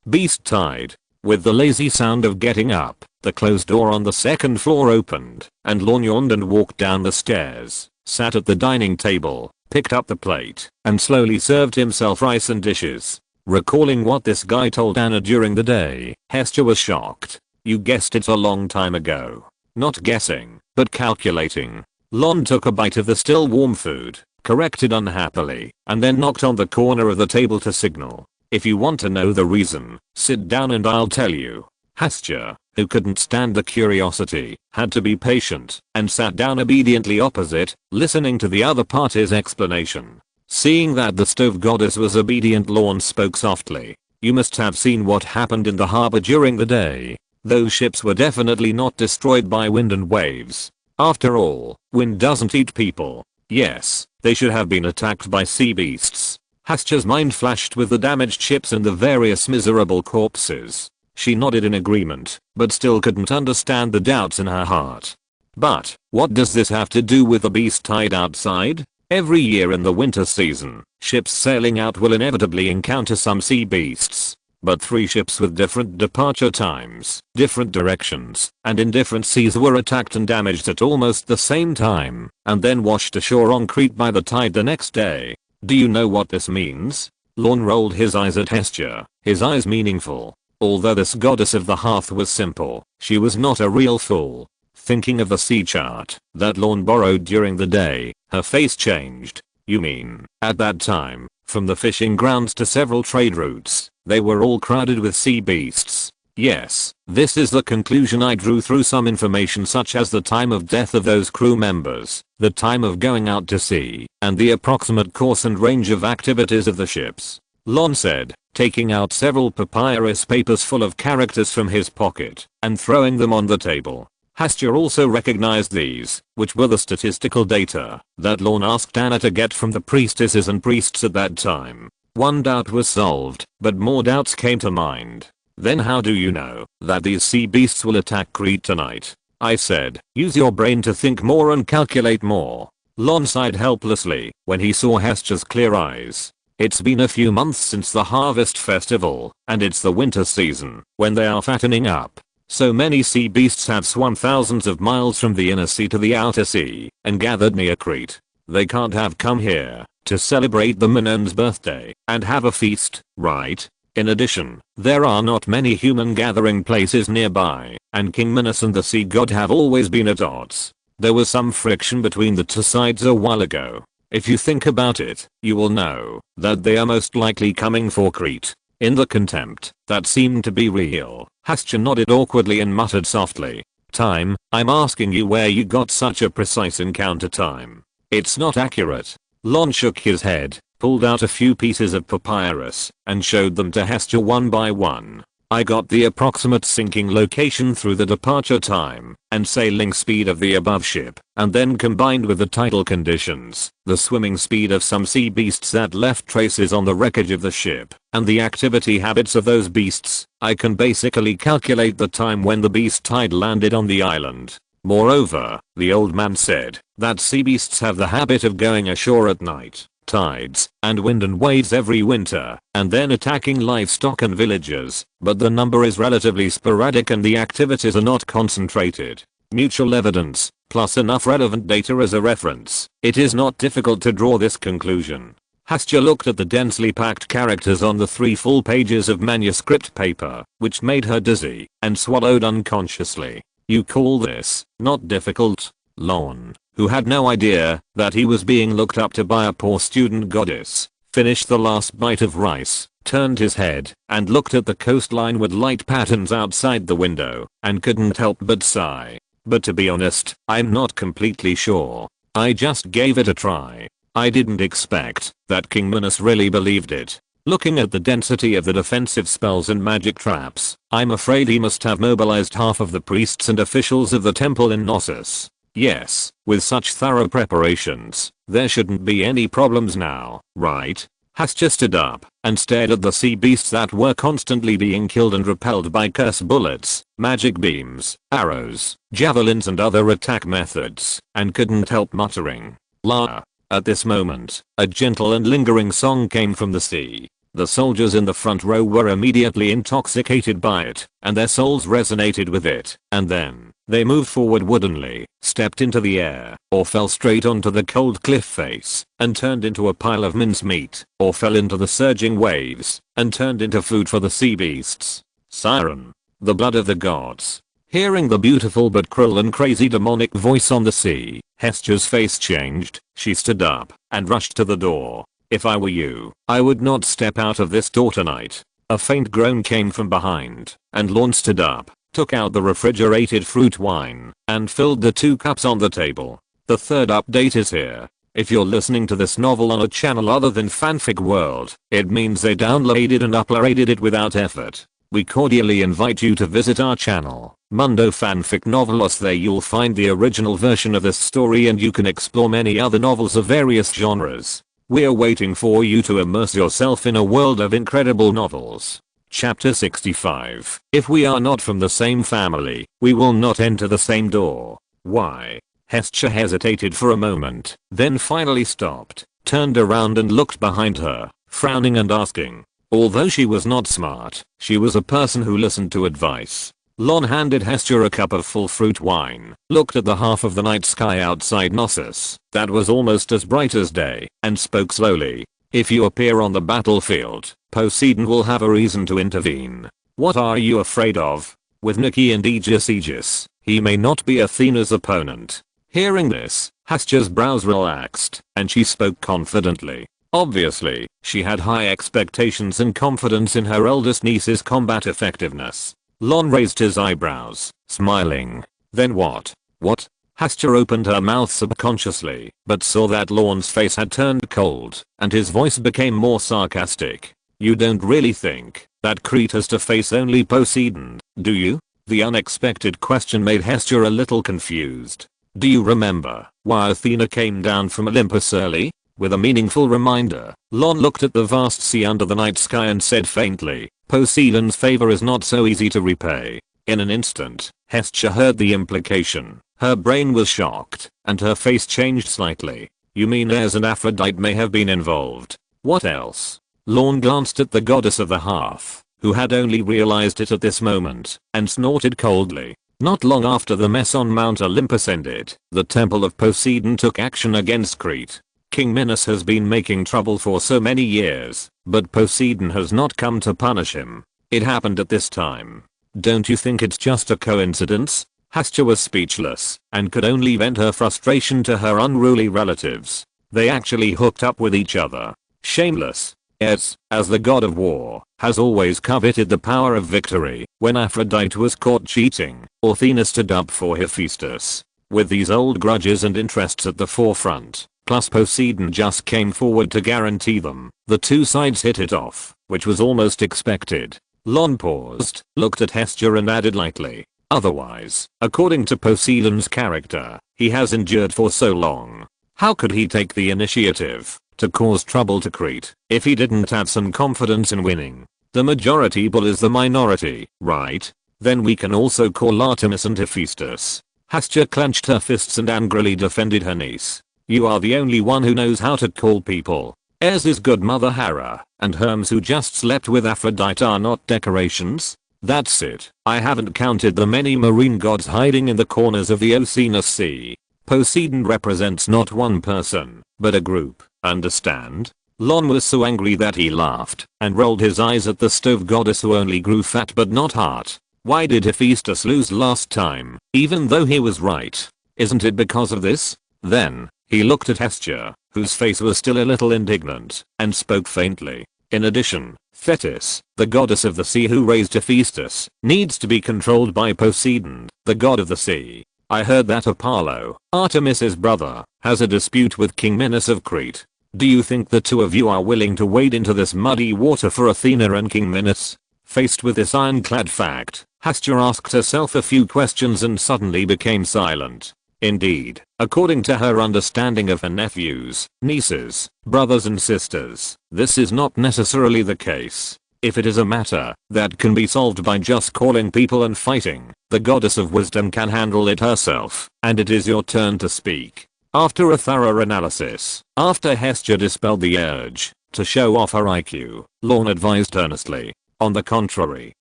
Beast tide. With the lazy sound of getting up, the closed door on the second floor opened, and Lorne yawned and walked down the stairs, sat at the dining table, picked up the plate, and slowly served himself rice and dishes. Recalling what this guy told Anna during the day, Hestia was shocked. You guessed it, a long time ago. Not guessing, but calculating. Lorne took a bite of the still warm food, corrected unhappily, and then knocked on the corner of the table to signal. If you want to know the reason, sit down and I'll tell you. Hestia, who couldn't stand the curiosity, had to be patient, and sat down obediently opposite, listening to the other party's explanation. Seeing that the stove goddess was obedient, Lorne spoke softly. You must have seen what happened in the harbor during the day. Those ships were definitely not destroyed by wind and waves. After all, wind doesn't eat people. Yes, they should have been attacked by sea beasts. Hestia's mind flashed with the damaged ships and the various miserable corpses. She nodded in agreement, but still couldn't understand the doubts in her heart. But, what does this have to do with the beast tide outside? Every year in the winter season, ships sailing out will inevitably encounter some sea beasts. But 3 ships with different departure times, different directions, and in different seas were attacked and damaged at almost the same time, and then washed ashore on Crete by the tide the next day. Do you know what this means? Lorne rolled his eyes at Hestia, his eyes meaningful. Although this goddess of the hearth was simple, she was not a real fool. Thinking of the sea chart that Lorne borrowed during the day, her face changed. You mean, at that time, from the fishing grounds to several trade routes, they were all crowded with sea beasts? Yes, this is the conclusion I drew through some information such as the time of death of those crew members, the time of going out to sea, and the approximate course and range of activities of the ships. Lorne said, taking out several papyrus papers full of characters from his pocket and throwing them on the table. Hestia also recognized these, which were the statistical data that Lorne asked Anna to get from the priestesses and priests at that time. One doubt was solved, but more doubts came to mind. Then how do you know that these sea beasts will attack Crete tonight? I said, use your brain to think more and calculate more. Lorne sighed helplessly when he saw Hestia's clear eyes. It's been a few months since the harvest festival, and it's the winter season, when they are fattening up. So many sea beasts have swum thousands of miles from the inner sea to the outer sea, and gathered near Crete. They can't have come here to celebrate the Minoan's birthday and have a feast, right? In addition, there are not many human gathering places nearby, and King Minos and the sea god have always been at odds. There was some friction between the two sides a while ago. If you think about it, you will know that they are most likely coming for Crete. In the contempt that seemed to be real, Hestia nodded awkwardly and muttered softly. Time, I'm asking you where you got such a precise encounter time. It's not accurate. Lorne shook his head, pulled out a few pieces of papyrus, and showed them to Hestia one by one. I got the approximate sinking location through the departure time and sailing speed of the above ship, and then combined with the tidal conditions, the swimming speed of some sea beasts that left traces on the wreckage of the ship, and the activity habits of those beasts, I can basically calculate the time when the beast tide landed on the island. Moreover, the old man said that sea beasts have the habit of going ashore at night, tides, and wind and waves every winter, and then attacking livestock and villagers, but the number is relatively sporadic and the activities are not concentrated. Mutual evidence, plus enough relevant data as a reference, it is not difficult to draw this conclusion. Hestia looked at the densely packed characters on the 3 full pages of manuscript paper, which made her dizzy, and swallowed unconsciously. You call this not difficult? Lorne, who had no idea that he was being looked up to by a poor student goddess, finished the last bite of rice, turned his head, and looked at the coastline with light patterns outside the window, and couldn't help but sigh. But to be honest, I'm not completely sure. I just gave it a try. I didn't expect that King Minos really believed it. Looking at the density of the defensive spells and magic traps, I'm afraid he must have mobilized half of the priests and officials of the temple in Knossos. Yes, with such thorough preparations, there shouldn't be any problems now, right? Hestia stood up and stared at the sea beasts that were constantly being killed and repelled by curse bullets, magic beams, arrows, javelins and other attack methods, and couldn't help muttering, "La." At this moment, a gentle and lingering song came from the sea. The soldiers in the front row were immediately intoxicated by it, and their souls resonated with it, and then, they moved forward woodenly, stepped into the air, or fell straight onto the cold cliff face, and turned into a pile of mincemeat, or fell into the surging waves, and turned into food for the sea beasts. Siren. The blood of the gods. Hearing the beautiful but cruel and crazy demonic voice on the sea, Hestia's face changed, she stood up, and rushed to the door. "If I were you, I would not step out of this door tonight." A faint groan came from behind, and Lorne stood up, took out the refrigerated fruit wine, and filled the 2 cups on the table. The third update is here. If you're listening to this novel on a channel other than Fanfic World, it means they downloaded and uploaded it without effort. We cordially invite you to visit our channel, Mundo Fanfic Novelos. There you'll find the original version of this story and you can explore many other novels of various genres. We're waiting for you to immerse yourself in a world of incredible novels. Chapter 65. If we are not from the same family, we will not enter the same door. Why? Hestia hesitated for a moment, then finally stopped, turned around and looked behind her, frowning and asking. Although she was not smart, she was a person who listened to advice. Lorne handed Hestia a cup of full fruit wine, looked at the half of the night sky outside Knossos, that was almost as bright as day, and spoke slowly. "If you appear on the battlefield, Poseidon will have a reason to intervene. What are you afraid of? With Nike and Aegis, he may not be Athena's opponent." Hearing this, Hestia's brows relaxed, and she spoke confidently. Obviously, she had high expectations and confidence in her eldest niece's combat effectiveness. Lorne raised his eyebrows, smiling. "Then what?" "What?" Hestia opened her mouth subconsciously, but saw that Lorne's face had turned cold, and his voice became more sarcastic. "You don't really think that Crete has to face only Poseidon, do you?" The unexpected question made Hestia a little confused. "Do you remember why Athena came down from Olympus early?" With a meaningful reminder, Lorne looked at the vast sea under the night sky and said faintly, "Poseidon's favor is not so easy to repay." In an instant, Hestia heard the implication. Her brain was shocked, and her face changed slightly. "You mean Ares and Aphrodite may have been involved? What else?" Lorne glanced at the goddess of the hearth, who had only realized it at this moment, and snorted coldly. Not long after the mess on Mount Olympus ended, the temple of Poseidon took action against Crete. King Minos has been making trouble for so many years, but Poseidon has not come to punish him. It happened at this time. Don't you think it's just a coincidence? Hestia was speechless, and could only vent her frustration to her unruly relatives. They actually hooked up with each other. Shameless. Yes, as the god of war, has always coveted the power of victory. When Aphrodite was caught cheating, Athena stood up for Hephaestus. With these old grudges and interests at the forefront, plus Poseidon just came forward to guarantee them, the two sides hit it off, which was almost expected. Lorne paused, looked at Hestia and added lightly, "Otherwise, according to Poseidon's character, he has endured for so long. How could he take the initiative to cause trouble to Crete if he didn't have some confidence in winning? The majority bullies the minority, right? Then we can also call Artemis and Hephaestus." Hestia clenched her fists and angrily defended her niece. "You are the only one who knows how to call people. Ares' good mother Hera, and Hermes who just slept with Aphrodite are not decorations. That's it. I haven't counted the many marine gods hiding in the corners of the Oceanus Sea. Poseidon represents not one person, but a group, understand?" Lorne was so angry that he laughed, and rolled his eyes at the stove goddess who only grew fat but not hot. Why did Hephaestus lose last time, even though he was right? Isn't it because of this? Then, he looked at Hestia, whose face was still a little indignant, and spoke faintly. "In addition, Thetis, the goddess of the sea who raised Hephaestus, needs to be controlled by Poseidon, the god of the sea. I heard that Apollo, Artemis's brother, has a dispute with King Minos of Crete. Do you think the two of you are willing to wade into this muddy water for Athena and King Minos?" Faced with this ironclad fact, Hestia asked herself a few questions and suddenly became silent. Indeed, according to her understanding of her nephews, nieces, brothers and sisters, this is not necessarily the case. If it is a matter that can be solved by just calling people and fighting, the goddess of wisdom can handle it herself, and it is your turn to speak. After a thorough analysis, after Hestia dispelled the urge to show off her IQ, Lorne advised earnestly. On the contrary,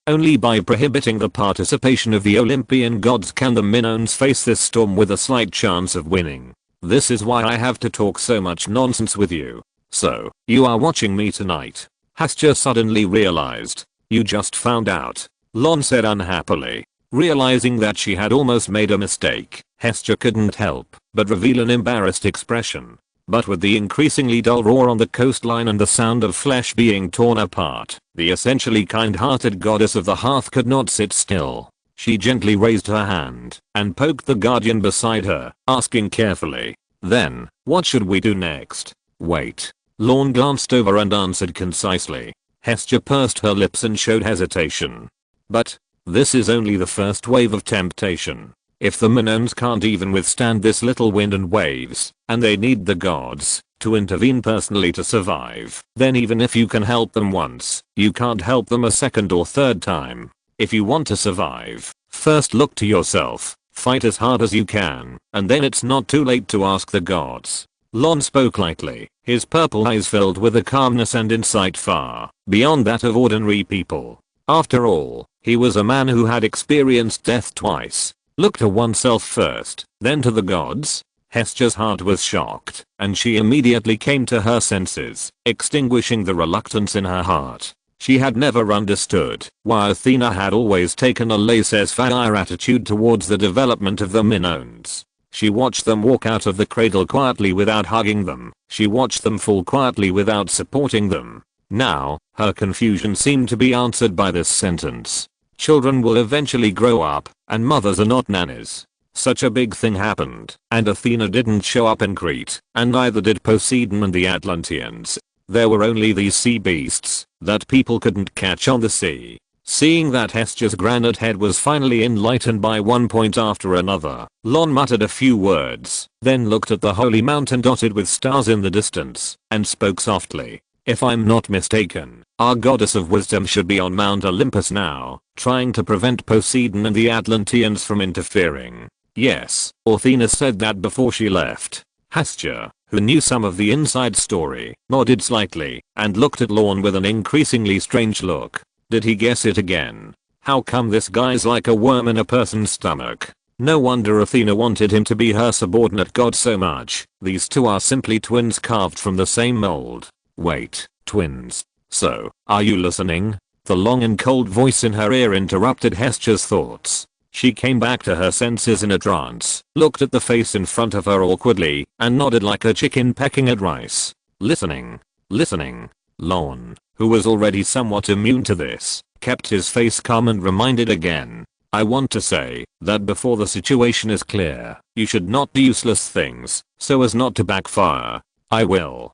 only by prohibiting the participation of the Olympian gods can the Minoans face this storm with a slight chance of winning. This is why I have to talk so much nonsense with you. So, you are watching me tonight. Hestia suddenly realized. You just found out. Lorne said unhappily. Realizing that she had almost made a mistake, Hestia couldn't help but reveal an embarrassed expression. But with the increasingly dull roar on the coastline and the sound of flesh being torn apart, the essentially kind-hearted goddess of the hearth could not sit still. She gently raised her hand and poked the guardian beside her, asking carefully, "Then, what should we do next?" "Wait." Lorne glanced over and answered concisely. Hestia pursed her lips and showed hesitation. "But, this is only the first wave of temptation. If the Minoans can't even withstand this little wind and waves, and they need the gods to intervene personally to survive, then even if you can help them once, you can't help them a second or third time. If you want to survive, first look to yourself, fight as hard as you can, and then it's not too late to ask the gods." Lorne spoke lightly, his purple eyes filled with a calmness and insight far beyond that of ordinary people. After all, he was a man who had experienced death twice. Look to oneself first, then to the gods? Hestia's heart was shocked, and she immediately came to her senses, extinguishing the reluctance in her heart. She had never understood why Athena had always taken a laissez-faire attitude towards the development of the Minoans. She watched them walk out of the cradle quietly without hugging them. She watched them fall quietly without supporting them. Now, her confusion seemed to be answered by this sentence. Children will eventually grow up, and mothers are not nannies. Such a big thing happened, and Athena didn't show up in Crete, and neither did Poseidon and the Atlanteans. There were only these sea beasts that people couldn't catch on the sea. Seeing that Hestia's granite head was finally enlightened by one point after another, Lorne muttered a few words, then looked at the holy mountain dotted with stars in the distance, and spoke softly. "If I'm not mistaken, our goddess of wisdom should be on Mount Olympus now, trying to prevent Poseidon and the Atlanteans from interfering." "Yes, Athena said that before she left." Hestia, who knew some of the inside story, nodded slightly, and looked at Lorne with an increasingly strange look. Did he guess it again? How come this guy's like a worm in a person's stomach? No wonder Athena wanted him to be her subordinate god so much. These two are simply twins carved from the same mold. Wait, twins? So, are you listening? The long and cold voice in her ear interrupted Hestia's thoughts. She came back to her senses in a trance, looked at the face in front of her awkwardly, and nodded like a chicken pecking at rice. Listening. Listening. Lorne, who was already somewhat immune to this, kept his face calm and reminded again. "I want to say that before the situation is clear, you should not do useless things, so as not to backfire." I will.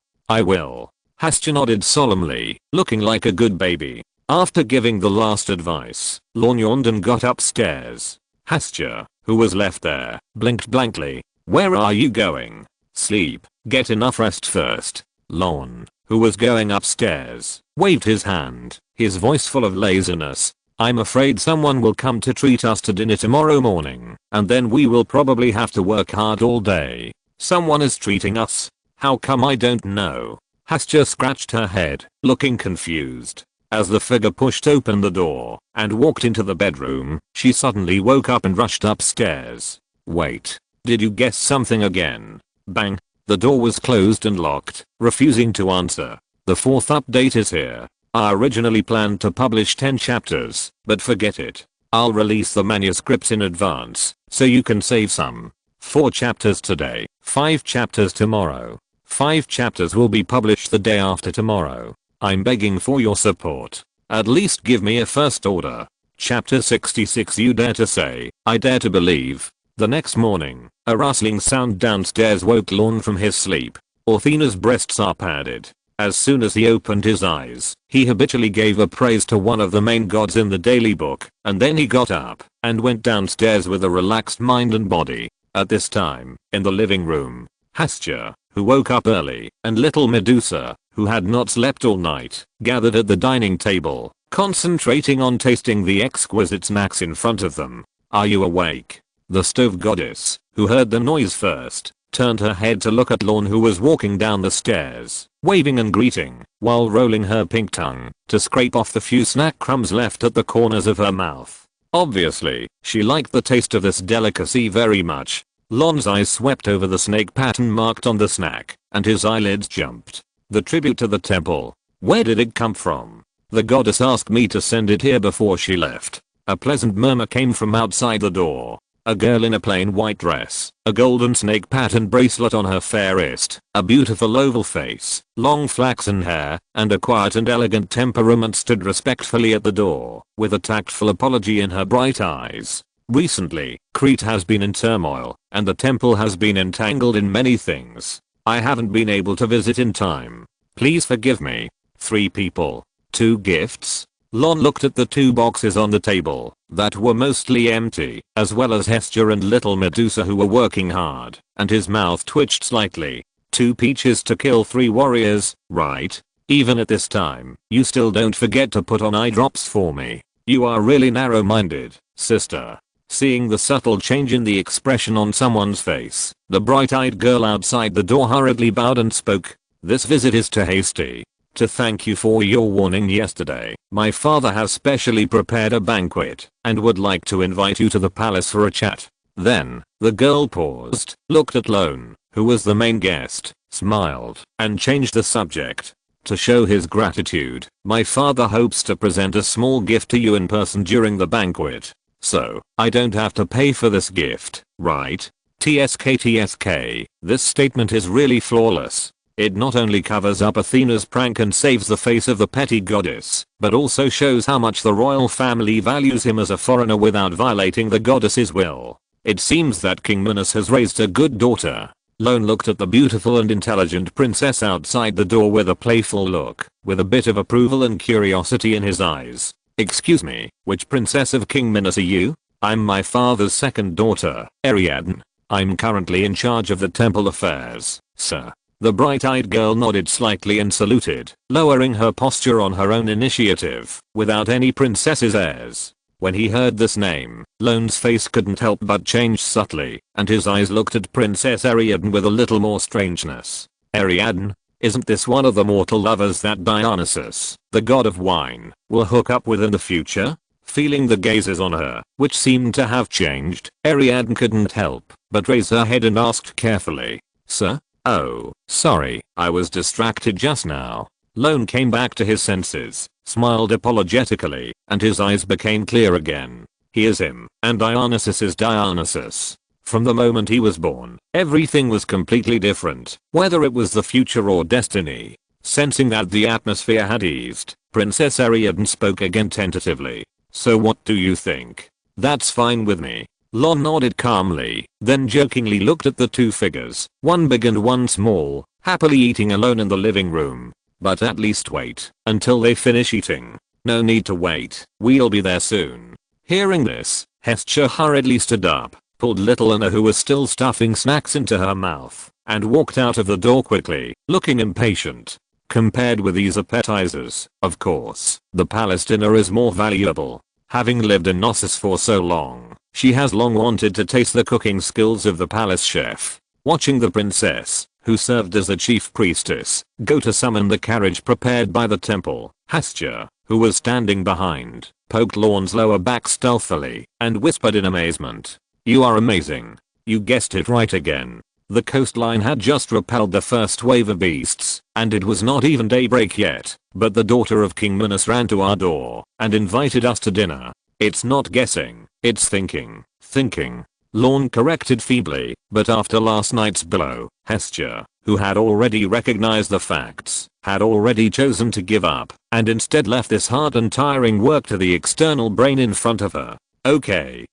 Hestia nodded solemnly, looking like a good baby. After giving the last advice, Lorne yawned and got upstairs. Hestia, who was left there, blinked blankly. "Where are you going?" "Sleep. Get enough rest first." Lorne, who was going upstairs, waved his hand, his voice full of laziness. "I'm afraid someone will come to treat us to dinner tomorrow morning, and then we will probably have to work hard all day." "Someone is treating us? How come I don't know?" Hestia scratched her head, looking confused. As the figure pushed open the door and walked into the bedroom, she suddenly woke up and rushed upstairs. "Wait, did you guess something again?" Bang! The door was closed and locked, refusing to answer. "The fourth update is here. I originally planned to publish 10 chapters, but forget it. I'll release the manuscripts in advance, so you can save some. 4 chapters today, 5 chapters tomorrow. 5 chapters will be published the day after tomorrow. I'm begging for your support. At least give me a first order." Chapter 66. You dare to say, I dare to believe. The next morning, a rustling sound downstairs woke Lorne from his sleep. Athena's breasts are padded. As soon as he opened his eyes, he habitually gave a praise to one of the main gods in the daily book, and then he got up and went downstairs with a relaxed mind and body. At this time, in the living room, Hestia, who woke up early, and little Medusa, who had not slept all night, gathered at the dining table, concentrating on tasting the exquisite snacks in front of them. "Are you awake?" The stove goddess, who heard the noise first, turned her head to look at Lorne, who was walking down the stairs, waving and greeting, while rolling her pink tongue to scrape off the few snack crumbs left at the corners of her mouth. Obviously, she liked the taste of this delicacy very much. Lorne's eyes swept over the snake pattern marked on the snack, and his eyelids jumped. "The tribute to the temple. Where did it come from?" "The goddess asked me to send it here before she left." A pleasant murmur came from outside the door. A girl in a plain white dress, a golden snake pattern bracelet on her fair wrist, a beautiful oval face, long flaxen hair, and a quiet and elegant temperament stood respectfully at the door, with a tactful apology in her bright eyes. "Recently, Crete has been in turmoil, and the temple has been entangled in many things. I haven't been able to visit in time. Please forgive me." 3 people. 2 gifts? Lorne looked at the 2 boxes on the table that were mostly empty, as well as Hestia and little Medusa, who were working hard, and his mouth twitched slightly. 2 peaches to kill 3 warriors, right? Even at this time, you still don't forget to put on eye drops for me. You are really narrow-minded, sister. Seeing the subtle change in the expression on someone's face, the bright-eyed girl outside the door hurriedly bowed and spoke. "This visit is too hasty. To thank you for your warning yesterday, my father has specially prepared a banquet and would like to invite you to the palace for a chat." Then, the girl paused, looked at Lorne, who was the main guest, smiled, and changed the subject. "To show his gratitude, my father hopes to present a small gift to you in person during the banquet. So, I don't have to pay for this gift, right?" TSK. This statement is really flawless. It not only covers up Athena's prank and saves the face of the petty goddess, but also shows how much the royal family values him as a foreigner without violating the goddess's will. It seems that King Minos has raised a good daughter. Lorne looked at the beautiful and intelligent princess outside the door with a playful look, with a bit of approval and curiosity in his eyes. "Excuse me, which princess of King Minos are you?" "I'm my father's second daughter, Ariadne. I'm currently in charge of the temple affairs, sir." The bright-eyed girl nodded slightly and saluted, lowering her posture on her own initiative, without any princess's airs. When he heard this name, Lorne's face couldn't help but change subtly, and his eyes looked at Princess Ariadne with a little more strangeness. "Ariadne? Isn't this one of the mortal lovers that Dionysus, the god of wine, will hook up with in the future?" Feeling the gazes on her, which seemed to have changed, Ariadne couldn't help but raise her head and asked carefully, "Sir? Oh, sorry, I was distracted just now." Lorne came back to his senses, smiled apologetically, and his eyes became clear again. He is him, and Dionysus is Dionysus. From the moment he was born, everything was completely different, whether it was the future or destiny. Sensing that the atmosphere had eased, Princess Ariadne spoke again tentatively. "So what do you think?" "That's fine with me." Lorne nodded calmly, then jokingly looked at the 2 figures, one big and one small, happily eating alone in the living room. "But at least wait until they finish eating." "No need to wait, we'll be there soon." Hearing this, Hestia hurriedly stood up, pulled little Anna, who was still stuffing snacks, into her mouth, and walked out of the door quickly, looking impatient. Compared with these appetizers, of course, the palace dinner is more valuable. Having lived in Knossos for so long, she has long wanted to taste the cooking skills of the palace chef. Watching the princess, who served as the chief priestess, go to summon the carriage prepared by the temple, Hestia, who was standing behind, poked Lorne's lower back stealthily, and whispered in amazement, "You are amazing. You guessed it right again." The coastline had just repelled the first wave of beasts, and it was not even daybreak yet, but the daughter of King Minos ran to our door and invited us to dinner. "It's not guessing, it's thinking." "Thinking," Lorne corrected feebly, but after last night's blow, Hestia, who had already recognized the facts, had already chosen to give up, and instead left this hard and tiring work to the external brain in front of her. Okay,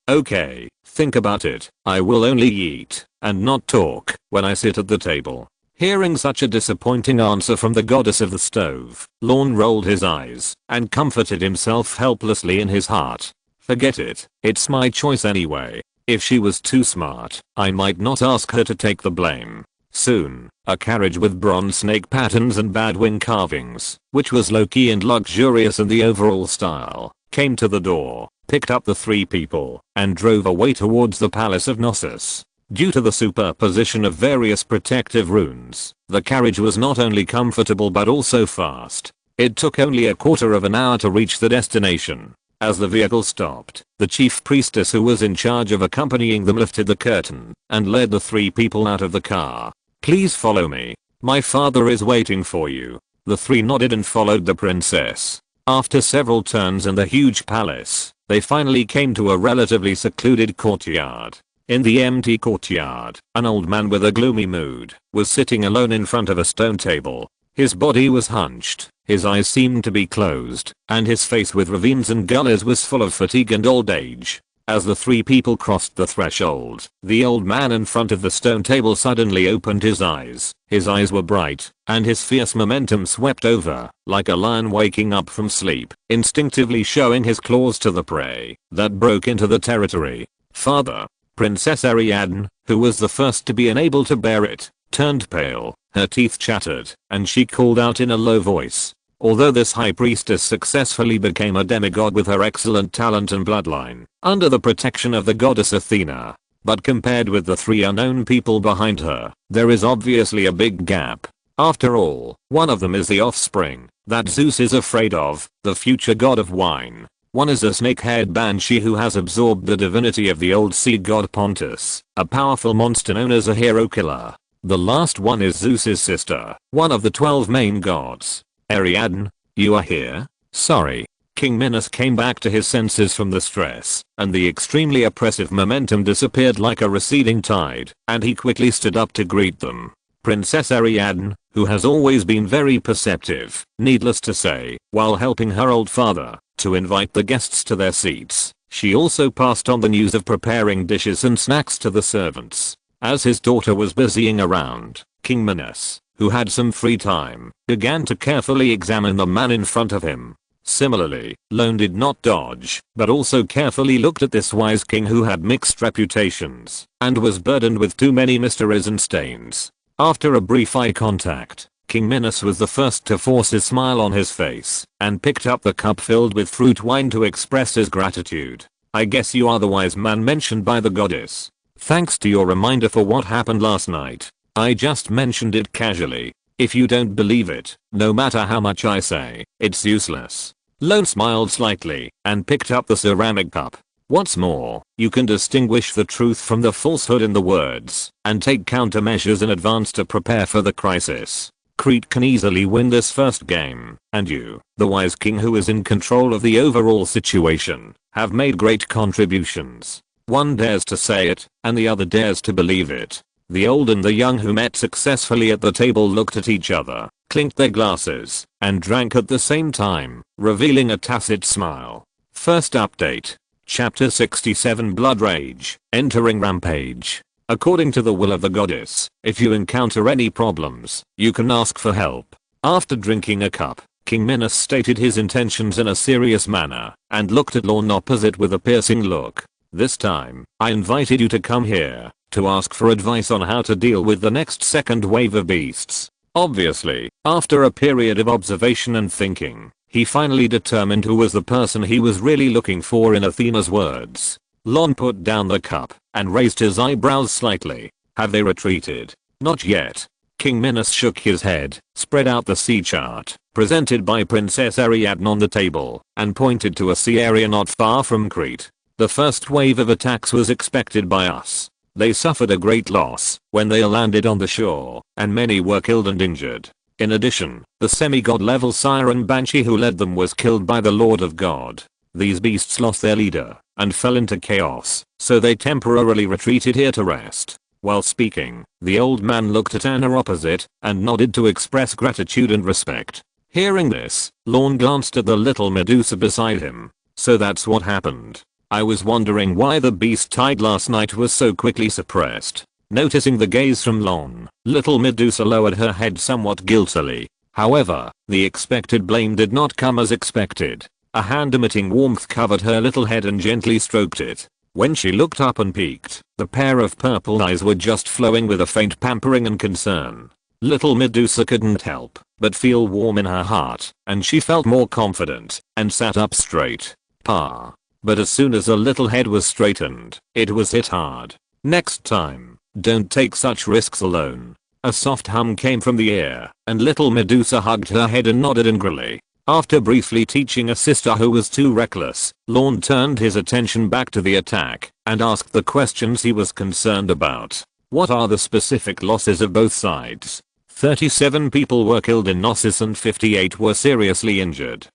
think about it. I will only eat and not talk when I sit at the table." Hearing such a disappointing answer from the goddess of the stove, Lorne rolled his eyes and comforted himself helplessly in his heart. "Forget it, it's my choice anyway." If she was too smart, I might not ask her to take the blame. Soon, a carriage with bronze snake patterns and badwing carvings, which was low-key and luxurious in the overall style, came to the door, picked up the 3 people, and drove away towards the palace of Gnosis. Due to the superposition of various protective runes, the carriage was not only comfortable but also fast. It took only a quarter of an hour to reach the destination. As the vehicle stopped, the chief priestess who was in charge of accompanying them lifted the curtain and led the 3 people out of the car. "Please follow me. My father is waiting for you." The 3 nodded and followed the princess. After several turns in the huge palace, they finally came to a relatively secluded courtyard. In the empty courtyard, an old man with a gloomy mood was sitting alone in front of a stone table. His body was hunched, his eyes seemed to be closed, and his face with ravines and gullies was full of fatigue and old age. As the 3 people crossed the threshold, the old man in front of the stone table suddenly opened his eyes. His eyes were bright, and his fierce momentum swept over, like a lion waking up from sleep, instinctively showing his claws to the prey that broke into the territory. "Father." Princess Ariadne, who was the first to be unable to bear it, turned pale, her teeth chattered, and she called out in a low voice. Although this high priestess successfully became a demigod with her excellent talent and bloodline, under the protection of the goddess Athena, but compared with the 3 unknown people behind her, there is obviously a big gap. After all, one of them is the offspring that Zeus is afraid of, the future god of wine. One is a snake-haired banshee who has absorbed the divinity of the old sea god Pontus, a powerful monster known as a hero killer. The last one is Zeus's sister, one of the 12 main gods. "Ariadne, you are here? Sorry." King Minos came back to his senses from the stress, and the extremely oppressive momentum disappeared like a receding tide, and he quickly stood up to greet them. Princess Ariadne, who has always been very perceptive, needless to say, while helping her old father to invite the guests to their seats, she also passed on the news of preparing dishes and snacks to the servants. As his daughter was busying around, King Minos, who had some free time, began to carefully examine the man in front of him. Similarly, Lorne did not dodge, but also carefully looked at this wise king who had mixed reputations and was burdened with too many mysteries and stains. After a brief eye contact, King Minos was the first to force a smile on his face and picked up the cup filled with fruit wine to express his gratitude. "I guess you are the wise man mentioned by the goddess. Thanks to your reminder for what happened last night. I just mentioned it casually. If you don't believe it, no matter how much I say, it's useless." Lorne smiled slightly and picked up the ceramic cup. "What's more, you can distinguish the truth from the falsehood in the words and take countermeasures in advance to prepare for the crisis. Crete can easily win this first game, and you, the wise king who is in control of the overall situation, have made great contributions." One dares to say it, and the other dares to believe it. The old and the young who met successfully at the table looked at each other, clinked their glasses, and drank at the same time, revealing a tacit smile. First update. Chapter 67 Blood Rage, Entering Rampage. According to the will of the goddess, if you encounter any problems, you can ask for help. After drinking a cup, King Minos stated his intentions in a serious manner, and looked at Lorne opposite with a piercing look. "This time, I invited you to come here to ask for advice on how to deal with the next second wave of beasts." Obviously, after a period of observation and thinking, he finally determined who was the person he was really looking for in Athena's words. Lorne put down the cup and raised his eyebrows slightly. "Have they retreated?" "Not yet." King Minos shook his head, spread out the sea chart presented by Princess Ariadne on the table, and pointed to a sea area not far from Crete. "The first wave of attacks was expected by us. They suffered a great loss when they landed on the shore, and many were killed and injured. In addition, the semi-god level siren banshee who led them was killed by the Lord of God. These beasts lost their leader and fell into chaos, so they temporarily retreated here to rest." While speaking, the old man looked at Anna opposite and nodded to express gratitude and respect. Hearing this, Lorne glanced at the little Medusa beside him. "So that's what happened. I was wondering why the beast tide last night was so quickly suppressed." Noticing the gaze from Lorne, little Medusa lowered her head somewhat guiltily. However, the expected blame did not come as expected. A hand emitting warmth covered her little head and gently stroked it. When she looked up and peeked, the pair of purple eyes were just flowing with a faint pampering and concern. Little Medusa couldn't help but feel warm in her heart, and she felt more confident and sat up straight. But as soon as her little head was straightened, it was hit hard. Next time, don't take such risks alone. A soft hum came from the ear, and little Medusa hugged her head and nodded angrily. After briefly teaching a sister who was too reckless, Lorne turned his attention back to the attack and asked the questions he was concerned about. What are the specific losses of both sides? 37 people were killed in Gnosis and 58 were seriously injured.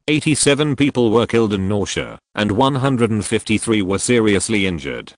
87 people were killed in Nausea, and 153 were seriously injured.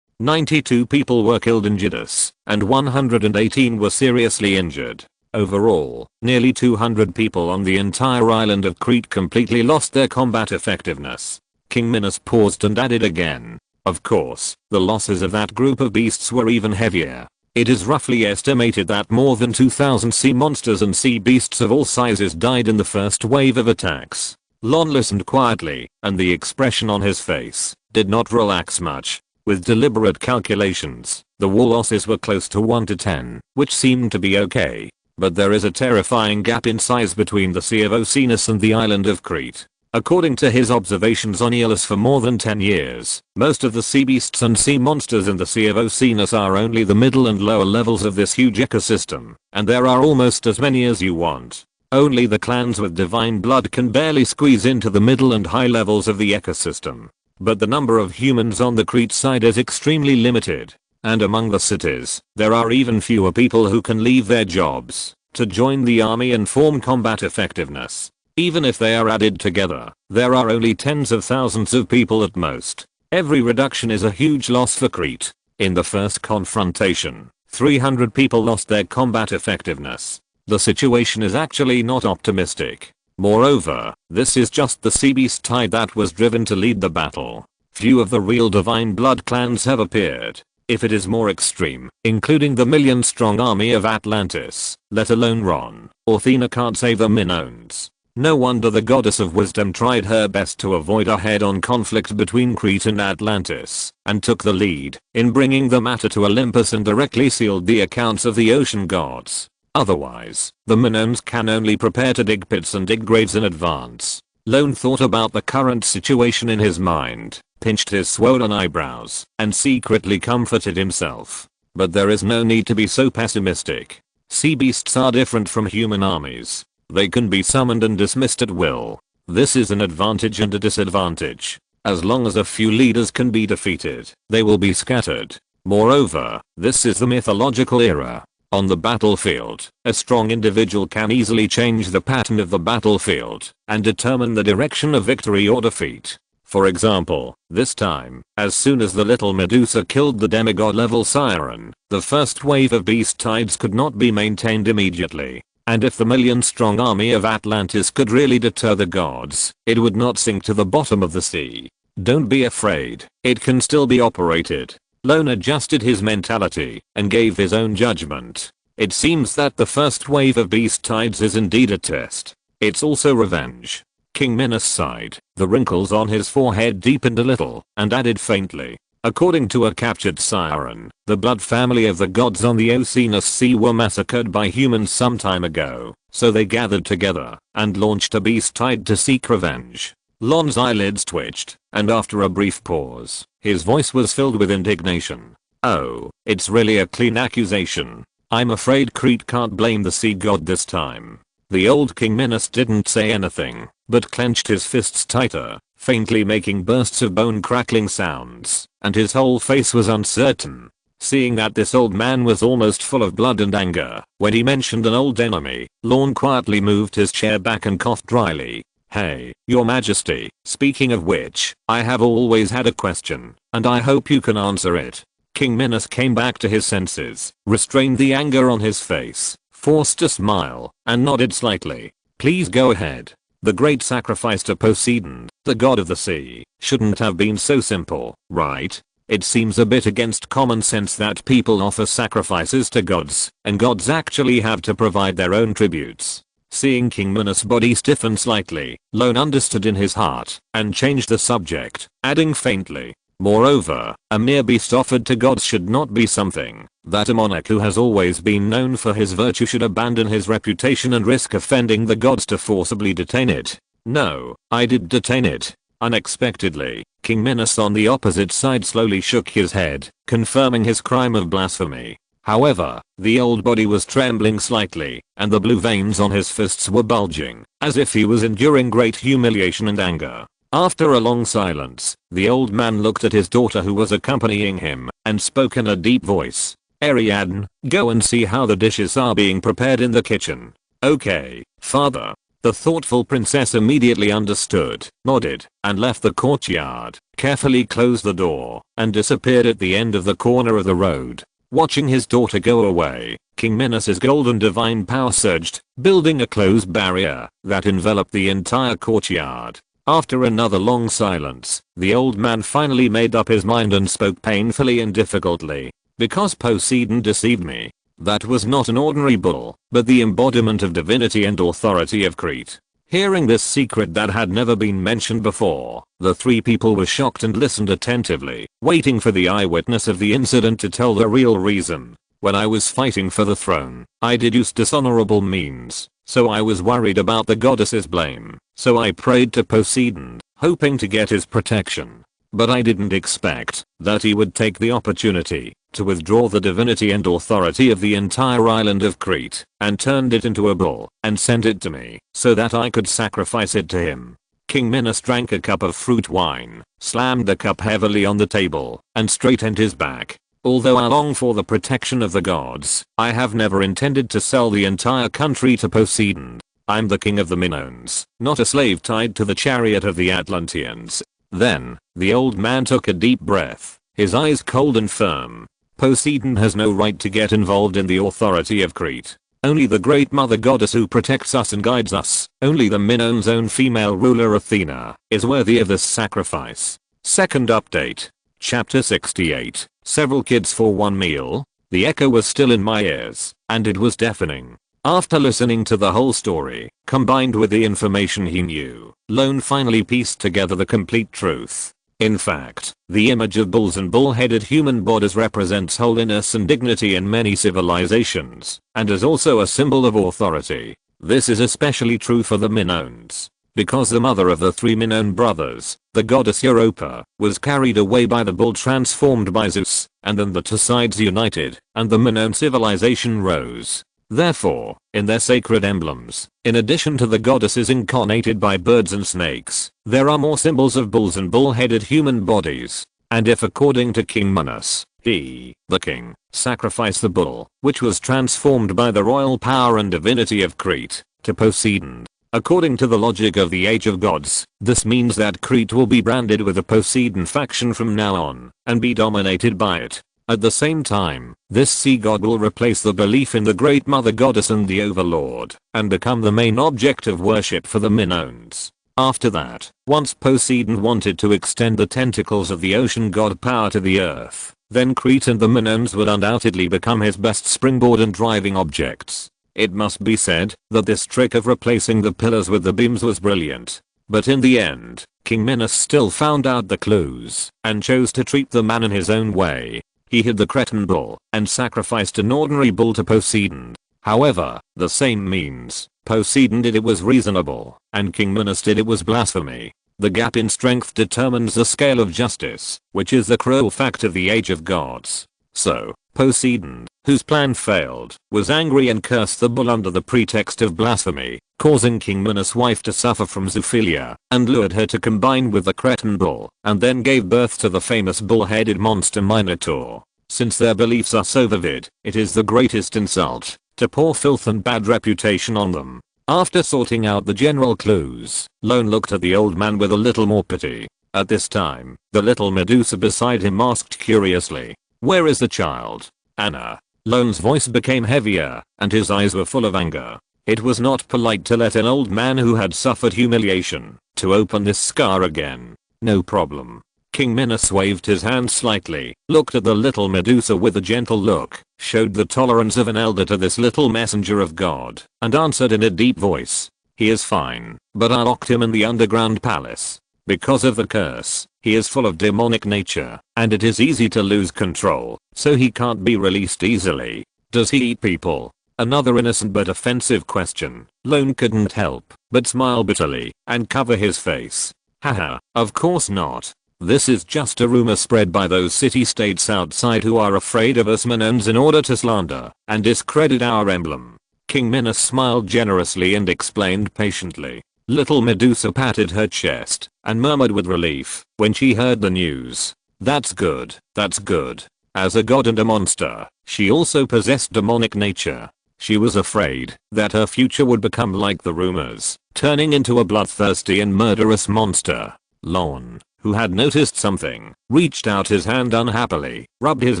92 people were killed in Judas, and 118 were seriously injured. Overall, nearly 200 people on the entire island of Crete completely lost their combat effectiveness. King Minos paused and added again. Of course, the losses of that group of beasts were even heavier. It is roughly estimated that more than 2,000 sea monsters and sea beasts of all sizes died in the first wave of attacks. Lorne listened quietly, and the expression on his face did not relax much. With deliberate calculations, the war losses were close to 1 to 10, which seemed to be okay. But there is a terrifying gap in size between the Sea of Oceanus and the island of Crete. According to his observations on Aeolus for more than 10 years, most of the sea beasts and sea monsters in the Sea of Oceanus are only the middle and lower levels of this huge ecosystem, and there are almost as many as you want. Only the clans with divine blood can barely squeeze into the middle and high levels of the ecosystem. But the number of humans on the Crete side is extremely limited. And among the cities, there are even fewer people who can leave their jobs to join the army and form combat effectiveness. Even if they are added together, there are only tens of thousands of people at most. Every reduction is a huge loss for Crete. In the first confrontation, 300 people lost their combat effectiveness. The situation is actually not optimistic. Moreover, this is just the sea beast tide that was driven to lead the battle. Few of the real divine blood clans have appeared. If it is more extreme, including the million-strong army of Atlantis, let alone Ron or Athena can't save the Minoans. No wonder the goddess of wisdom tried her best to avoid a head-on conflict between Crete and Atlantis, and took the lead in bringing the matter to Olympus and directly sealed the accounts of the ocean gods. Otherwise, the Minoans can only prepare to dig pits and dig graves in advance. Lorne thought about the current situation in his mind, pinched his swollen eyebrows, and secretly comforted himself. But there is no need to be so pessimistic. Sea beasts are different from human armies. They can be summoned and dismissed at will. This is an advantage and a disadvantage. As long as a few leaders can be defeated, they will be scattered. Moreover, this is the mythological era. On the battlefield, a strong individual can easily change the pattern of the battlefield and determine the direction of victory or defeat. For example, this time, as soon as the little Medusa killed the demigod-level siren, the first wave of beast tides could not be maintained immediately. And if the million-strong army of Atlantis could really deter the gods, it would not sink to the bottom of the sea. Don't be afraid, it can still be operated. Lorne adjusted his mentality and gave his own judgment. It seems that the first wave of beast tides is indeed a test. It's also revenge. King Minos sighed. The wrinkles on his forehead deepened a little and added faintly. According to a captured siren, the blood family of the gods on the Oceanus Sea were massacred by humans some time ago, so they gathered together and launched a beast tide to seek revenge. Lorne's eyelids twitched, and after a brief pause, his voice was filled with indignation. Oh, it's really a clean accusation. I'm afraid Crete can't blame the sea god this time. The old King Minos didn't say anything, but clenched his fists tighter, faintly making bursts of bone crackling sounds, and his whole face was uncertain. Seeing that this old man was almost full of blood and anger, when he mentioned an old enemy, Lorne quietly moved his chair back and coughed dryly. Hey, your majesty, speaking of which, I have always had a question, and I hope you can answer it. King Minos came back to his senses, restrained the anger on his face, forced a smile, and nodded slightly. Please go ahead. The great sacrifice to Poseidon, the god of the sea, shouldn't have been so simple, right? It seems a bit against common sense that people offer sacrifices to gods, and gods actually have to provide their own tributes. Seeing King Minos' body stiffen slightly, Lorne understood in his heart, and changed the subject, adding faintly, Moreover, a mere beast offered to gods should not be something that a monarch who has always been known for his virtue should abandon his reputation and risk offending the gods to forcibly detain it. No, I did detain it. Unexpectedly, King Minos on the opposite side slowly shook his head, confirming his crime of blasphemy. However, the old body was trembling slightly, and the blue veins on his fists were bulging, as if he was enduring great humiliation and anger. After a long silence, the old man looked at his daughter who was accompanying him, and spoke in a deep voice. Ariadne, go and see how the dishes are being prepared in the kitchen. Okay, father. The thoughtful princess immediately understood, nodded, and left the courtyard, carefully closed the door, and disappeared at the end of the corner of the road. Watching his daughter go away, King Minos' golden divine power surged, building a close barrier that enveloped the entire courtyard. After another long silence, the old man finally made up his mind and spoke painfully and difficultly. Because Poseidon deceived me. That was not an ordinary bull, but the embodiment of divinity and authority of Crete. Hearing this secret that had never been mentioned before, the three people were shocked and listened attentively, waiting for the eyewitness of the incident to tell the real reason. When I was fighting for the throne, I did use dishonorable means, so I was worried about the goddess's blame, so I prayed to Poseidon, hoping to get his protection. But I didn't expect that he would take the opportunity to withdraw the divinity and authority of the entire island of Crete, and turned it into a bull, and sent it to me, so that I could sacrifice it to him. King Minos drank a cup of fruit wine, slammed the cup heavily on the table, and straightened his back. Although I long for the protection of the gods, I have never intended to sell the entire country to Poseidon. I'm the king of the Minoans, not a slave tied to the chariot of the Atlanteans. Then, the old man took a deep breath, his eyes cold and firm. Poseidon has no right to get involved in the authority of Crete. Only the great mother goddess who protects us and guides us, only the Minoans' own female ruler Athena, is worthy of this sacrifice. Second update. Chapter 68. Several kids for one meal. The echo was still in my ears, and it was deafening. After listening to the whole story, combined with the information he knew, Lorne finally pieced together the complete truth. In fact, the image of bulls and bull-headed human bodies represents holiness and dignity in many civilizations, and is also a symbol of authority. This is especially true for the Minoans, because the mother of the three Minoan brothers, the goddess Europa, was carried away by the bull transformed by Zeus, and then the two sides united, and the Minoan civilization rose. Therefore, in their sacred emblems, in addition to the goddesses incarnated by birds and snakes, there are more symbols of bulls and bull-headed human bodies. And if according to King Minos, he, the king, sacrificed the bull, which was transformed by the royal power and divinity of Crete, to Poseidon, according to the logic of the Age of Gods, this means that Crete will be branded with a Poseidon faction from now on, and be dominated by it. At the same time, this sea god will replace the belief in the great mother goddess and the overlord, and become the main object of worship for the Minoans. After that, once Poseidon wanted to extend the tentacles of the ocean god power to the earth, then Crete and the Minoans would undoubtedly become his best springboard and driving objects. It must be said that this trick of replacing the pillars with the beams was brilliant. But in the end, King Minos still found out the clues, and chose to treat the man in his own way. He hid the Cretan bull, and sacrificed an ordinary bull to Poseidon. However, the same means, Poseidon did it was reasonable, and King Minos did it was blasphemy. The gap in strength determines the scale of justice, which is the cruel fact of the Age of Gods. So, Poseidon, whose plan failed, was angry and cursed the bull under the pretext of blasphemy, causing King Minos' wife to suffer from zoophilia, and lured her to combine with the Cretan bull, and then gave birth to the famous bull-headed monster Minotaur. Since their beliefs are so vivid, it is the greatest insult to pour filth and bad reputation on them. After sorting out the general clues, Lorne looked at the old man with a little more pity. At this time, the little Medusa beside him asked curiously, "Where is the child, Anna?" Lorne's voice became heavier, and his eyes were full of anger. It was not polite to let an old man who had suffered humiliation to open this scar again. No problem. King Minos waved his hand slightly, looked at the little Medusa with a gentle look, showed the tolerance of an elder to this little messenger of God, and answered in a deep voice, "He is fine, but I locked him in the underground palace. Because of the curse, He is full of demonic nature, and it is easy to lose control, so he can't be released easily. Does he eat people? Another innocent but offensive question. Lorne couldn't help but smile bitterly and cover his face. Haha, of course not. This is just a rumor spread by those city-states outside who are afraid of us Minoans in order to slander and discredit our emblem. King Minos smiled generously and explained patiently. Little Medusa patted her chest and murmured with relief when she heard the news. That's good, that's good. As a god and a monster, she also possessed demonic nature. She was afraid that her future would become like the rumors, turning into a bloodthirsty and murderous monster. Lorne, who had noticed something, reached out his hand unhappily, rubbed his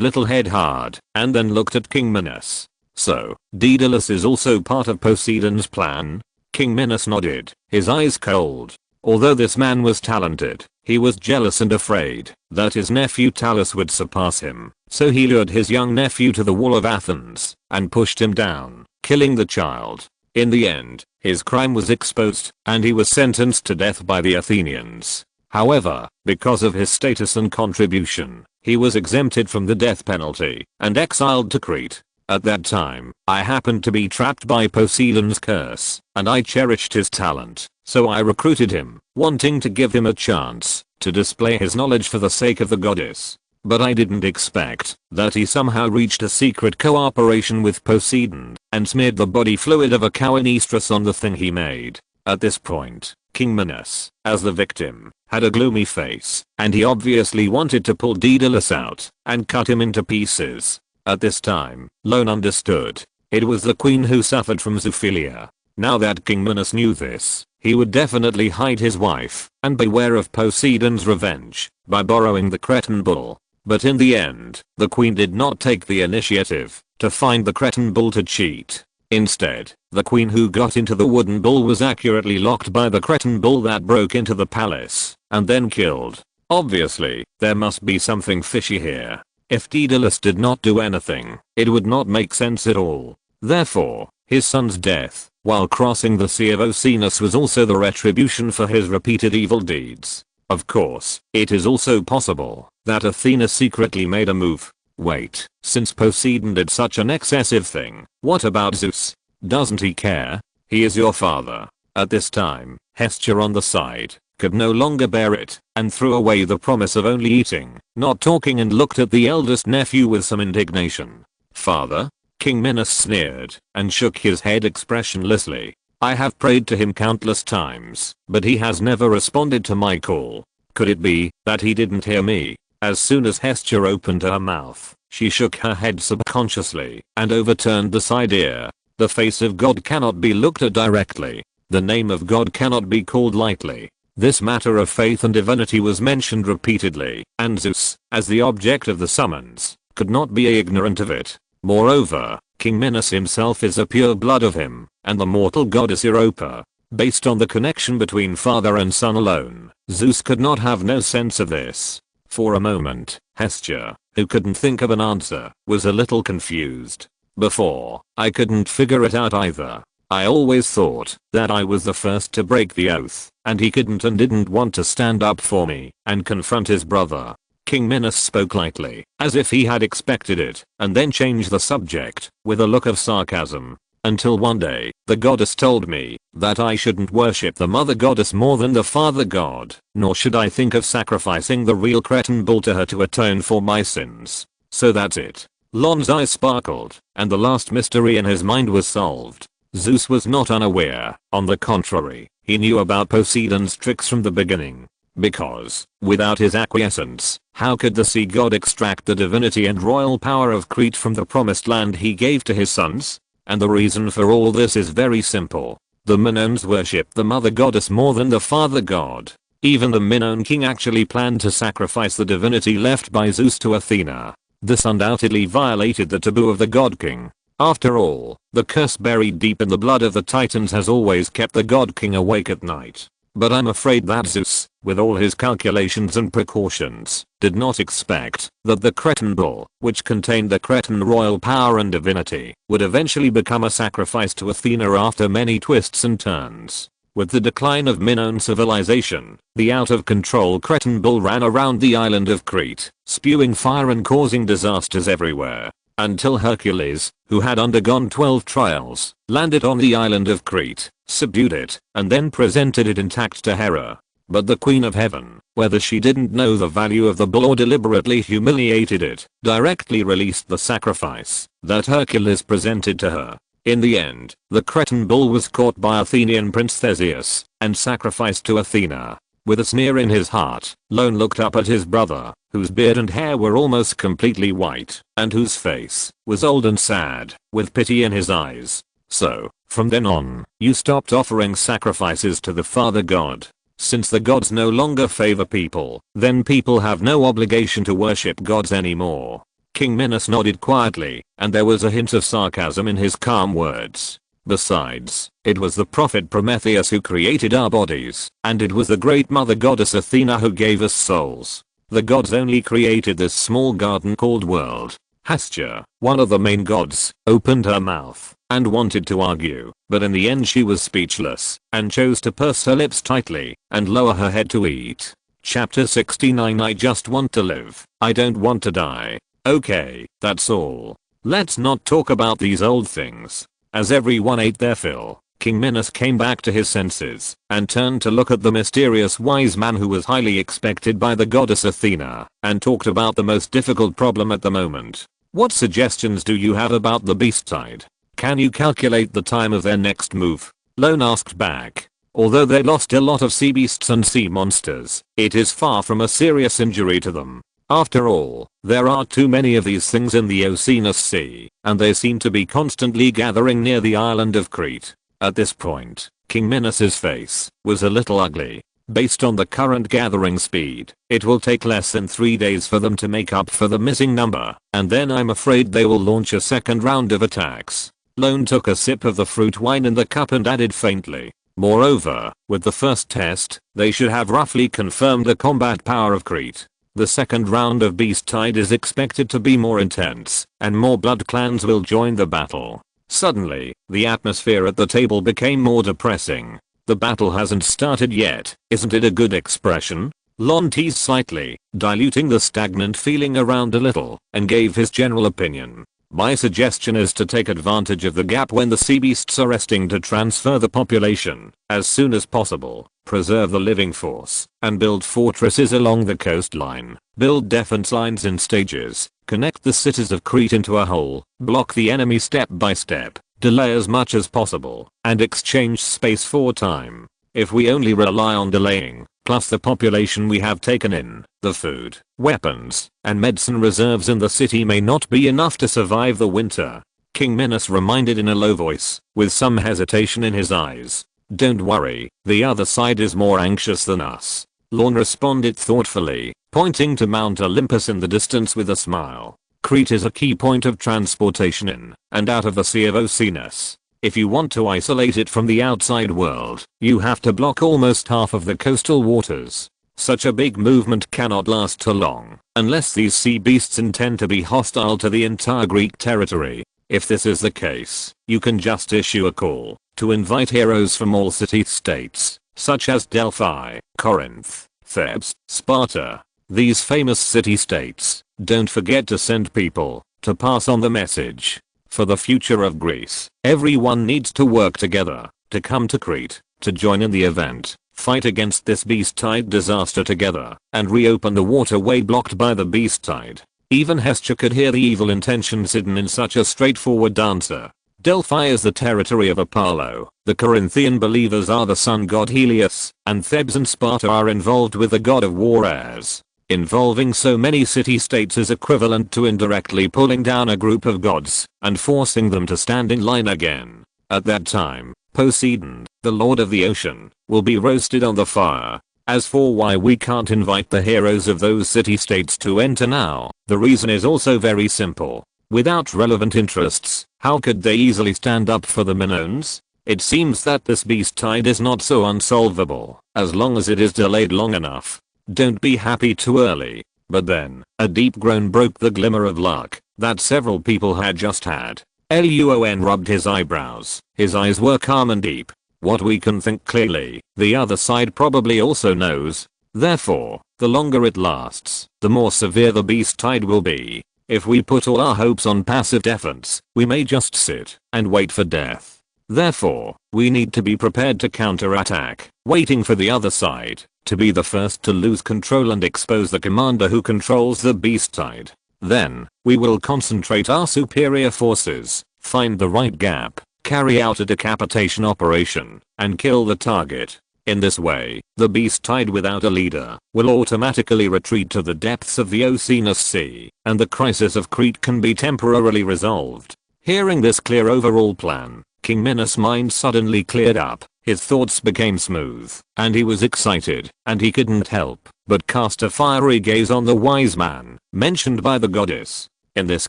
little head hard, and then looked at King Minos. So, Daedalus is also part of Poseidon's plan? King Minos nodded, his eyes cold. Although this man was talented, he was jealous and afraid that his nephew Talus would surpass him, so he lured his young nephew to the wall of Athens and pushed him down, killing the child. In the end, his crime was exposed and he was sentenced to death by the Athenians. However, because of his status and contribution, he was exempted from the death penalty and exiled to Crete. At that time, I happened to be trapped by Poseidon's curse, and I cherished his talent, so I recruited him, wanting to give him a chance to display his knowledge for the sake of the goddess. But I didn't expect that he somehow reached a secret cooperation with Poseidon and smeared the body fluid of a cow in estrus on the thing he made. At this point, King Minos, as the victim, had a gloomy face, and he obviously wanted to pull Daedalus out and cut him into pieces. At this time, Lorne understood. It was the queen who suffered from zoophilia. Now that King Minos knew this, he would definitely hide his wife and beware of Poseidon's revenge by borrowing the Cretan bull. But in the end, the queen did not take the initiative to find the Cretan bull to cheat. Instead, the queen who got into the wooden bull was accurately locked by the Cretan bull that broke into the palace and then killed. Obviously, there must be something fishy here. If Daedalus did not do anything, it would not make sense at all. Therefore, his son's death, while crossing the Sea of Oceanus, was also the retribution for his repeated evil deeds. Of course, it is also possible that Athena secretly made a move. Wait, since Poseidon did such an excessive thing, what about Zeus? Doesn't he care? He is your father. At this time, Hestia on the side could no longer bear it and threw away the promise of only eating, not talking, and looked at the eldest nephew with some indignation. Father? King Minos sneered and shook his head expressionlessly. I have prayed to him countless times, but he has never responded to my call. Could it be that he didn't hear me? As soon as Hestia opened her mouth, she shook her head subconsciously and overturned the side ear. The face of God cannot be looked at directly. The name of God cannot be called lightly. This matter of faith and divinity was mentioned repeatedly, and Zeus, as the object of the summons, could not be ignorant of it. Moreover, King Minos himself is a pure blood of him, and the mortal goddess Europa. Based on the connection between father and son alone, Zeus could not have no sense of this. For a moment, Hestia, who couldn't think of an answer, was a little confused. Before, I couldn't figure it out either. I always thought that I was the first to break the oath, and he couldn't and didn't want to stand up for me and confront his brother. King Minos spoke lightly, as if he had expected it, and then changed the subject with a look of sarcasm. Until one day, the goddess told me that I shouldn't worship the mother goddess more than the father god, nor should I think of sacrificing the real Cretan bull to her to atone for my sins. So that's it. Lorne's eyes sparkled, and the last mystery in his mind was solved. Zeus was not unaware. On the contrary, he knew about Poseidon's tricks from the beginning. Because, without his acquiescence, how could the sea god extract the divinity and royal power of Crete from the promised land he gave to his sons? And the reason for all this is very simple. The Minoans worship the mother goddess more than the father god. Even the Minoan king actually planned to sacrifice the divinity left by Zeus to Athena. This undoubtedly violated the taboo of the god king. After all, the curse buried deep in the blood of the Titans has always kept the god king awake at night. But I'm afraid that Zeus, with all his calculations and precautions, did not expect that the Cretan bull, which contained the Cretan royal power and divinity, would eventually become a sacrifice to Athena after many twists and turns. With the decline of Minoan civilization, the out-of-control Cretan bull ran around the island of Crete, spewing fire and causing disasters everywhere. Until Hercules, who had undergone 12 trials, landed on the island of Crete, subdued it, and then presented it intact to Hera. But the Queen of Heaven, whether she didn't know the value of the bull or deliberately humiliated it, directly released the sacrifice that Hercules presented to her. In the end, the Cretan bull was caught by Athenian Prince Theseus and sacrificed to Athena. With a sneer in his heart, Lorne looked up at his brother, whose beard and hair were almost completely white, and whose face was old and sad, with pity in his eyes. So, from then on, you stopped offering sacrifices to the Father God. Since the gods no longer favor people, then people have no obligation to worship gods anymore. King Minos nodded quietly, and there was a hint of sarcasm in his calm words. Besides, it was the prophet Prometheus who created our bodies, and it was the great mother goddess Athena who gave us souls. The gods only created this small garden called world. Hestia, one of the main gods, opened her mouth and wanted to argue, but in the end she was speechless and chose to purse her lips tightly and lower her head to eat. Chapter 69. I just want to live. I don't want to die. Okay, that's all. Let's not talk about these old things. As everyone ate their fill, King Minos came back to his senses and turned to look at the mysterious wise man who was highly expected by the goddess Athena and talked about the most difficult problem at the moment. What suggestions do you have about the beast side? Can you calculate the time of their next move? Lorne asked back. Although they lost a lot of sea beasts and sea monsters, it is far from a serious injury to them. After all, there are too many of these things in the Oceanus Sea, and they seem to be constantly gathering near the island of Crete. At this point, King Minos' face was a little ugly. Based on the current gathering speed, it will take less than 3 days for them to make up for the missing number, and then I'm afraid they will launch a second round of attacks. Lorne took a sip of the fruit wine in the cup and added faintly. Moreover, with the first test, they should have roughly confirmed the combat power of Crete. The second round of Beast Tide is expected to be more intense, and more blood clans will join the battle. Suddenly, the atmosphere at the table became more depressing. The battle hasn't started yet, isn't it a good expression? Lorne teased slightly, diluting the stagnant feeling around a little, and gave his general opinion. My suggestion is to take advantage of the gap when the sea beasts are resting to transfer the population as soon as possible, preserve the living force, and build fortresses along the coastline, build defense lines in stages, connect the cities of Crete into a whole, block the enemy step by step, delay as much as possible, and exchange space for time. If we only rely on delaying, plus the population we have taken in, the food, weapons, and medicine reserves in the city may not be enough to survive the winter. King Minos reminded in a low voice, with some hesitation in his eyes. Don't worry, the other side is more anxious than us. Lorne responded thoughtfully, pointing to Mount Olympus in the distance with a smile. Crete is a key point of transportation in and out of the Sea of Oceanus. If you want to isolate it from the outside world, you have to block almost half of the coastal waters. Such a big movement cannot last too long, unless these sea beasts intend to be hostile to the entire Greek territory. If this is the case, you can just issue a call to invite heroes from all city-states, such as Delphi, Corinth, Thebes, Sparta. These famous city-states. Don't forget to send people to pass on the message. For the future of Greece, everyone needs to work together to come to Crete, to join in the event, fight against this beast tide disaster together, and reopen the waterway blocked by the beast tide. Even Hestia could hear the evil intentions hidden in such a straightforward answer. Delphi is the territory of Apollo, the Corinthian believers are the sun god Helios, and Thebes and Sparta are involved with the god of war Ares. Involving so many city-states is equivalent to indirectly pulling down a group of gods and forcing them to stand in line again. At that time, Poseidon, the lord of the ocean, will be roasted on the fire. As for why we can't invite the heroes of those city-states to enter now, the reason is also very simple. Without relevant interests, how could they easily stand up for the Minoans? It seems that this beast tide is not so unsolvable, as long as it is delayed long enough. Don't be happy too early. But then, a deep groan broke the glimmer of luck that several people had just had. Lorne rubbed his eyebrows. His eyes were calm and deep. what we can think clearly, the other side probably also knows. Therefore, the longer it lasts, the more severe the beast tide will be. If we put all our hopes on passive defense, we may just sit and wait for death. Therefore, we need to be prepared to counterattack, waiting for the other side to be the first to lose control and expose the commander who controls the beast tide. Then, we will concentrate our superior forces, find the right gap, carry out a decapitation operation, and kill the target. In this way, the beast tide without a leader will automatically retreat to the depths of the Oceanus Sea, and the crisis of Crete can be temporarily resolved. Hearing this clear overall plan, King Minos' mind suddenly cleared up, his thoughts became smooth, and he was excited, and he couldn't help but cast a fiery gaze on the wise man mentioned by the goddess. In this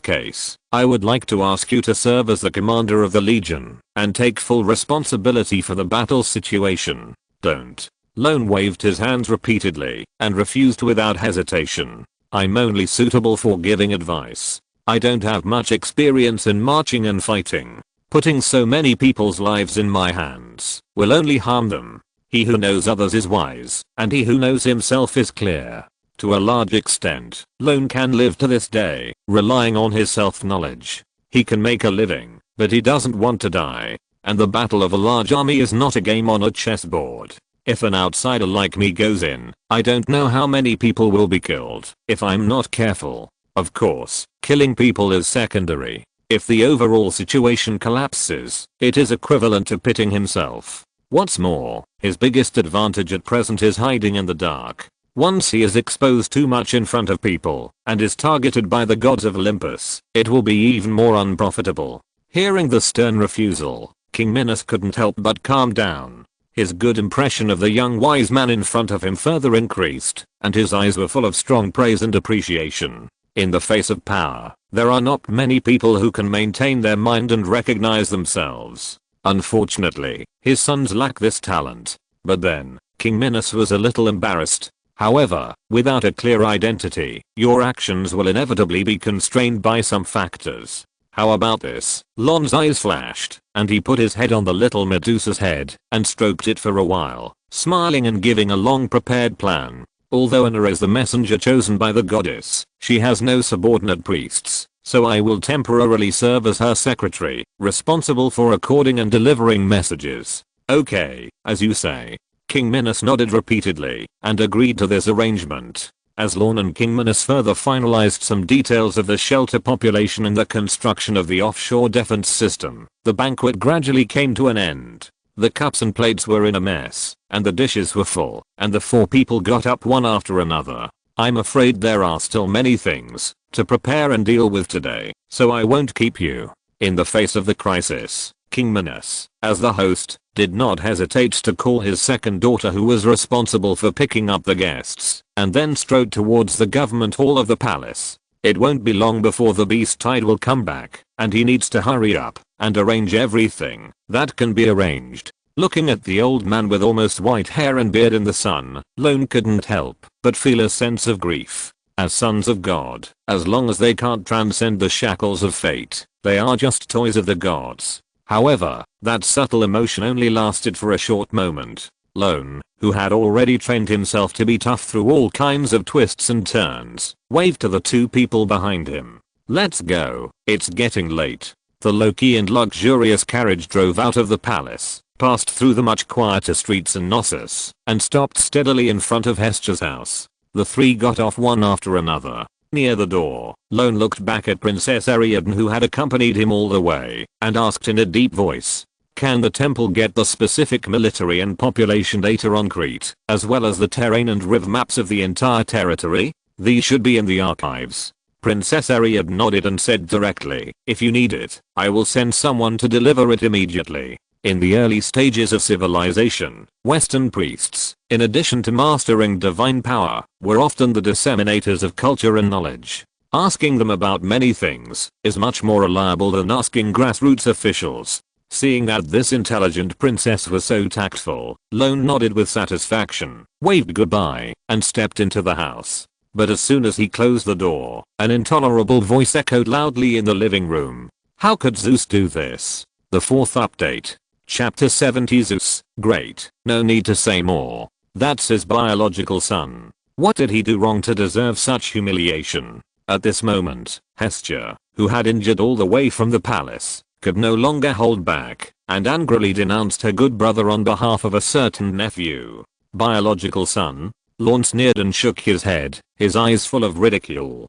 case, I would like to ask you to serve as the commander of the legion and take full responsibility for the battle situation. Don't. Lorne waved his hands repeatedly and refused without hesitation. I'm only suitable for giving advice. I don't have much experience in marching and fighting. Putting so many people's lives in my hands will only harm them. He who knows others is wise, and he who knows himself is clear. To a large extent, Lorne can live to this day, relying on his self-knowledge. He can make a living, but he doesn't want to die. And the battle of a large army is not a game on a chessboard. If an outsider like me goes in, I don't know how many people will be killed if I'm not careful. Of course, killing people is secondary. If the overall situation collapses, it is equivalent to pitting himself. What's more, his biggest advantage at present is hiding in the dark. Once he is exposed too much in front of people and is targeted by the gods of Olympus, it will be even more unprofitable. Hearing the stern refusal, King Minos couldn't help but calm down. His good impression of the young wise man in front of him further increased, and his eyes were full of strong praise and appreciation. In the face of power, there are not many people who can maintain their mind and recognize themselves. Unfortunately, his sons lack this talent. But then, King Minos was a little embarrassed. However, without a clear identity, your actions will inevitably be constrained by some factors. How about this? Lorne's eyes flashed, and he put his head on the little Medusa's head and stroked it for a while, smiling and giving a long prepared plan. Although Hera is the messenger chosen by the goddess, she has no subordinate priests, so I will temporarily serve as her secretary, responsible for recording and delivering messages. Okay, as you say. King Minos nodded repeatedly and agreed to this arrangement. As Lorne and King Minos further finalized some details of the shelter population and the construction of the offshore defense system, the banquet gradually came to an end. The cups and plates were in a mess, and the dishes were full, and the four people got up one after another. I'm afraid there are still many things to prepare and deal with today, so I won't keep you. In the face of the crisis, King Minos, as the host, did not hesitate to call his second daughter who was responsible for picking up the guests, and then strode towards the government hall of the palace. It won't be long before the beast tide will come back, and he needs to hurry up and arrange everything that can be arranged. Looking at the old man with almost white hair and beard in the sun, Lorne couldn't help but feel a sense of grief. As sons of God, as long as they can't transcend the shackles of fate, they are just toys of the gods. However, that subtle emotion only lasted for a short moment. Lorne, who had already trained himself to be tough through all kinds of twists and turns, waved to the two people behind him. Let's go, it's getting late. The low-key and luxurious carriage drove out of the palace, passed through the much quieter streets in Knossos, and stopped steadily in front of Hescher's house. The three got off one after another. Near the door, Lorne looked back at Princess Ariadne who had accompanied him all the way, and asked in a deep voice, "Can the temple get the specific military and population data on Crete, as well as the terrain and river maps of the entire territory? These should be in the archives." Princess Ariadne nodded and said directly, "If you need it, I will send someone to deliver it immediately." In the early stages of civilization, Western priests, in addition to mastering divine power, were often the disseminators of culture and knowledge. Asking them about many things is much more reliable than asking grassroots officials. Seeing that this intelligent princess was so tactful, Lorne nodded with satisfaction, waved goodbye, and stepped into the house. But as soon as he closed the door, an intolerable voice echoed loudly in the living room. How could Zeus do this? The fourth update. Chapter 70 Zeus, great, no need to say more. That's his biological son. What did he do wrong to deserve such humiliation? At this moment, Hestia, who had injured all the way from the palace, could no longer hold back, and angrily denounced her good brother on behalf of a certain nephew. Biological son? Lorne sneered and shook his head, his eyes full of ridicule.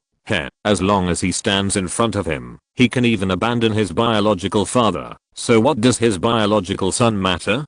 As long as he stands in front of him, he can even abandon his biological father, so what does his biological son matter?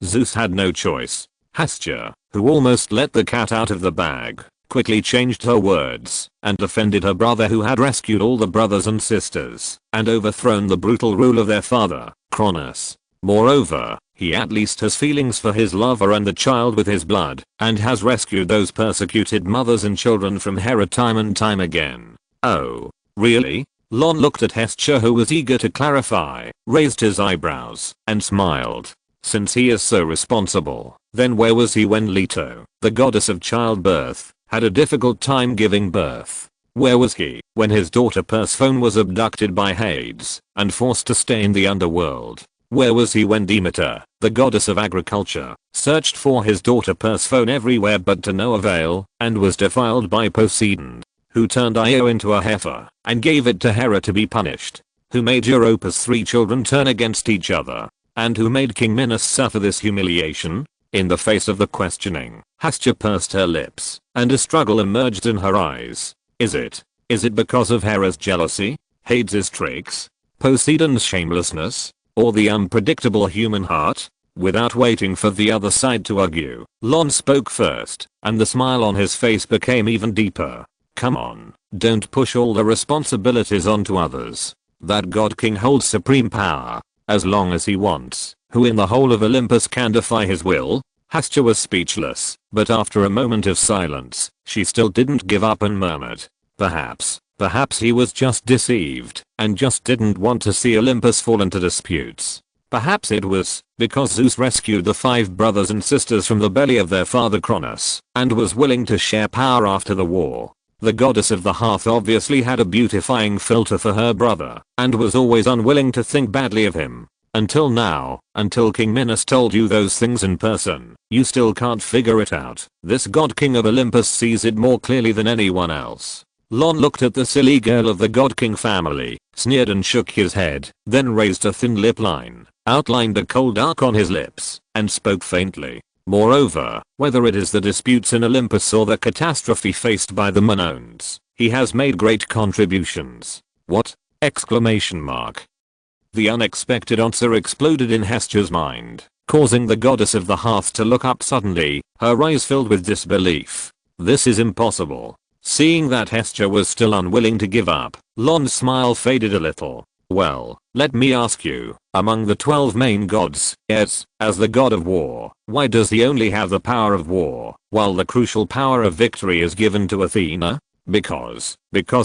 Zeus had no choice. Hestia, who almost let the cat out of the bag, quickly changed her words, and defended her brother who had rescued all the brothers and sisters, and overthrown the brutal rule of their father, Cronus. Moreover, he at least has feelings for his lover and the child with his blood, and has rescued those persecuted mothers and children from Hera time and time again. Oh, really? Lorne looked at Hestia, who was eager to clarify, raised his eyebrows, and smiled. Since he is so responsible, then where was he when Leto, the goddess of childbirth, had a difficult time giving birth? Where was he when his daughter Persephone was abducted by Hades and forced to stay in the underworld? Where was he when Demeter, the goddess of agriculture, searched for his daughter Persephone everywhere but to no avail, and was defiled by Poseidon, who turned Io into a heifer and gave it to Hera to be punished, who made Europa's 3 children turn against each other, and who made King Minos suffer this humiliation? In the face of the questioning, Hestia pursed her lips, and a struggle emerged in her eyes. Is it because of Hera's jealousy, Hades' tricks, Poseidon's shamelessness, or the unpredictable human heart? Without waiting for the other side to argue, Lorne spoke first, and the smile on his face became even deeper. Come on, don't push all the responsibilities onto others. That god king holds supreme power, as long as he wants. Who in the whole of Olympus can defy his will? Hestia was speechless, but after a moment of silence, she still didn't give up and murmured, Perhaps he was just deceived, and just didn't want to see Olympus fall into disputes. Perhaps it was because Zeus rescued the 5 brothers and sisters from the belly of their father Cronus, and was willing to share power after the war. The goddess of the hearth obviously had a beautifying filter for her brother, and was always unwilling to think badly of him. Until now, until King Minos told you those things in person, you still can't figure it out. This god king of Olympus sees it more clearly than anyone else. Lorne looked at the silly girl of the god king family, sneered and shook his head, then raised a thin lip line, outlined a cold arc on his lips, and spoke faintly. Moreover, whether it is the disputes in Olympus or the catastrophe faced by the Minoans, he has made great contributions. What? Exclamation mark. The unexpected answer exploded in Hestia's mind, causing the goddess of the hearth to look up suddenly, her eyes filled with disbelief. This is impossible. Seeing that Hestia was still unwilling to give up, Lorne's smile faded a little. Well, let me ask you, among the 12 main gods, as the god of war, why does he only have the power of war, while the crucial power of victory is given to Athena? Because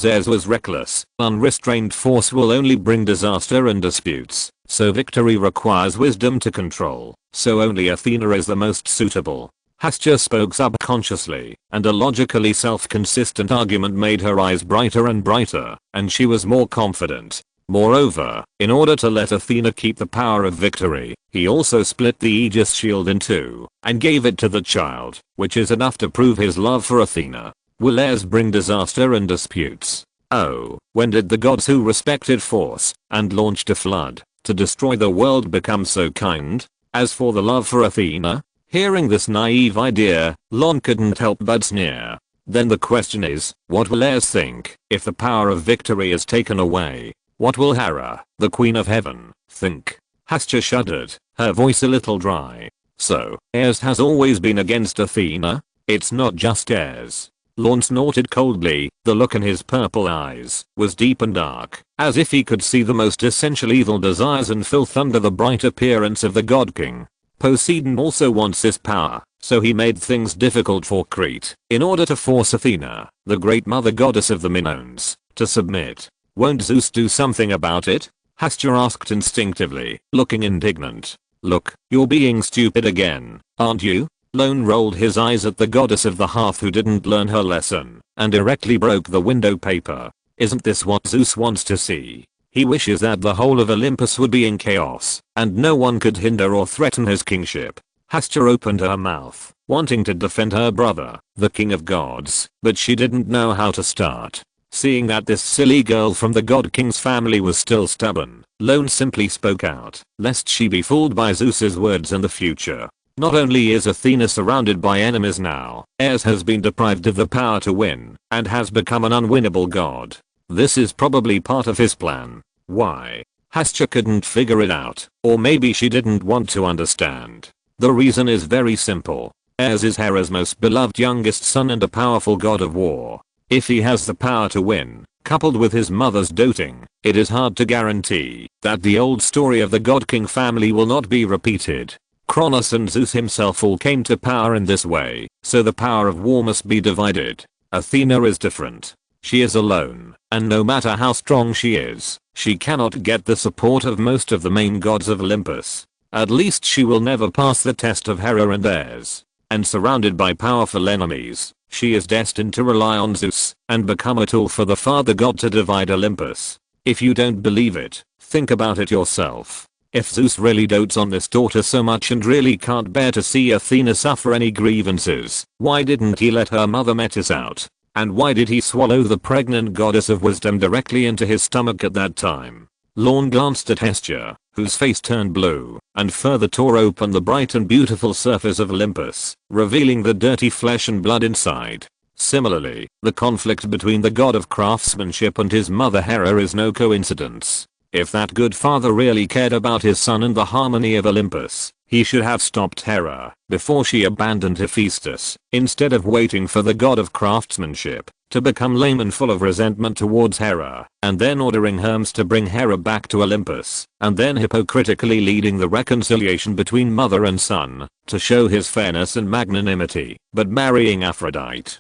Ares was reckless. Unrestrained force will only bring disaster and disputes, so victory requires wisdom to control, so only Athena is the most suitable. Hestia spoke subconsciously, and a logically self-consistent argument made her eyes brighter and brighter, and she was more confident. Moreover, in order to let Athena keep the power of victory, he also split the Aegis shield in 2, and gave it to the child, which is enough to prove his love for Athena. Will Ares bring disaster and disputes? Oh, when did the gods who respected force, and launched a flood, to destroy the world become so kind? As for the love for Athena? Hearing this naive idea, Lorne couldn't help but sneer. Then the question is, what will Ares think if the power of victory is taken away? What will Hera, the queen of heaven, think? Hestia shuddered, her voice a little dry. So, Ares has always been against Athena? It's not just Ares. Lorne snorted coldly, the look in his purple eyes was deep and dark, as if he could see the most essential evil desires and filth under the bright appearance of the god king. Poseidon also wants this power, so he made things difficult for Crete, in order to force Athena, the great mother goddess of the Minoans, to submit. Won't Zeus do something about it? Hestia asked instinctively, looking indignant. Look, you're being stupid again, aren't you? Lorne rolled his eyes at the goddess of the hearth who didn't learn her lesson, and directly broke the window paper. Isn't this what Zeus wants to see? He wishes that the whole of Olympus would be in chaos, and no one could hinder or threaten his kingship. Hestia opened her mouth, wanting to defend her brother, the king of gods, but she didn't know how to start. Seeing that this silly girl from the god king's family was still stubborn, Lorne simply spoke out, lest she be fooled by Zeus's words in the future. Not only is Athena surrounded by enemies now, Ares has been deprived of the power to win, and has become an unwinnable god. This is probably part of his plan. Why? Hestia couldn't figure it out, or maybe she didn't want to understand. The reason is very simple. Ares is Hera's most beloved youngest son and a powerful god of war. If he has the power to win, coupled with his mother's doting, it is hard to guarantee that the old story of the god king family will not be repeated. Kronos and Zeus himself all came to power in this way, so the power of war must be divided. Athena is different. She is alone, and no matter how strong she is, she cannot get the support of most of the main gods of Olympus. At least she will never pass the test of Hera and Ares. And surrounded by powerful enemies, she is destined to rely on Zeus and become a tool for the father god to divide Olympus. If you don't believe it, think about it yourself. If Zeus really dotes on this daughter so much and really can't bear to see Athena suffer any grievances, why didn't he let her mother Metis out? And why did he swallow the pregnant goddess of wisdom directly into his stomach at that time? Lorne glanced at Hestia, whose face turned blue, and further tore open the bright and beautiful surface of Olympus, revealing the dirty flesh and blood inside. Similarly, the conflict between the god of craftsmanship and his mother Hera is no coincidence. If that good father really cared about his son and the harmony of Olympus, he should have stopped Hera before she abandoned Hephaestus, instead of waiting for the god of craftsmanship to become lame and full of resentment towards Hera, and then ordering Hermes to bring Hera back to Olympus, and then hypocritically leading the reconciliation between mother and son to show his fairness and magnanimity, but marrying Aphrodite,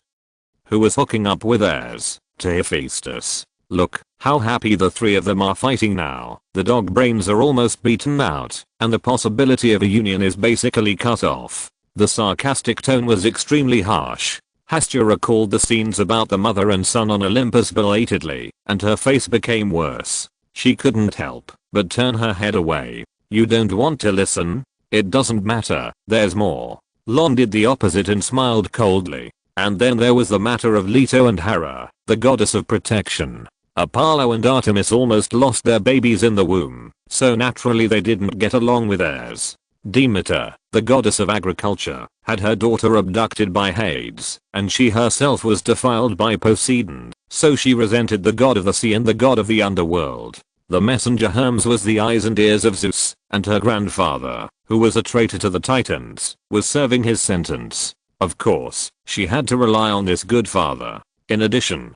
who was hooking up with Ares, to Hephaestus. Look, how happy the three of them are fighting now. The dog brains are almost beaten out, and the possibility of a union is basically cut off. The sarcastic tone was extremely harsh. Hestia recalled the scenes about the mother and son on Olympus belatedly, and her face became worse. She couldn't help but turn her head away. You don't want to listen? It doesn't matter, there's more. Lorne did the opposite and smiled coldly. And then there was the matter of Leto and Hera, the goddess of protection. Apollo and Artemis almost lost their babies in the womb, so naturally they didn't get along with Ares. Demeter, the goddess of agriculture, had her daughter abducted by Hades, and she herself was defiled by Poseidon, so she resented the god of the sea and the god of the underworld. The messenger Hermes was the eyes and ears of Zeus, and her grandfather, who was a traitor to the Titans, was serving his sentence. Of course, she had to rely on this good father. In addition,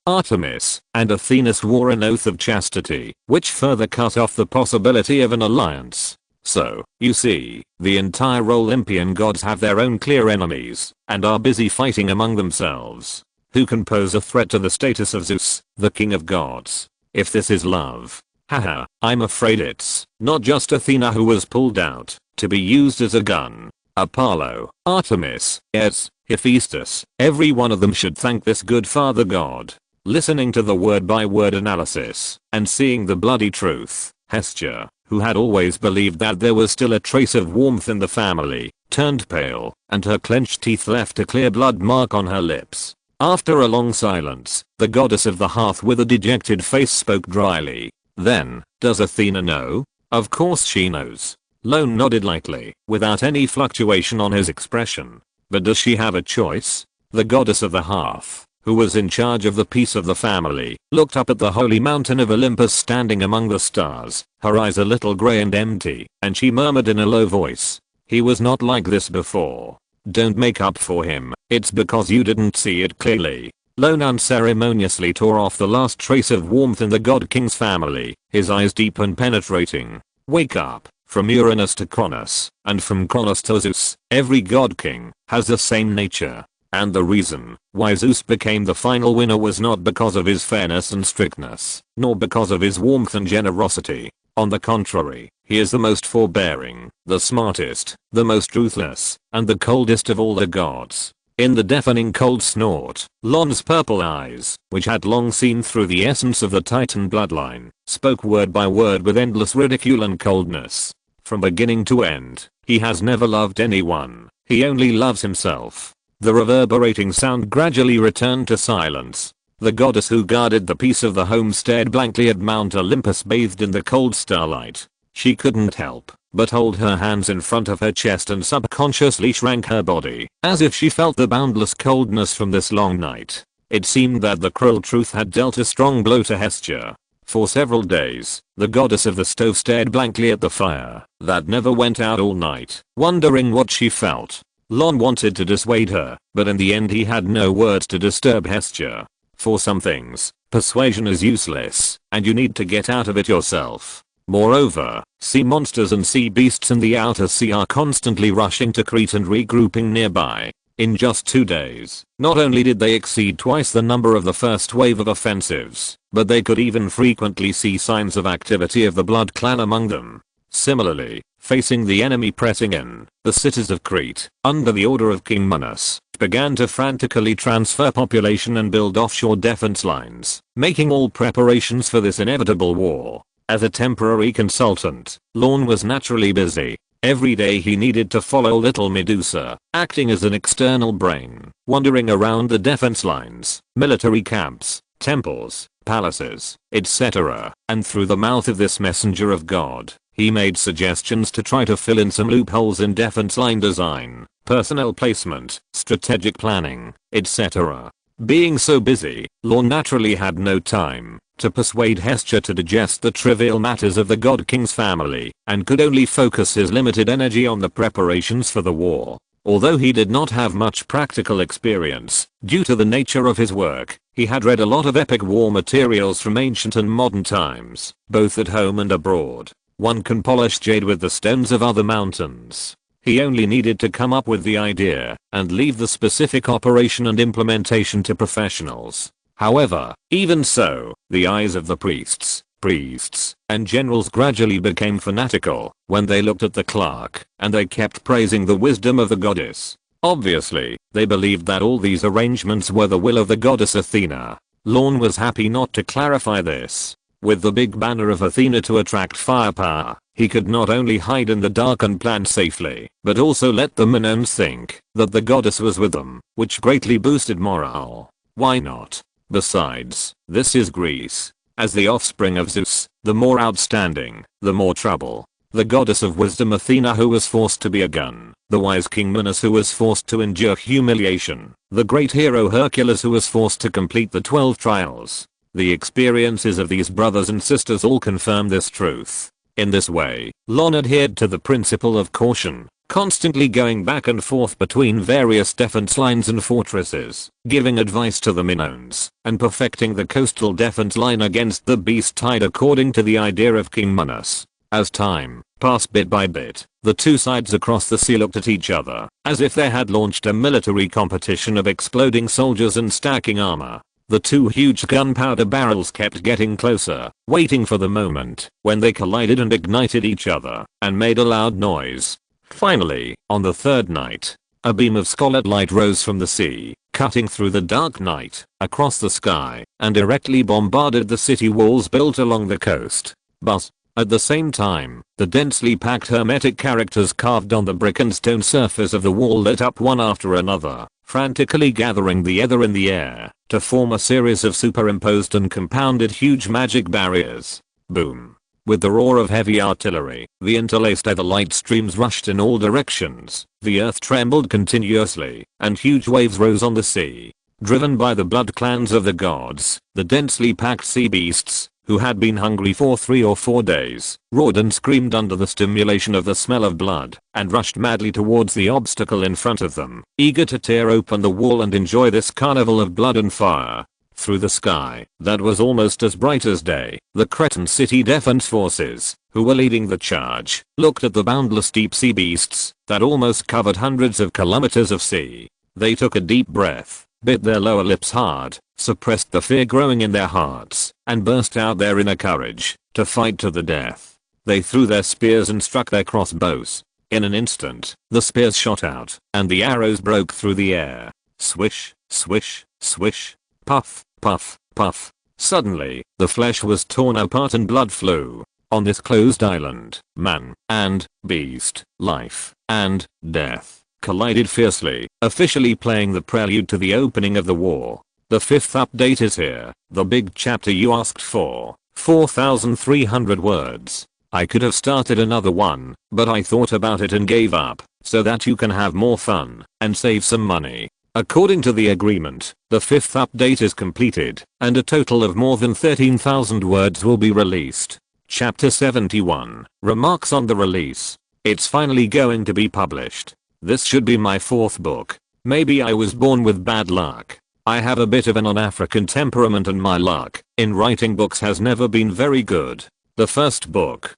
Artemis, and Athena swore an oath of chastity, which further cut off the possibility of an alliance. So, you see, the entire Olympian gods have their own clear enemies, and are busy fighting among themselves. Who can pose a threat to the status of Zeus, the king of gods? If this is love, haha, I'm afraid it's not just Athena who was pulled out to be used as a gun. Apollo, Artemis, Ares, Hephaestus, every one of them should thank this good father god. Listening to the word-by-word analysis, and seeing the bloody truth, Hestia, who had always believed that there was still a trace of warmth in the family, turned pale, and her clenched teeth left a clear blood mark on her lips. After a long silence, the goddess of the hearth with a dejected face spoke dryly. Then, does Athena know? Of course she knows. Lorne nodded lightly, without any fluctuation on his expression. But does she have a choice? The goddess of the hearth, who was in charge of the peace of the family, looked up at the holy mountain of Olympus standing among the stars, her eyes a little grey and empty, and she murmured in a low voice. He was not like this before. Don't make up for him, it's because you didn't see it clearly. Lorne unceremoniously tore off the last trace of warmth in the god king's family, his eyes deep and penetrating. Wake up. From Uranus to Kronos, and from Kronos to Zeus, every god king has the same nature. And the reason why Zeus became the final winner was not because of his fairness and strictness, nor because of his warmth and generosity. On the contrary, he is the most forbearing, the smartest, the most ruthless, and the coldest of all the gods. In the deafening cold snort, Lorne's purple eyes, which had long seen through the essence of the Titan bloodline, spoke word by word with endless ridicule and coldness. From beginning to end, he has never loved anyone, he only loves himself. The reverberating sound gradually returned to silence. The goddess who guarded the peace of the home stared blankly at Mount Olympus bathed in the cold starlight. She couldn't help but hold her hands in front of her chest and subconsciously shrank her body, as if she felt the boundless coldness from this long night. It seemed that the cruel truth had dealt a strong blow to Hestia. For several days, the goddess of the stove stared blankly at the fire that never went out all night, wondering what she felt. Lorne wanted to dissuade her, but in the end he had no words to disturb Hestia. For some things, persuasion is useless, and you need to get out of it yourself. Moreover, sea monsters and sea beasts in the outer sea are constantly rushing to Crete and regrouping nearby. In just 2 days, not only did they exceed twice the number of the first wave of offensives, but they could even frequently see signs of activity of the Blood Clan among them. Similarly, facing the enemy pressing in, the cities of Crete, under the order of King Minos, began to frantically transfer population and build offshore defense lines, making all preparations for this inevitable war. As a temporary consultant, Lorne was naturally busy. Every day he needed to follow little Medusa, acting as an external brain, wandering around the defense lines, military camps, temples, palaces, etc., and through the mouth of this messenger of God, he made suggestions to try to fill in some loopholes in defense line design, personnel placement, strategic planning, etc. Being so busy, Lorne naturally had no time to persuade Hestia to digest the trivial matters of the God King's family, and could only focus his limited energy on the preparations for the war. Although he did not have much practical experience, due to the nature of his work, he had read a lot of epic war materials from ancient and modern times, both at home and abroad. One can polish jade with the stones of other mountains. He only needed to come up with the idea, and leave the specific operation and implementation to professionals. However, even so, the eyes of the priests, and generals gradually became fanatical when they looked at the clerk, and they kept praising the wisdom of the goddess. Obviously, they believed that all these arrangements were the will of the goddess Athena. Lorne was happy not to clarify this. With the big banner of Athena to attract firepower, he could not only hide in the dark and plan safely, but also let the Minoans think that the goddess was with them, which greatly boosted morale. Why not? Besides, this is Greece. As the offspring of Zeus, the more outstanding, the more trouble. The goddess of wisdom Athena who was forced to be a gun, the wise King Minos who was forced to endure humiliation, the great hero Hercules who was forced to complete the 12 trials. The experiences of these brothers and sisters all confirm this truth. In this way, Lorne adhered to the principle of caution, constantly going back and forth between various defense lines and fortresses, giving advice to the Minoans, and perfecting the coastal defense line against the beast tide according to the idea of King Minos. As time passed bit by bit, the two sides across the sea looked at each other, as if they had launched a military competition of exploding soldiers and stacking armor. The two huge gunpowder barrels kept getting closer, waiting for the moment when they collided and ignited each other, and made a loud noise. Finally, on the third night, a beam of scarlet light rose from the sea, cutting through the dark night, across the sky, and directly bombarded the city walls built along the coast. But, at the same time, the densely packed hermetic characters carved on the brick and stone surface of the wall lit up one after another, frantically gathering the ether in the air, to form a series of superimposed and compounded huge magic barriers. Boom. With the roar of heavy artillery, the interlaced ether light streams rushed in all directions, the earth trembled continuously, and huge waves rose on the sea. Driven by the blood clans of the gods, the densely packed sea beasts, who had been hungry for 3 or 4 days, roared and screamed under the stimulation of the smell of blood, and rushed madly towards the obstacle in front of them, eager to tear open the wall and enjoy this carnival of blood and fire. Through the sky, that was almost as bright as day, the Cretan city defense forces, who were leading the charge, looked at the boundless deep sea beasts, that almost covered hundreds of kilometers of sea. They took a deep breath, bit their lower lips hard, suppressed the fear growing in their hearts, and burst out their inner courage, to fight to the death. They threw their spears and struck their crossbows. In an instant, the spears shot out, and the arrows broke through the air. Swish, swish, swish. Puff, puff, puff. Suddenly, the flesh was torn apart and blood flew. On this closed island, man and beast, life and death, collided fiercely, officially playing the prelude to the opening of the war. The 5th update is here, the big chapter you asked for, 4,300 words. I could have started another one, but I thought about it and gave up, so that you can have more fun and save some money. According to the agreement, the 5th update is completed, and a total of more than 13,000 words will be released. Chapter 71, Remarks on the release. It's finally going to be published. This should be my 4th book. Maybe I was born with bad luck. I have a bit of an un-African temperament and my luck in writing books has never been very good. The first book.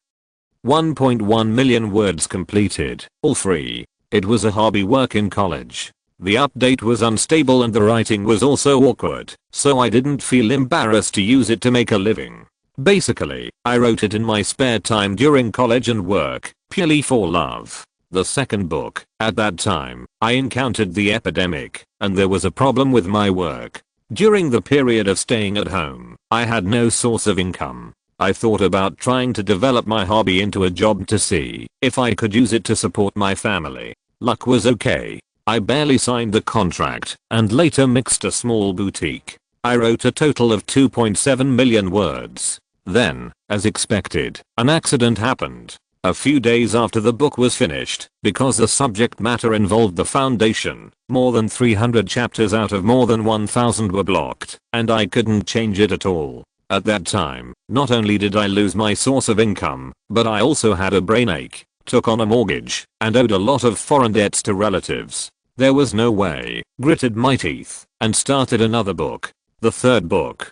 1.1 million words completed, all free. It was a hobby work in college. The update was unstable and the writing was also awkward, so I didn't feel embarrassed to use it to make a living. Basically, I wrote it in my spare time during college and work, purely for love. The second book, at that time, I encountered the epidemic, and there was a problem with my work. During the period of staying at home, I had no source of income. I thought about trying to develop my hobby into a job to see if I could use it to support my family. Luck was okay. I barely signed the contract, and later mixed a small boutique. I wrote a total of 2.7 million words. Then, as expected, an accident happened. A few days after the book was finished, because the subject matter involved the foundation, more than 300 chapters out of more than 1,000 were blocked, and I couldn't change it at all. At that time, not only did I lose my source of income, but I also had a brain ache, took on a mortgage, and owed a lot of foreign debts to relatives. There was no way, gritted my teeth, and started another book. The third book.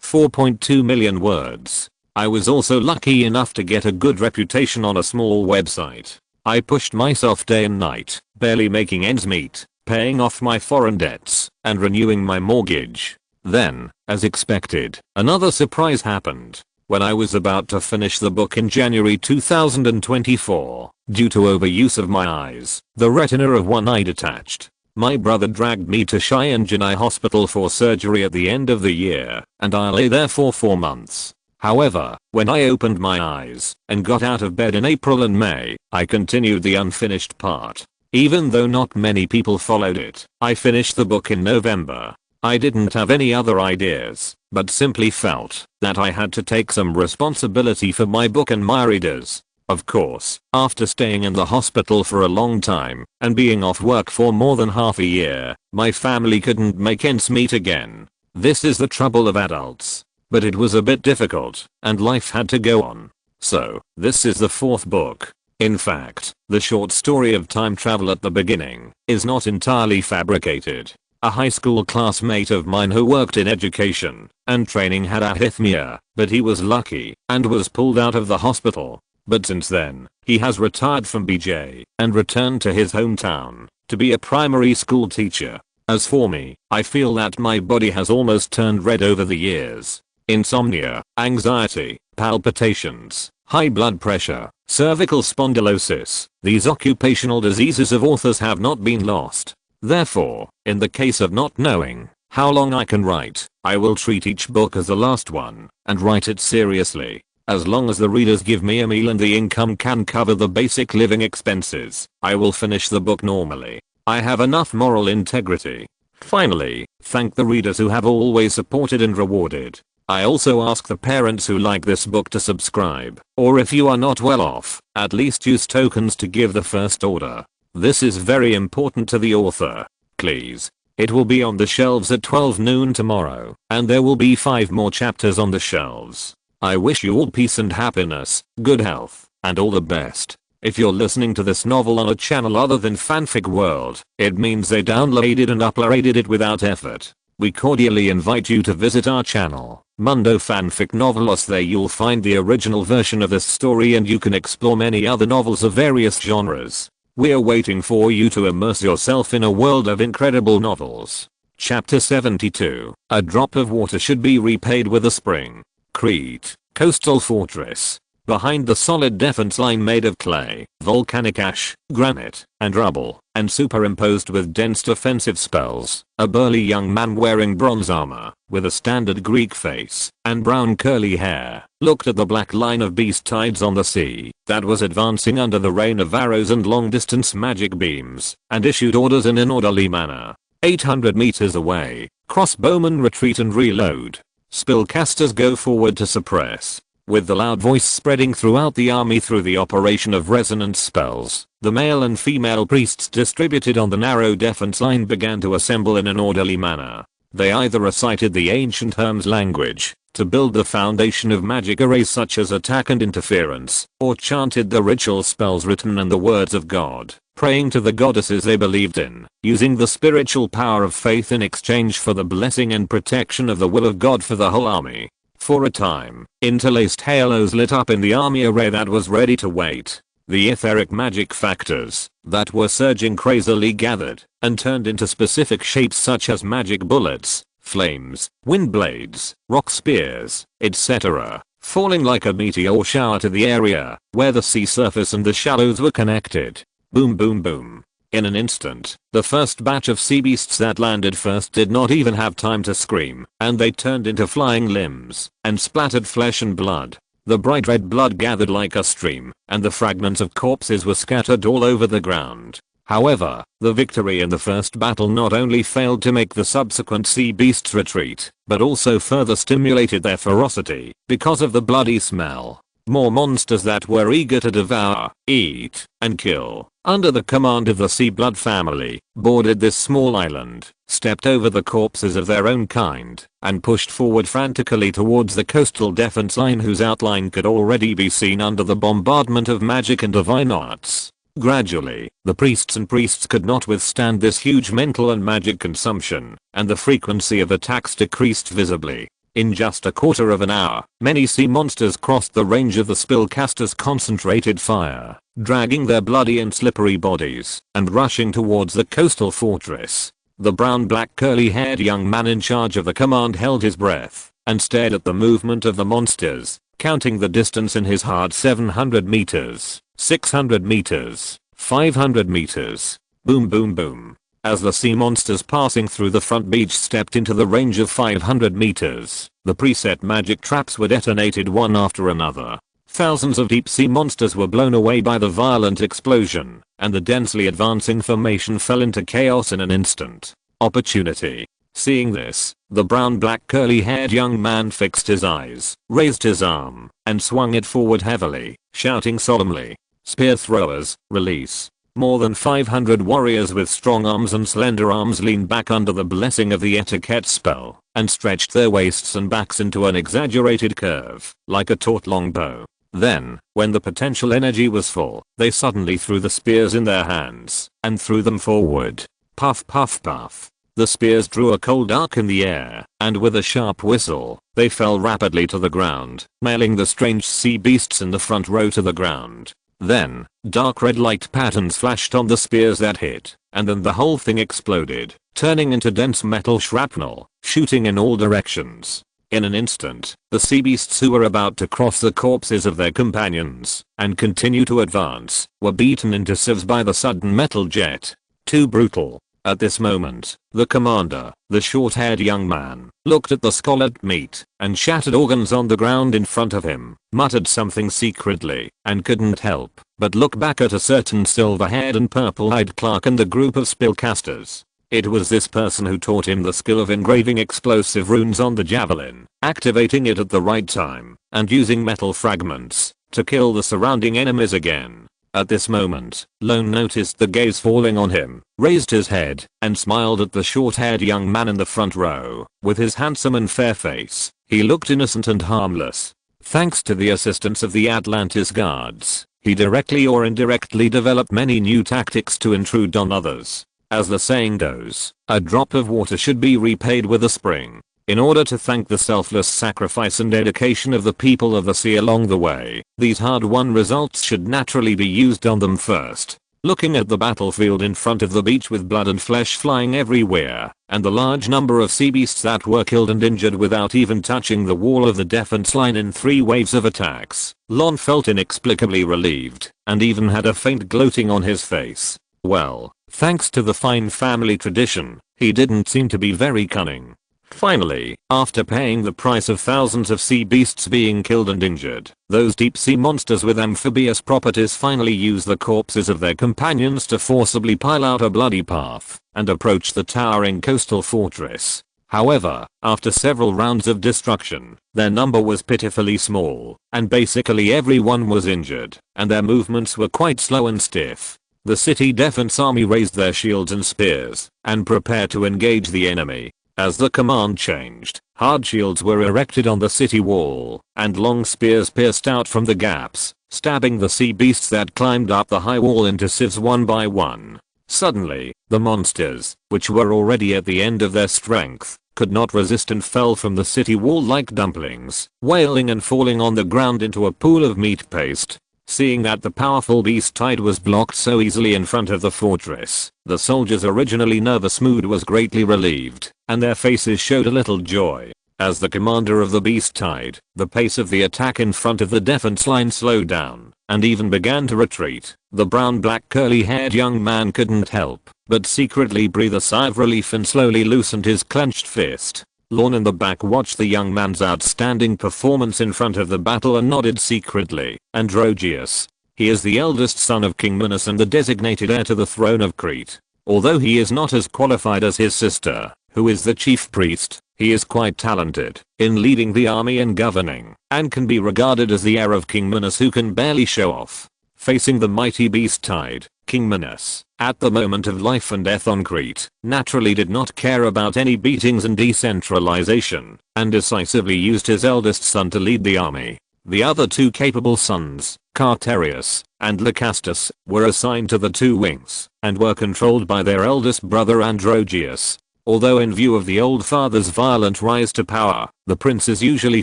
4.2 million words. I was also lucky enough to get a good reputation on a small website. I pushed myself day and night, barely making ends meet, paying off my foreign debts, and renewing my mortgage. Then, as expected, another surprise happened. When I was about to finish the book in January 2024, due to overuse of my eyes, the retina of one eye detached. My brother dragged me to Cheyenne Hospital for surgery at the end of the year, and I lay there for 4 months. However, when I opened my eyes and got out of bed in April and May, I continued the unfinished part. Even though not many people followed it, I finished the book in November. I didn't have any other ideas, but simply felt that I had to take some responsibility for my book and my readers. Of course, after staying in the hospital for a long time and being off work for more than half a year, my family couldn't make ends meet again. This is the trouble of adults. But it was a bit difficult, and life had to go on. So, this is the 4th book. In fact, the short story of time travel at the beginning is not entirely fabricated. A high school classmate of mine who worked in education and training had arrhythmia, but he was lucky and was pulled out of the hospital. But since then, he has retired from BJ and returned to his hometown to be a primary school teacher. As for me, I feel that my body has almost turned red over the years. Insomnia, anxiety, palpitations, high blood pressure, cervical spondylosis, these occupational diseases of authors have not been lost. Therefore, in the case of not knowing how long I can write, I will treat each book as the last one and write it seriously. As long as the readers give me a meal and the income can cover the basic living expenses, I will finish the book normally. I have enough moral integrity. Finally, thank the readers who have always supported and rewarded. I also ask the parents who like this book to subscribe, or if you are not well off, at least use tokens to give the first order. This is very important to the author. Please. It will be on the shelves at 12 noon tomorrow, and there will be 5 more chapters on the shelves. I wish you all peace and happiness, good health, and all the best. If you're listening to this novel on a channel other than Fanfic World, it means they downloaded and uploaded it without effort. We cordially invite you to visit our channel, Mundo Fanfic Novelos. There you'll find the original version of this story and you can explore many other novels of various genres. We're waiting for you to immerse yourself in a world of incredible novels. Chapter 72, A drop of water should be repaid with a spring. Crete, coastal fortress. Behind the solid defense line made of clay, volcanic ash, granite, and rubble, and superimposed with dense defensive spells, a burly young man wearing bronze armor, with a standard Greek face, and brown curly hair, looked at the black line of beast tides on the sea, that was advancing under the rain of arrows and long-distance magic beams, and issued orders in an orderly manner. 800 meters away, crossbowmen retreat and reload. Spellcasters go forward to suppress. With the loud voice spreading throughout the army through the operation of resonance spells, the male and female priests distributed on the narrow defense line began to assemble in an orderly manner. They either recited the ancient Hermes language, to build the foundation of magic arrays such as attack and interference, or chanted the ritual spells written in the words of God, praying to the goddesses they believed in, using the spiritual power of faith in exchange for the blessing and protection of the will of God for the whole army. For a time, interlaced halos lit up in the army array that was ready to wait. The etheric magic factors that were surging crazily gathered and turned into specific shapes such as magic bullets, flames, wind blades, rock spears, etc., falling like a meteor shower to the area where the sea surface and the shallows were connected. Boom boom boom. In an instant, the first batch of sea beasts that landed first did not even have time to scream, and they turned into flying limbs and splattered flesh and blood. The bright red blood gathered like a stream, and the fragments of corpses were scattered all over the ground. However, the victory in the first battle not only failed to make the subsequent sea beasts retreat, but also further stimulated their ferocity because of the bloody smell. More monsters that were eager to devour, eat, and kill, under the command of the sea blood family, boarded this small island, stepped over the corpses of their own kind, and pushed forward frantically towards the coastal defense line whose outline could already be seen under the bombardment of magic and divine arts. Gradually, the priests could not withstand this huge mental and magic consumption, and the frequency of attacks decreased visibly. In just a quarter of an hour, many sea monsters crossed the range of the spellcasters' concentrated fire, dragging their bloody and slippery bodies, and rushing towards the coastal fortress. The brown-black curly-haired young man in charge of the command held his breath, and stared at the movement of the monsters, counting the distance in his heart. 700 meters, 600 meters, 500 meters. Boom boom boom. As the sea monsters passing through the front beach stepped into the range of 500 meters, the preset magic traps were detonated one after another. Thousands of deep sea monsters were blown away by the violent explosion, and the densely advancing formation fell into chaos in an instant. Opportunity. Seeing this, the brown-black curly-haired young man fixed his eyes, raised his arm, and swung it forward heavily, shouting solemnly, "Spear throwers, release." More than 500 warriors with strong arms and slender arms leaned back under the blessing of the etiquette spell, and stretched their waists and backs into an exaggerated curve, like a taut long bow. Then, when the potential energy was full, they suddenly threw the spears in their hands, and threw them forward. Puff puff puff. The spears drew a cold arc in the air, and with a sharp whistle, they fell rapidly to the ground, nailing the strange sea beasts in the front row to the ground. Then, dark red light patterns flashed on the spears that hit, and then the whole thing exploded, turning into dense metal shrapnel, shooting in all directions. In an instant, the sea beasts who were about to cross the corpses of their companions, and continue to advance, were beaten into sieves by the sudden metal jet. Too brutal. At this moment, the commander, the short-haired young man, looked at the scalloped meat and shattered organs on the ground in front of him, muttered something secretly, and couldn't help but look back at a certain silver-haired and purple-eyed clerk in the group of spellcasters. It was this person who taught him the skill of engraving explosive runes on the javelin, activating it at the right time, and using metal fragments to kill the surrounding enemies again. At this moment, Lorne noticed the gaze falling on him, raised his head, and smiled at the short-haired young man in the front row. With his handsome and fair face, he looked innocent and harmless. Thanks to the assistance of the Atlantis guards, he directly or indirectly developed many new tactics to intrude on others. As the saying goes, a drop of water should be repaid with a spring. In order to thank the selfless sacrifice and dedication of the people of the sea along the way, these hard-won results should naturally be used on them first. Looking at the battlefield in front of the beach with blood and flesh flying everywhere, and the large number of sea beasts that were killed and injured without even touching the wall of the defense line in 3 waves of attacks, Lorne felt inexplicably relieved, and even had a faint gloating on his face. Well, thanks to the fine family tradition, he didn't seem to be very cunning. Finally, after paying the price of thousands of sea beasts being killed and injured, those deep sea monsters with amphibious properties finally use the corpses of their companions to forcibly pile out a bloody path and approach the towering coastal fortress. However, after several rounds of destruction, their number was pitifully small, and basically everyone was injured, and their movements were quite slow and stiff. The city defense army raised their shields and spears and prepared to engage the enemy. As the command changed, hard shields were erected on the city wall, and long spears pierced out from the gaps, stabbing the sea beasts that climbed up the high wall into sieves one by one. Suddenly, the monsters, which were already at the end of their strength, could not resist and fell from the city wall like dumplings, wailing and falling on the ground into a pool of meat paste. Seeing that the powerful beast tide was blocked so easily in front of the fortress, the soldiers' originally nervous mood was greatly relieved, and their faces showed a little joy. As the commander of the beast tide, the pace of the attack in front of the defense line slowed down, and even began to retreat. The brown-black curly-haired young man couldn't help but secretly breathe a sigh of relief and slowly loosened his clenched fist. Lorne in the back watched the young man's outstanding performance in front of the battle and nodded secretly. Androgeus. He is the eldest son of King Minos and the designated heir to the throne of Crete. Although he is not as qualified as his sister, who is the chief priest, he is quite talented in leading the army and governing, and can be regarded as the heir of King Minos who can barely show off. Facing the mighty beast tide, King Minos, at the moment of life and death on Crete, naturally did not care about any beatings and decentralization, and decisively used his eldest son to lead the army. The other 2 capable sons, Carterius and Lycastus, were assigned to the 2 wings, and were controlled by their eldest brother Androgeus. Although in view of the old father's violent rise to power, the princes usually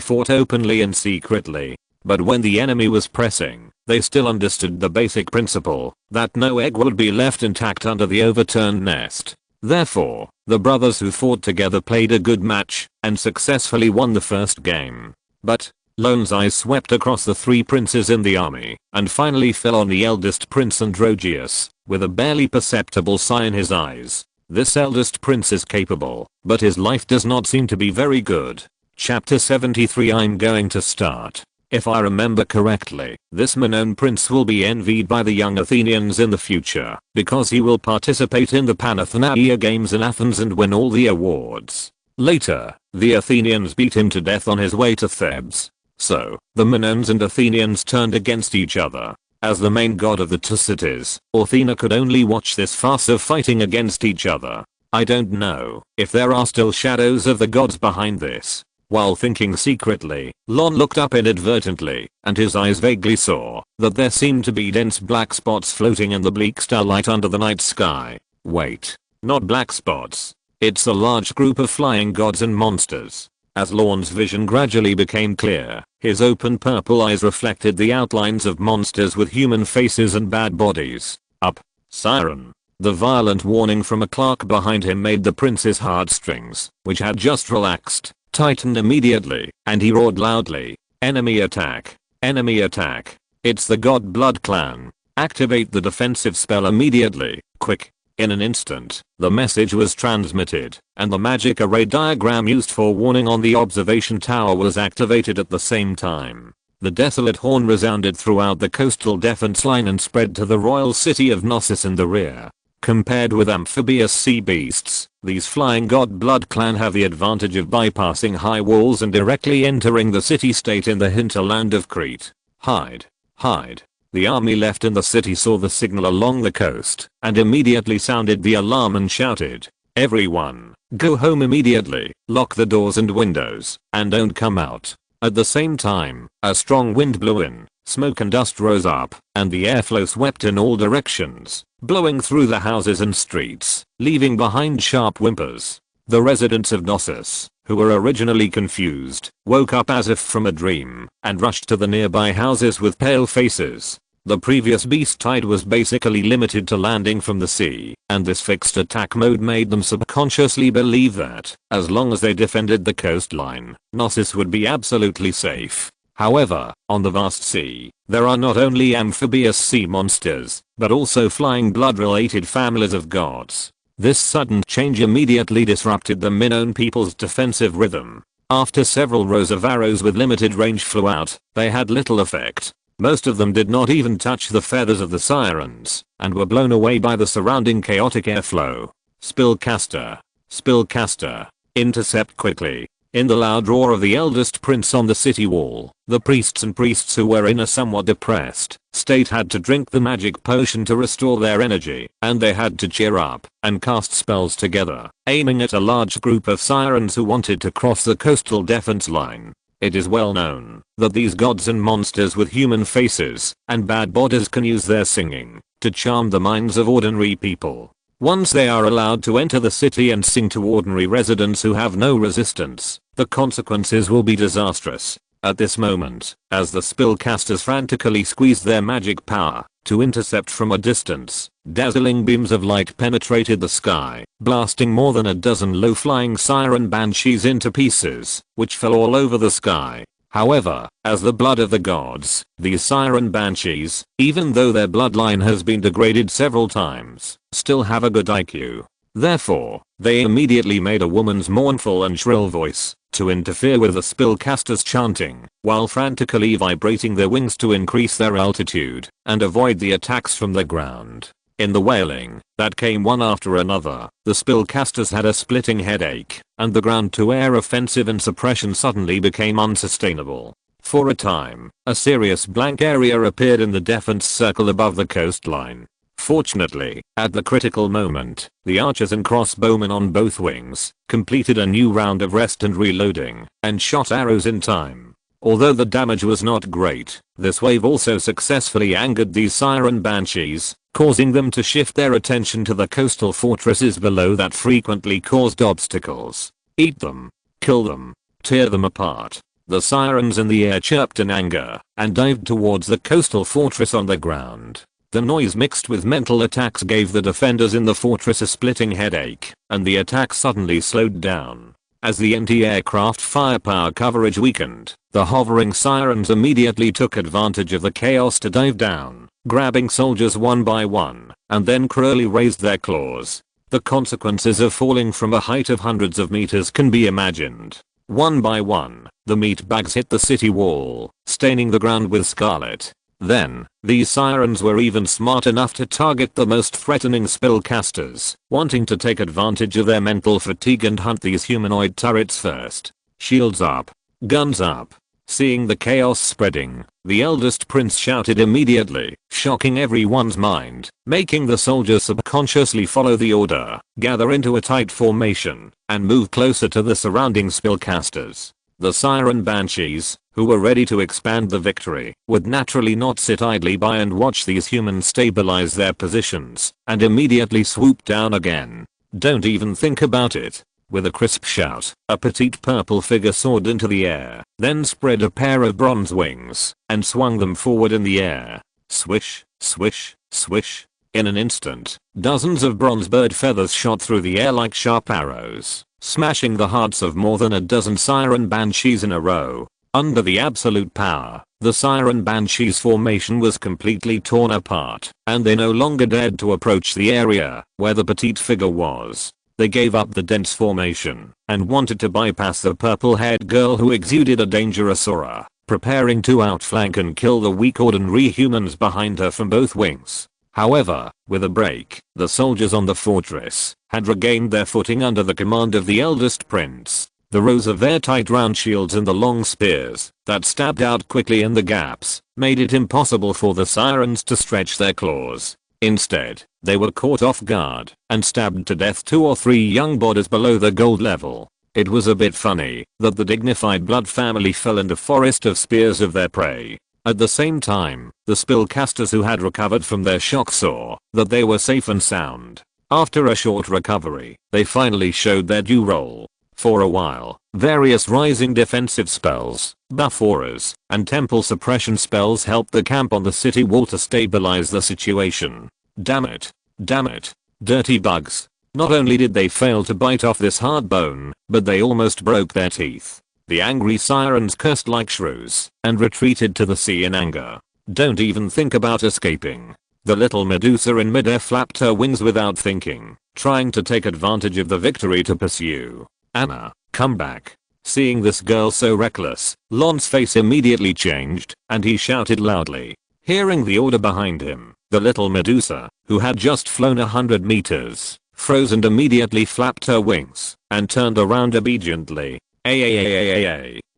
fought openly and secretly. But when the enemy was pressing, they still understood the basic principle that no egg would be left intact under the overturned nest. Therefore, the brothers who fought together played a good match and successfully won the first game. But Lorne's eyes swept across the 3 princes in the army and finally fell on the eldest prince Androgeus, with a barely perceptible sigh in his eyes. This eldest prince is capable, but his life does not seem to be very good. Chapter 73. I'm going to start. If I remember correctly, this Minoan prince will be envied by the young Athenians in the future, because he will participate in the Panathenaia games in Athens and win all the awards. Later, the Athenians beat him to death on his way to Thebes. So, the Minoans and Athenians turned against each other. As the main god of the Tucities, Athena could only watch this farce of fighting against each other. I don't know if there are still shadows of the gods behind this. While thinking secretly, Lorne looked up inadvertently, and his eyes vaguely saw that there seemed to be dense black spots floating in the bleak starlight under the night sky. Wait, not black spots. It's a large group of flying gods and monsters. As Lorne's vision gradually became clear, his open purple eyes reflected the outlines of monsters with human faces and bad bodies. Up, siren. The violent warning from a clerk behind him made the prince's heartstrings, which had just relaxed, tighten immediately, and he roared loudly. Enemy attack. Enemy attack. It's the God Blood Clan. Activate the defensive spell immediately. Quick. In an instant, the message was transmitted, and the magic array diagram used for warning on the observation tower was activated at the same time. The desolate horn resounded throughout the coastal defense line and spread to the royal city of Knossos in the rear. Compared with amphibious sea beasts, these flying god blood clan have the advantage of bypassing high walls and directly entering the city-state in the hinterland of Crete. Hide. Hide. The army left in the city saw the signal along the coast and immediately sounded the alarm and shouted, "Everyone, go home immediately, lock the doors and windows, and don't come out." At the same time, a strong wind blew in, smoke and dust rose up, and the airflow swept in all directions, blowing through the houses and streets, leaving behind sharp whimpers. The residents of Knossos, who were originally confused, woke up as if from a dream, and rushed to the nearby houses with pale faces. The previous beast tide was basically limited to landing from the sea, and this fixed attack mode made them subconsciously believe that, as long as they defended the coastline, Gnosis would be absolutely safe. However, on the vast sea, there are not only amphibious sea monsters, but also flying blood-related families of gods. This sudden change immediately disrupted the Minoan people's defensive rhythm. After several rows of arrows with limited range flew out, they had little effect. Most of them did not even touch the feathers of the sirens, and were blown away by the surrounding chaotic airflow. Spellcaster. Spellcaster. Intercept quickly. In the loud roar of the eldest prince on the city wall, the priests who were in a somewhat depressed state had to drink the magic potion to restore their energy, and they had to cheer up and cast spells together, aiming at a large group of sirens who wanted to cross the coastal defense line. It is well known that these gods and monsters with human faces and bad bodies can use their singing to charm the minds of ordinary people. Once they are allowed to enter the city and sing to ordinary residents who have no resistance, the consequences will be disastrous. At this moment, as the spellcasters frantically squeezed their magic power to intercept from a distance, dazzling beams of light penetrated the sky, blasting more than a dozen low-flying siren banshees into pieces, which fell all over the sky. However, as the blood of the gods, these siren banshees, even though their bloodline has been degraded several times, still have a good IQ. Therefore, they immediately made a woman's mournful and shrill voice to interfere with the spellcasters' chanting, while frantically vibrating their wings to increase their altitude and avoid the attacks from the ground. In the wailing that came one after another, the spellcasters had a splitting headache, and the ground-to-air offensive and suppression suddenly became unsustainable. For a time, a serious blank area appeared in the defense circle above the coastline. Fortunately, at the critical moment, the archers and crossbowmen on both wings completed a new round of rest and reloading, and shot arrows in time. Although the damage was not great, this wave also successfully angered these siren banshees, causing them to shift their attention to the coastal fortresses below that frequently caused obstacles. Eat them. Kill them. Tear them apart. The sirens in the air chirped in anger and dived towards the coastal fortress on the ground. The noise mixed with mental attacks gave the defenders in the fortress a splitting headache, and the attack suddenly slowed down. As the anti-aircraft firepower coverage weakened, the hovering sirens immediately took advantage of the chaos to dive down, grabbing soldiers one by one, and then cruelly raised their claws. The consequences of falling from a height of hundreds of meters can be imagined. One by one, the meat bags hit the city wall, staining the ground with scarlet. Then, these sirens were even smart enough to target the most threatening spellcasters, wanting to take advantage of their mental fatigue and hunt these humanoid turrets first. Shields up. Guns up. Seeing the chaos spreading, the eldest prince shouted immediately, shocking everyone's mind, making the soldiers subconsciously follow the order, gather into a tight formation, and move closer to the surrounding spellcasters. The siren banshees, who were ready to expand the victory, would naturally not sit idly by and watch these humans stabilize their positions, and immediately swoop down again. Don't even think about it. With a crisp shout, a petite purple figure soared into the air, then spread a pair of bronze wings, and swung them forward in the air. Swish, swish, swish. In an instant, dozens of bronze bird feathers shot through the air like sharp arrows, smashing the hearts of more than a dozen siren banshees in a row. Under the absolute power, the siren banshees formation was completely torn apart, and they no longer dared to approach the area where the petite figure was. They gave up the dense formation and wanted to bypass the purple-haired girl who exuded a dangerous aura, preparing to outflank and kill the weak ordinary humans behind her from both wings. However, with a break, the soldiers on the fortress had regained their footing under the command of the eldest prince. The rows of airtight round shields and the long spears that stabbed out quickly in the gaps made it impossible for the sirens to stretch their claws. Instead, they were caught off guard and stabbed to death 2 or 3 young bodies below the gold level. It was a bit funny that the dignified blood family fell in the forest of spears of their prey. At the same time, the spellcasters who had recovered from their shock saw that they were safe and sound. After a short recovery, they finally showed their due role. For a while, various rising defensive spells, buff auras, and temple suppression spells helped the camp on the city wall to stabilize the situation. Damn it. Damn it. Dirty bugs. Not only did they fail to bite off this hard bone, but they almost broke their teeth. The angry sirens cursed like shrews and retreated to the sea in anger. Don't even think about escaping. The little Medusa in midair flapped her wings without thinking, trying to take advantage of the victory to pursue. Anna, come back. Seeing this girl so reckless, Lorne's face immediately changed, and he shouted loudly. Hearing the order behind him, the little Medusa, who had just flown 100 meters, froze and immediately flapped her wings, and turned around obediently.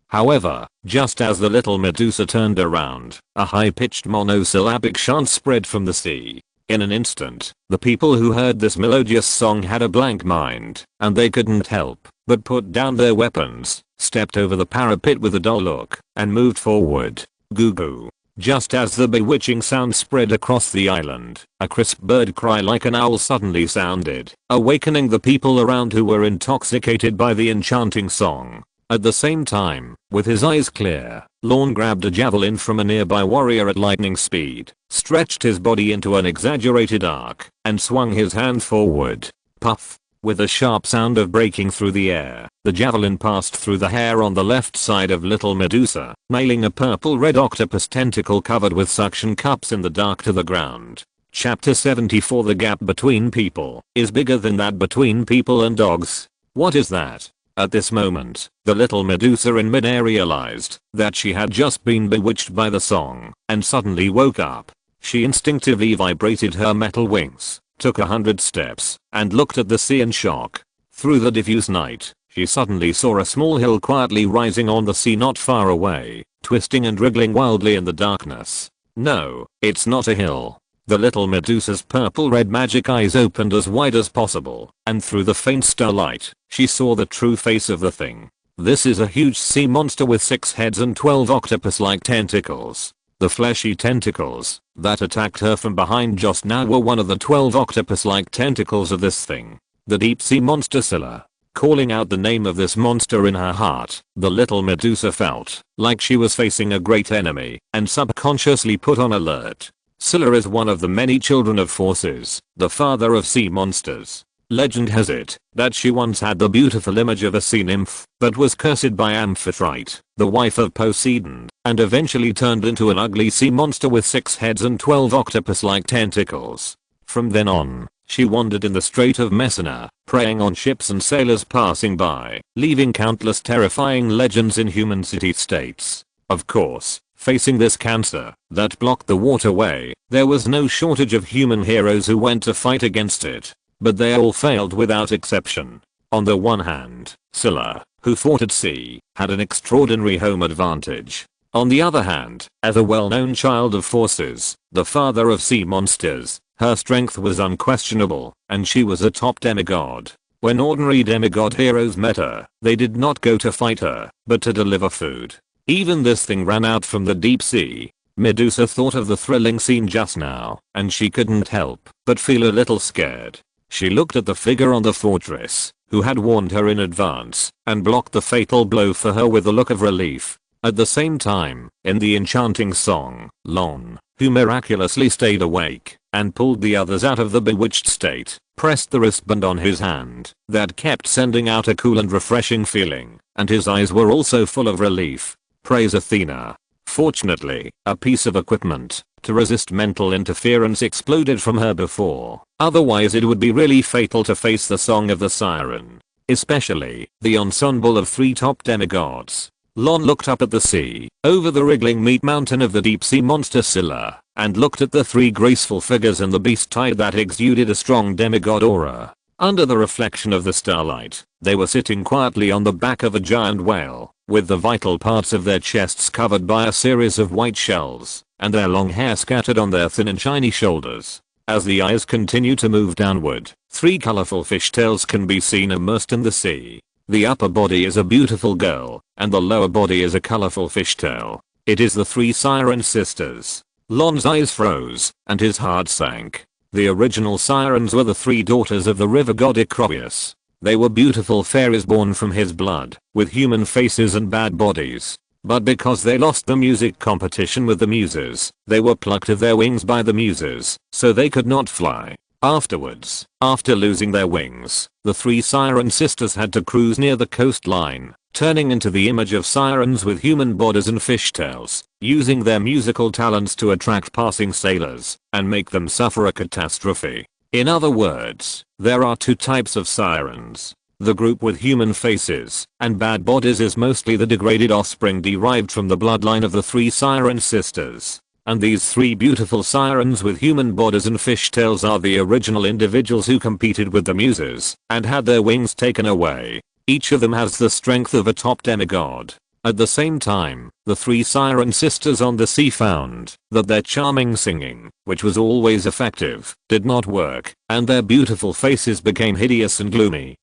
However, just as the little Medusa turned around, a high-pitched monosyllabic chant spread from the sea. In an instant, the people who heard this melodious song had a blank mind, and they couldn't help but put down their weapons, stepped over the parapet with a dull look, and moved forward. Goo goo. Just as the bewitching sound spread across the island, a crisp bird cry like an owl suddenly sounded, awakening the people around who were intoxicated by the enchanting song. At the same time, with his eyes clear, Lorne grabbed a javelin from a nearby warrior at lightning speed, stretched his body into an exaggerated arc, and swung his hand forward. Puff. With a sharp sound of breaking through the air, the javelin passed through the hair on the left side of little Medusa, nailing a purple-red octopus tentacle covered with suction cups in the dark to the ground. Chapter 74. The gap between people is bigger than that between people and dogs. What is that? At this moment, the little Medusa in midair realized that she had just been bewitched by the song, and suddenly woke up. She instinctively vibrated her metal wings, took 100 steps, and looked at the sea in shock. Through the diffuse night, she suddenly saw a small hill quietly rising on the sea not far away, twisting and wriggling wildly in the darkness. No, it's not a hill. The little Medusa's purple-red magic eyes opened as wide as possible, and through the faint starlight, she saw the true face of the thing. This is a huge sea monster with 6 heads and 12 octopus-like tentacles. The fleshy tentacles that attacked her from behind just now were one of the 12 octopus-like tentacles of this thing. The deep sea monster Scylla. Calling out the name of this monster in her heart, the little Medusa felt like she was facing a great enemy, and subconsciously put on alert. Scylla is one of the many children of Forces, the father of sea monsters. Legend has it that she once had the beautiful image of a sea nymph, but was cursed by Amphitrite, the wife of Poseidon, and eventually turned into an ugly sea monster with 6 heads and 12 octopus-like tentacles. From then on, she wandered in the Strait of Messina, preying on ships and sailors passing by, leaving countless terrifying legends in human city-states. Of course, facing this cancer that blocked the waterway, there was no shortage of human heroes who went to fight against it. But they all failed without exception. On the one hand, Scylla, who fought at sea, had an extraordinary home advantage. On the other hand, as a well-known child of Forces, the father of sea monsters, her strength was unquestionable, and she was a top demigod. When ordinary demigod heroes met her, they did not go to fight her, but to deliver food. Even this thing ran out from the deep sea. Medusa thought of the thrilling scene just now, and she couldn't help but feel a little scared. She looked at the figure on the fortress, who had warned her in advance, and blocked the fatal blow for her with a look of relief. At the same time, in the enchanting song, Lorne, who miraculously stayed awake, and pulled the others out of the bewitched state, pressed the wristband on his hand, that kept sending out a cool and refreshing feeling, and his eyes were also full of relief. Praise Athena. Fortunately, a piece of equipment to resist mental interference exploded from her before. Otherwise it would be really fatal to face the song of the siren. Especially the ensemble of 3 top demigods. Lorne looked up at the sea, over the wriggling meat mountain of the deep sea monster Scylla, and looked at the 3 graceful figures in the beast tide that exuded a strong demigod aura. Under the reflection of the starlight, they were sitting quietly on the back of a giant whale, with the vital parts of their chests covered by a series of white shells, and their long hair scattered on their thin and shiny shoulders. As the eyes continue to move downward, 3 colorful fishtails can be seen immersed in the sea. The upper body is a beautiful girl, and the lower body is a colorful fishtail. It is the 3 siren sisters. Lorne's eyes froze, and his heart sank. The original sirens were the 3 daughters of the river god Icrobius. They were beautiful fairies born from his blood, with human faces and bad bodies. But because they lost the music competition with the muses, they were plucked of their wings by the muses, so they could not fly. Afterwards, after losing their wings, the three siren sisters had to cruise near the coastline, turning into the image of sirens with human bodies and fishtails, using their musical talents to attract passing sailors and make them suffer a catastrophe. In other words, there are two types of sirens. The group with human faces and bad bodies is mostly the degraded offspring derived from the bloodline of the three siren sisters. And these three beautiful sirens with human bodies and fishtails are the original individuals who competed with the muses and had their wings taken away. Each of them has the strength of a top demigod. At the same time, the three siren sisters on the sea found that their charming singing, which was always effective, did not work, and their beautiful faces became hideous and gloomy.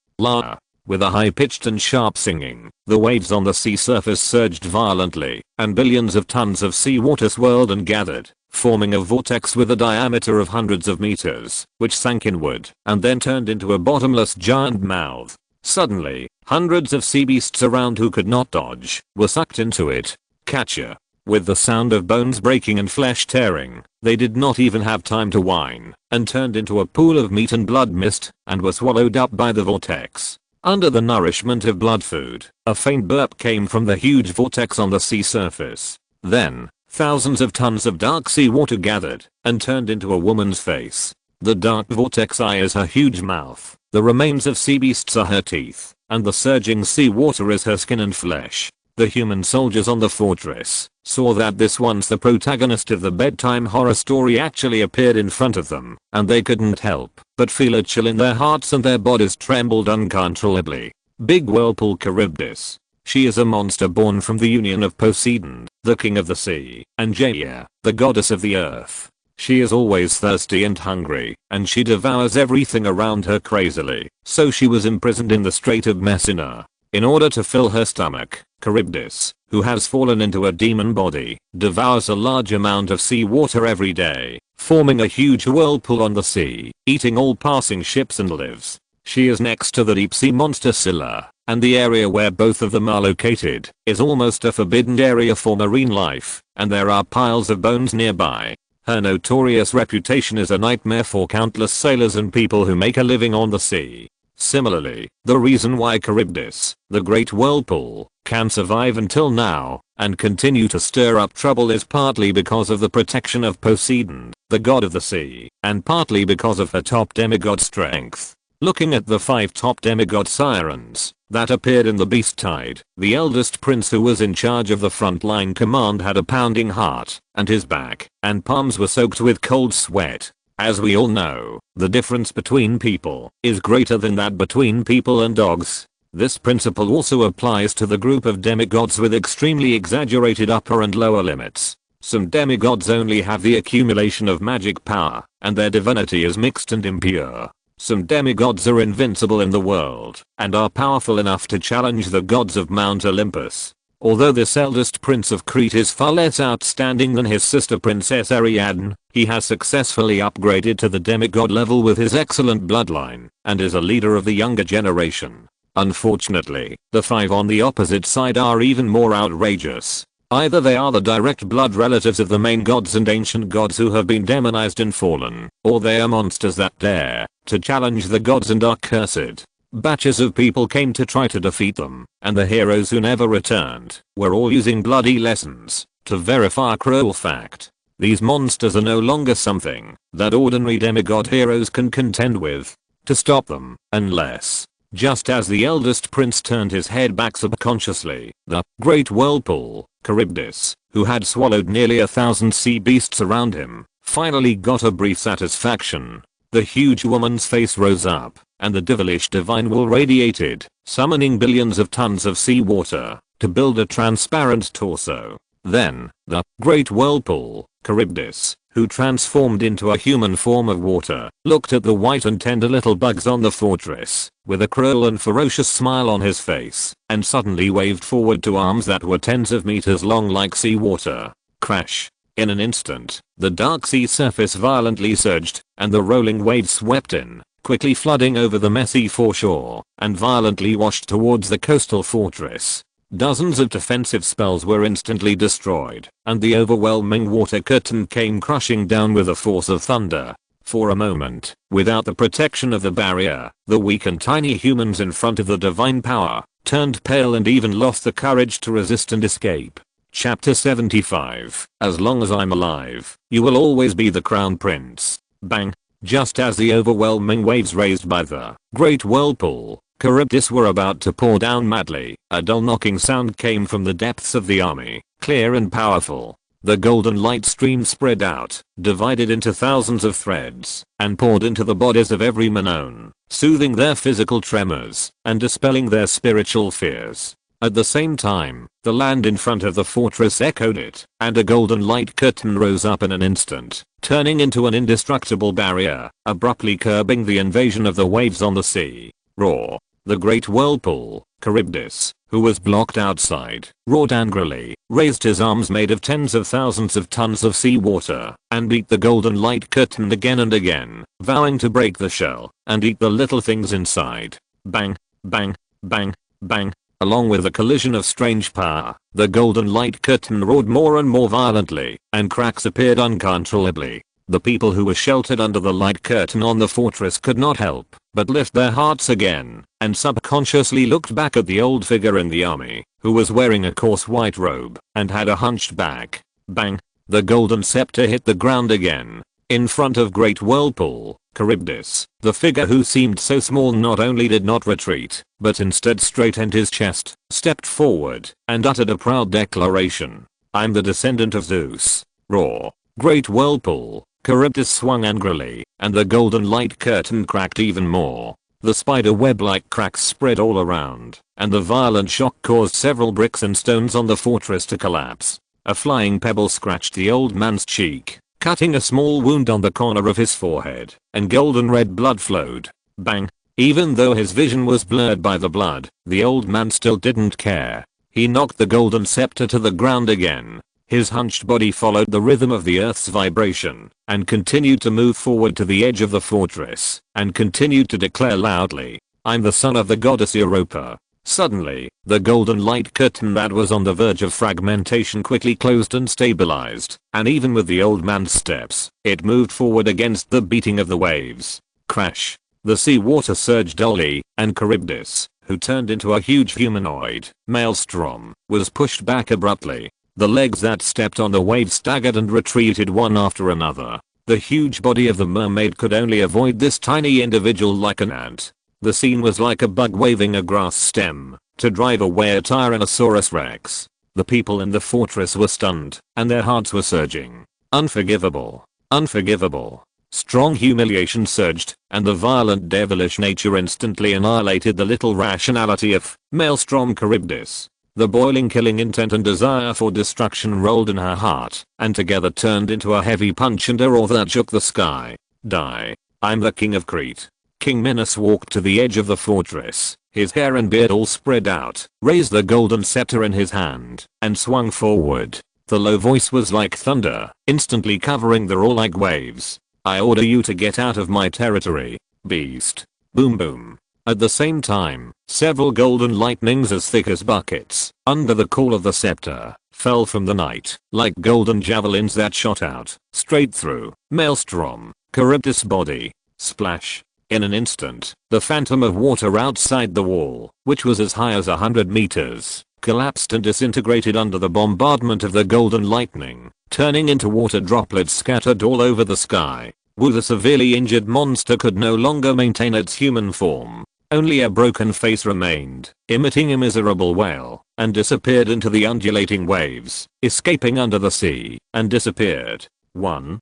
With a high-pitched and sharp singing, the waves on the sea surface surged violently, and billions of tons of seawater swirled and gathered, forming a vortex with a diameter of hundreds of meters, which sank inward and then turned into a bottomless giant mouth. Suddenly, hundreds of sea beasts around who could not dodge were sucked into it. Catcher. With the sound of bones breaking and flesh tearing, they did not even have time to whine, and turned into a pool of meat and blood mist, and were swallowed up by the vortex. Under the nourishment of blood food, a faint burp came from the huge vortex on the sea surface. Then, thousands of tons of dark sea water gathered, and turned into a woman's face. The dark vortex eye is her huge mouth, the remains of sea beasts are her teeth, and the surging sea water is her skin and flesh. The human soldiers on the fortress saw that this once the protagonist of the bedtime horror story actually appeared in front of them, and they couldn't help but feel a chill in their hearts and their bodies trembled uncontrollably. Big Whirlpool Charybdis. She is a monster born from the union of Poseidon, the king of the sea, and Gaia, the goddess of the earth. She is always thirsty and hungry, and she devours everything around her crazily, so she was imprisoned in the Strait of Messina. In order to fill her stomach, Charybdis, who has fallen into a demon body, devours a large amount of sea water every day, forming a huge whirlpool on the sea, eating all passing ships and lives. She is next to the deep sea monster Scylla, and the area where both of them are located is almost a forbidden area for marine life, and there are piles of bones nearby. Her notorious reputation is a nightmare for countless sailors and people who make a living on the sea. Similarly, the reason why Charybdis, the Great Whirlpool, can survive until now and continue to stir up trouble is partly because of the protection of Poseidon, the god of the sea, and partly because of her top demigod strength. Looking at the 5 top demigod sirens that appeared in the Beast Tide, the eldest prince who was in charge of the frontline command had a pounding heart, and his back and palms were soaked with cold sweat. As we all know, the difference between people is greater than that between people and dogs. This principle also applies to the group of demigods with extremely exaggerated upper and lower limits. Some demigods only have the accumulation of magic power, and their divinity is mixed and impure. Some demigods are invincible in the world, and are powerful enough to challenge the gods of Mount Olympus. Although this eldest prince of Crete is far less outstanding than his sister princess Ariadne, he has successfully upgraded to the demigod level with his excellent bloodline, and is a leader of the younger generation. Unfortunately, the 5 on the opposite side are even more outrageous. Either they are the direct blood relatives of the main gods and ancient gods who have been demonized and fallen, or they are monsters that dare to challenge the gods and are cursed. Batches of people came to try to defeat them, and the heroes who never returned were all using bloody lessons to verify a cruel fact. These monsters are no longer something that ordinary demigod heroes can contend with. To stop them, unless, just as the eldest prince turned his head back subconsciously, the Great Whirlpool, Charybdis, who had swallowed nearly 1,000 sea beasts around him, finally got a brief satisfaction. The huge woman's face rose up, and the devilish divine will radiated, summoning billions of tons of sea water to build a transparent torso. Then, the Great Whirlpool, Charybdis, who transformed into a human form of water, looked at the white and tender little bugs on the fortress, with a cruel and ferocious smile on his face, and suddenly waved forward 2 arms that were tens of meters long like sea water. Crash. In an instant, the dark sea surface violently surged, and the rolling waves swept in, quickly flooding over the messy foreshore and violently washed towards the coastal fortress. Dozens of defensive spells were instantly destroyed, and the overwhelming water curtain came crushing down with the force of thunder. For a moment, without the protection of the barrier, the weak and tiny humans in front of the divine power turned pale and even lost the courage to resist and escape. Chapter 75. As long as I'm alive, you will always be the crown prince. Bang. Just as the overwhelming waves raised by the great whirlpool, Charybdis were about to pour down madly, a dull knocking sound came from the depths of the army, clear and powerful. The golden light stream spread out, divided into thousands of threads, and poured into the bodies of every Minoan, soothing their physical tremors and dispelling their spiritual fears. At the same time, the land in front of the fortress echoed it, and a golden light curtain rose up in an instant, turning into an indestructible barrier, abruptly curbing the invasion of the waves on the sea. Roar. The great whirlpool, Charybdis, who was blocked outside, roared angrily, raised his arms made of tens of thousands of tons of seawater, and beat the golden light curtain again and again, vowing to break the shell and eat the little things inside. Bang, bang, bang, bang. Along with the collision of strange power, the golden light curtain roared more and more violently, and cracks appeared uncontrollably. The people who were sheltered under the light curtain on the fortress could not help but lift their hearts again, and subconsciously looked back at the old figure in the army, who was wearing a coarse white robe and had a hunched back. Bang. The golden scepter hit the ground again. In front of great whirlpool, Charybdis, the figure who seemed so small not only did not retreat, but instead straightened his chest, stepped forward, and uttered a proud declaration. I'm the descendant of Zeus. Roar. Great whirlpool. Charybdis swung angrily, and the golden light curtain cracked even more. The spider web-like cracks spread all around, and the violent shock caused several bricks and stones on the fortress to collapse. A flying pebble scratched the old man's cheek, cutting a small wound on the corner of his forehead, and golden red blood flowed. Bang. Even though his vision was blurred by the blood, the old man still didn't care. He knocked the golden scepter to the ground again. His hunched body followed the rhythm of the earth's vibration, and continued to move forward to the edge of the fortress, and continued to declare loudly, I'm the son of the goddess Europa. Suddenly, the golden light curtain that was on the verge of fragmentation quickly closed and stabilized, and even with the old man's steps, it moved forward against the beating of the waves. Crash. The sea water surged dully, and Charybdis, who turned into a huge humanoid, maelstrom, was pushed back abruptly. The legs that stepped on the waves staggered and retreated one after another. The huge body of the mermaid could only avoid this tiny individual like an ant. The scene was like a bug waving a grass stem to drive away a Tyrannosaurus Rex. The people in the fortress were stunned, and their hearts were surging. Unforgivable. Unforgivable. Strong humiliation surged, and the violent devilish nature instantly annihilated the little rationality of Maelstrom Charybdis. The boiling killing intent and desire for destruction rolled in her heart, and together turned into a heavy punch and a roar that shook the sky. Die. I'm the king of Crete. King Minos walked to the edge of the fortress, his hair and beard all spread out, raised the golden scepter in his hand, and swung forward. The low voice was like thunder, instantly covering the roar like waves. I order you to get out of my territory, beast. Boom boom. At the same time, several golden lightnings as thick as buckets, under the call of the scepter, fell from the night, like golden javelins that shot out, straight through Maelstrom, Charybdis' body. Splash. In an instant, the phantom of water outside the wall, which was as high as 100 meters, collapsed and disintegrated under the bombardment of the golden lightning, turning into water droplets scattered all over the sky. Woo, the severely injured monster could no longer maintain its human form. Only a broken face remained, emitting a miserable wail, and disappeared into the undulating waves, escaping under the sea, and disappeared. 1.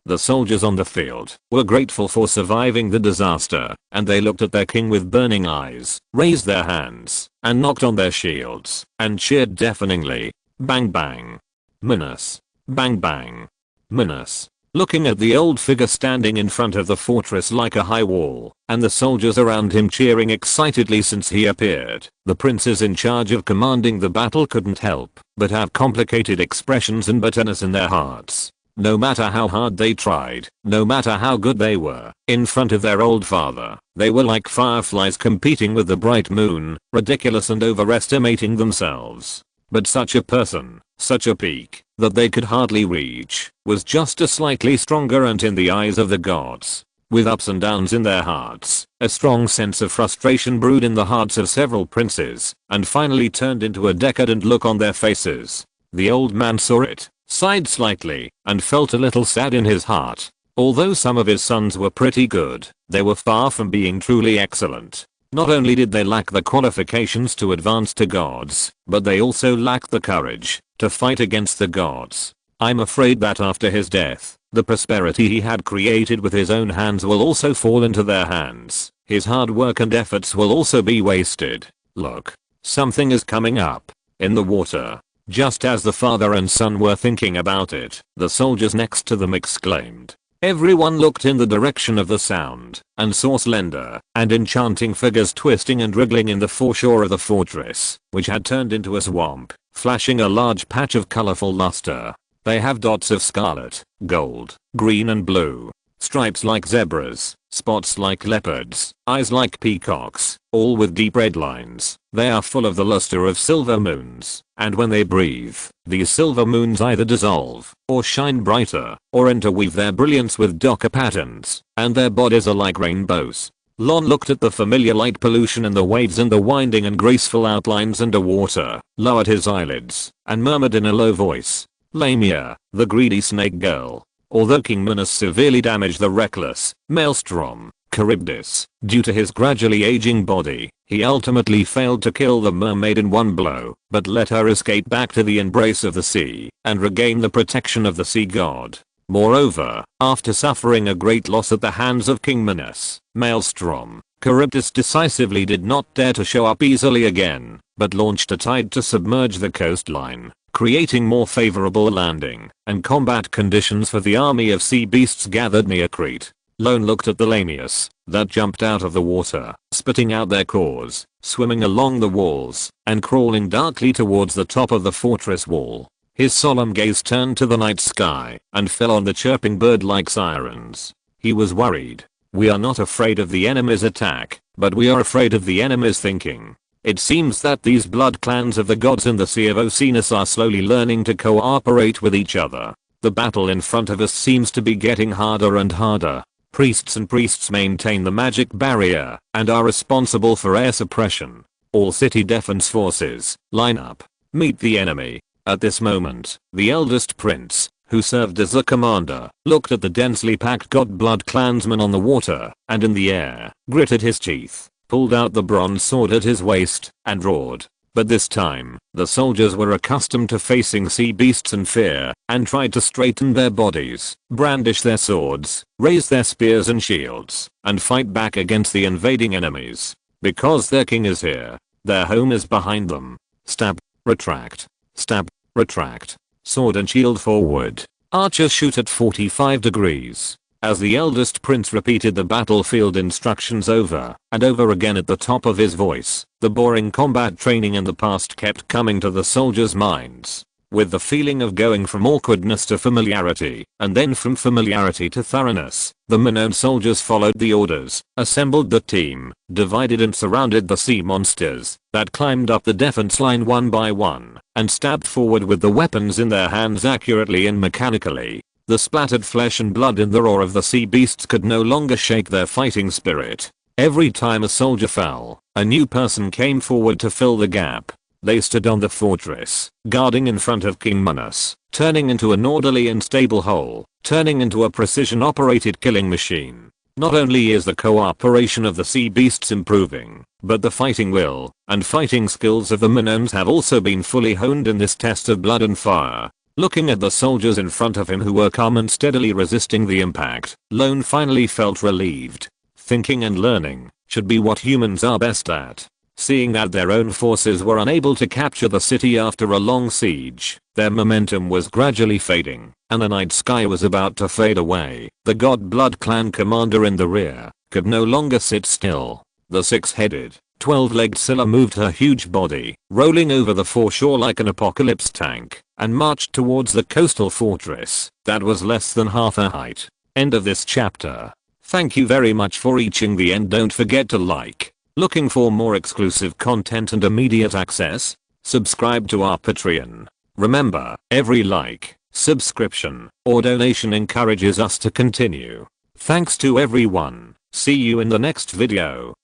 The soldiers on the field were grateful for surviving the disaster, and they looked at their king with burning eyes, raised their hands, and knocked on their shields, and cheered deafeningly. Bang bang. Minos. Bang bang. Minos. Looking at the old figure standing in front of the fortress like a high wall, and the soldiers around him cheering excitedly since he appeared, the princes in charge of commanding the battle couldn't help but have complicated expressions and bitterness in their hearts. No matter how hard they tried, no matter how good they were, in front of their old father, they were like fireflies competing with the bright moon, ridiculous and overestimating themselves. But such a person, such a peak, that they could hardly reach, was just a slightly stronger ant in the eyes of the gods. With ups and downs in their hearts, a strong sense of frustration brewed in the hearts of several princes, and finally turned into a decadent look on their faces. The old man saw it, sighed slightly, and felt a little sad in his heart. Although some of his sons were pretty good, they were far from being truly excellent. Not only did they lack the qualifications to advance to gods, but they also lacked the courage to fight against the gods. I'm afraid that after his death, the prosperity he had created with his own hands will also fall into their hands. His hard work and efforts will also be wasted. Look, something is coming up in the water. Just as the father and son were thinking about it, the soldiers next to them exclaimed. Everyone looked in the direction of the sound and saw slender and enchanting figures twisting and wriggling in the foreshore of the fortress, which had turned into a swamp, flashing a large patch of colorful luster. They have dots of scarlet, gold, green and blue, stripes like zebras, spots like leopards, eyes like peacocks, all with deep red lines. They are full of the luster of silver moons, and when they breathe, these silver moons either dissolve, or shine brighter, or interweave their brilliance with darker patterns, and their bodies are like rainbows. Lorne looked at the familiar light pollution in the waves and the winding and graceful outlines underwater, lowered his eyelids, and murmured in a low voice, Lamia, the greedy snake girl. Although King Minos severely damaged the reckless maelstrom, Charybdis, due to his gradually aging body, he ultimately failed to kill the mermaid in one blow, but let her escape back to the embrace of the sea and regain the protection of the sea god. Moreover, after suffering a great loss at the hands of King Minos, Maelstrom, Charybdis decisively did not dare to show up easily again, but launched a tide to submerge the coastline, creating more favorable landing and combat conditions for the army of sea beasts gathered near Crete. Lorne looked at the Lamias that jumped out of the water, spitting out their cores, swimming along the walls, and crawling darkly towards the top of the fortress wall. His solemn gaze turned to the night sky and fell on the chirping bird-like sirens. He was worried. We are not afraid of the enemy's attack, but we are afraid of the enemy's thinking. It seems that these blood clans of the gods in the Sea of Oceanus are slowly learning to cooperate with each other. The battle in front of us seems to be getting harder and harder. Priests and priests maintain the magic barrier and are responsible for air suppression. All city defense forces, line up. Meet the enemy. At this moment, the eldest prince, who served as the commander, looked at the densely packed god blood clansmen on the water and in the air, gritted his teeth, pulled out the bronze sword at his waist, and roared. But this time, the soldiers were accustomed to facing sea beasts in fear, and tried to straighten their bodies, brandish their swords, raise their spears and shields, and fight back against the invading enemies. Because their king is here. Their home is behind them. Stab, retract, stab, retract, sword and shield forward. Archers shoot at 45 degrees. As the eldest prince repeated the battlefield instructions over and over again at the top of his voice, the boring combat training in the past kept coming to the soldiers' minds. With the feeling of going from awkwardness to familiarity, and then from familiarity to thoroughness, the Minoan soldiers followed the orders, assembled the team, divided and surrounded the sea monsters that climbed up the defense line one by one, and stabbed forward with the weapons in their hands accurately and mechanically. The splattered flesh and blood in the roar of the sea beasts could no longer shake their fighting spirit. Every time a soldier fell, a new person came forward to fill the gap. They stood on the fortress, guarding in front of King Minos, turning into an orderly and stable whole, turning into a precision-operated killing machine. Not only is the cooperation of the sea beasts improving, but the fighting will and fighting skills of the Minoans have also been fully honed in this test of blood and fire. Looking at the soldiers in front of him who were calm and steadily resisting the impact, Lorne finally felt relieved. Thinking and learning should be what humans are best at. Seeing that their own forces were unable to capture the city after a long siege, their momentum was gradually fading, and the night sky was about to fade away. The god blood clan commander in the rear could no longer sit still. The six-headed, 12-legged Scylla moved her huge body, rolling over the foreshore like an apocalypse tank, and marched towards the coastal fortress that was less than half her height. End of this chapter. Thank you very much for reaching the end. Don't forget to like. Looking for more exclusive content and immediate access? Subscribe to our Patreon. Remember, every like, subscription, or donation encourages us to continue. Thanks to everyone. See you in the next video.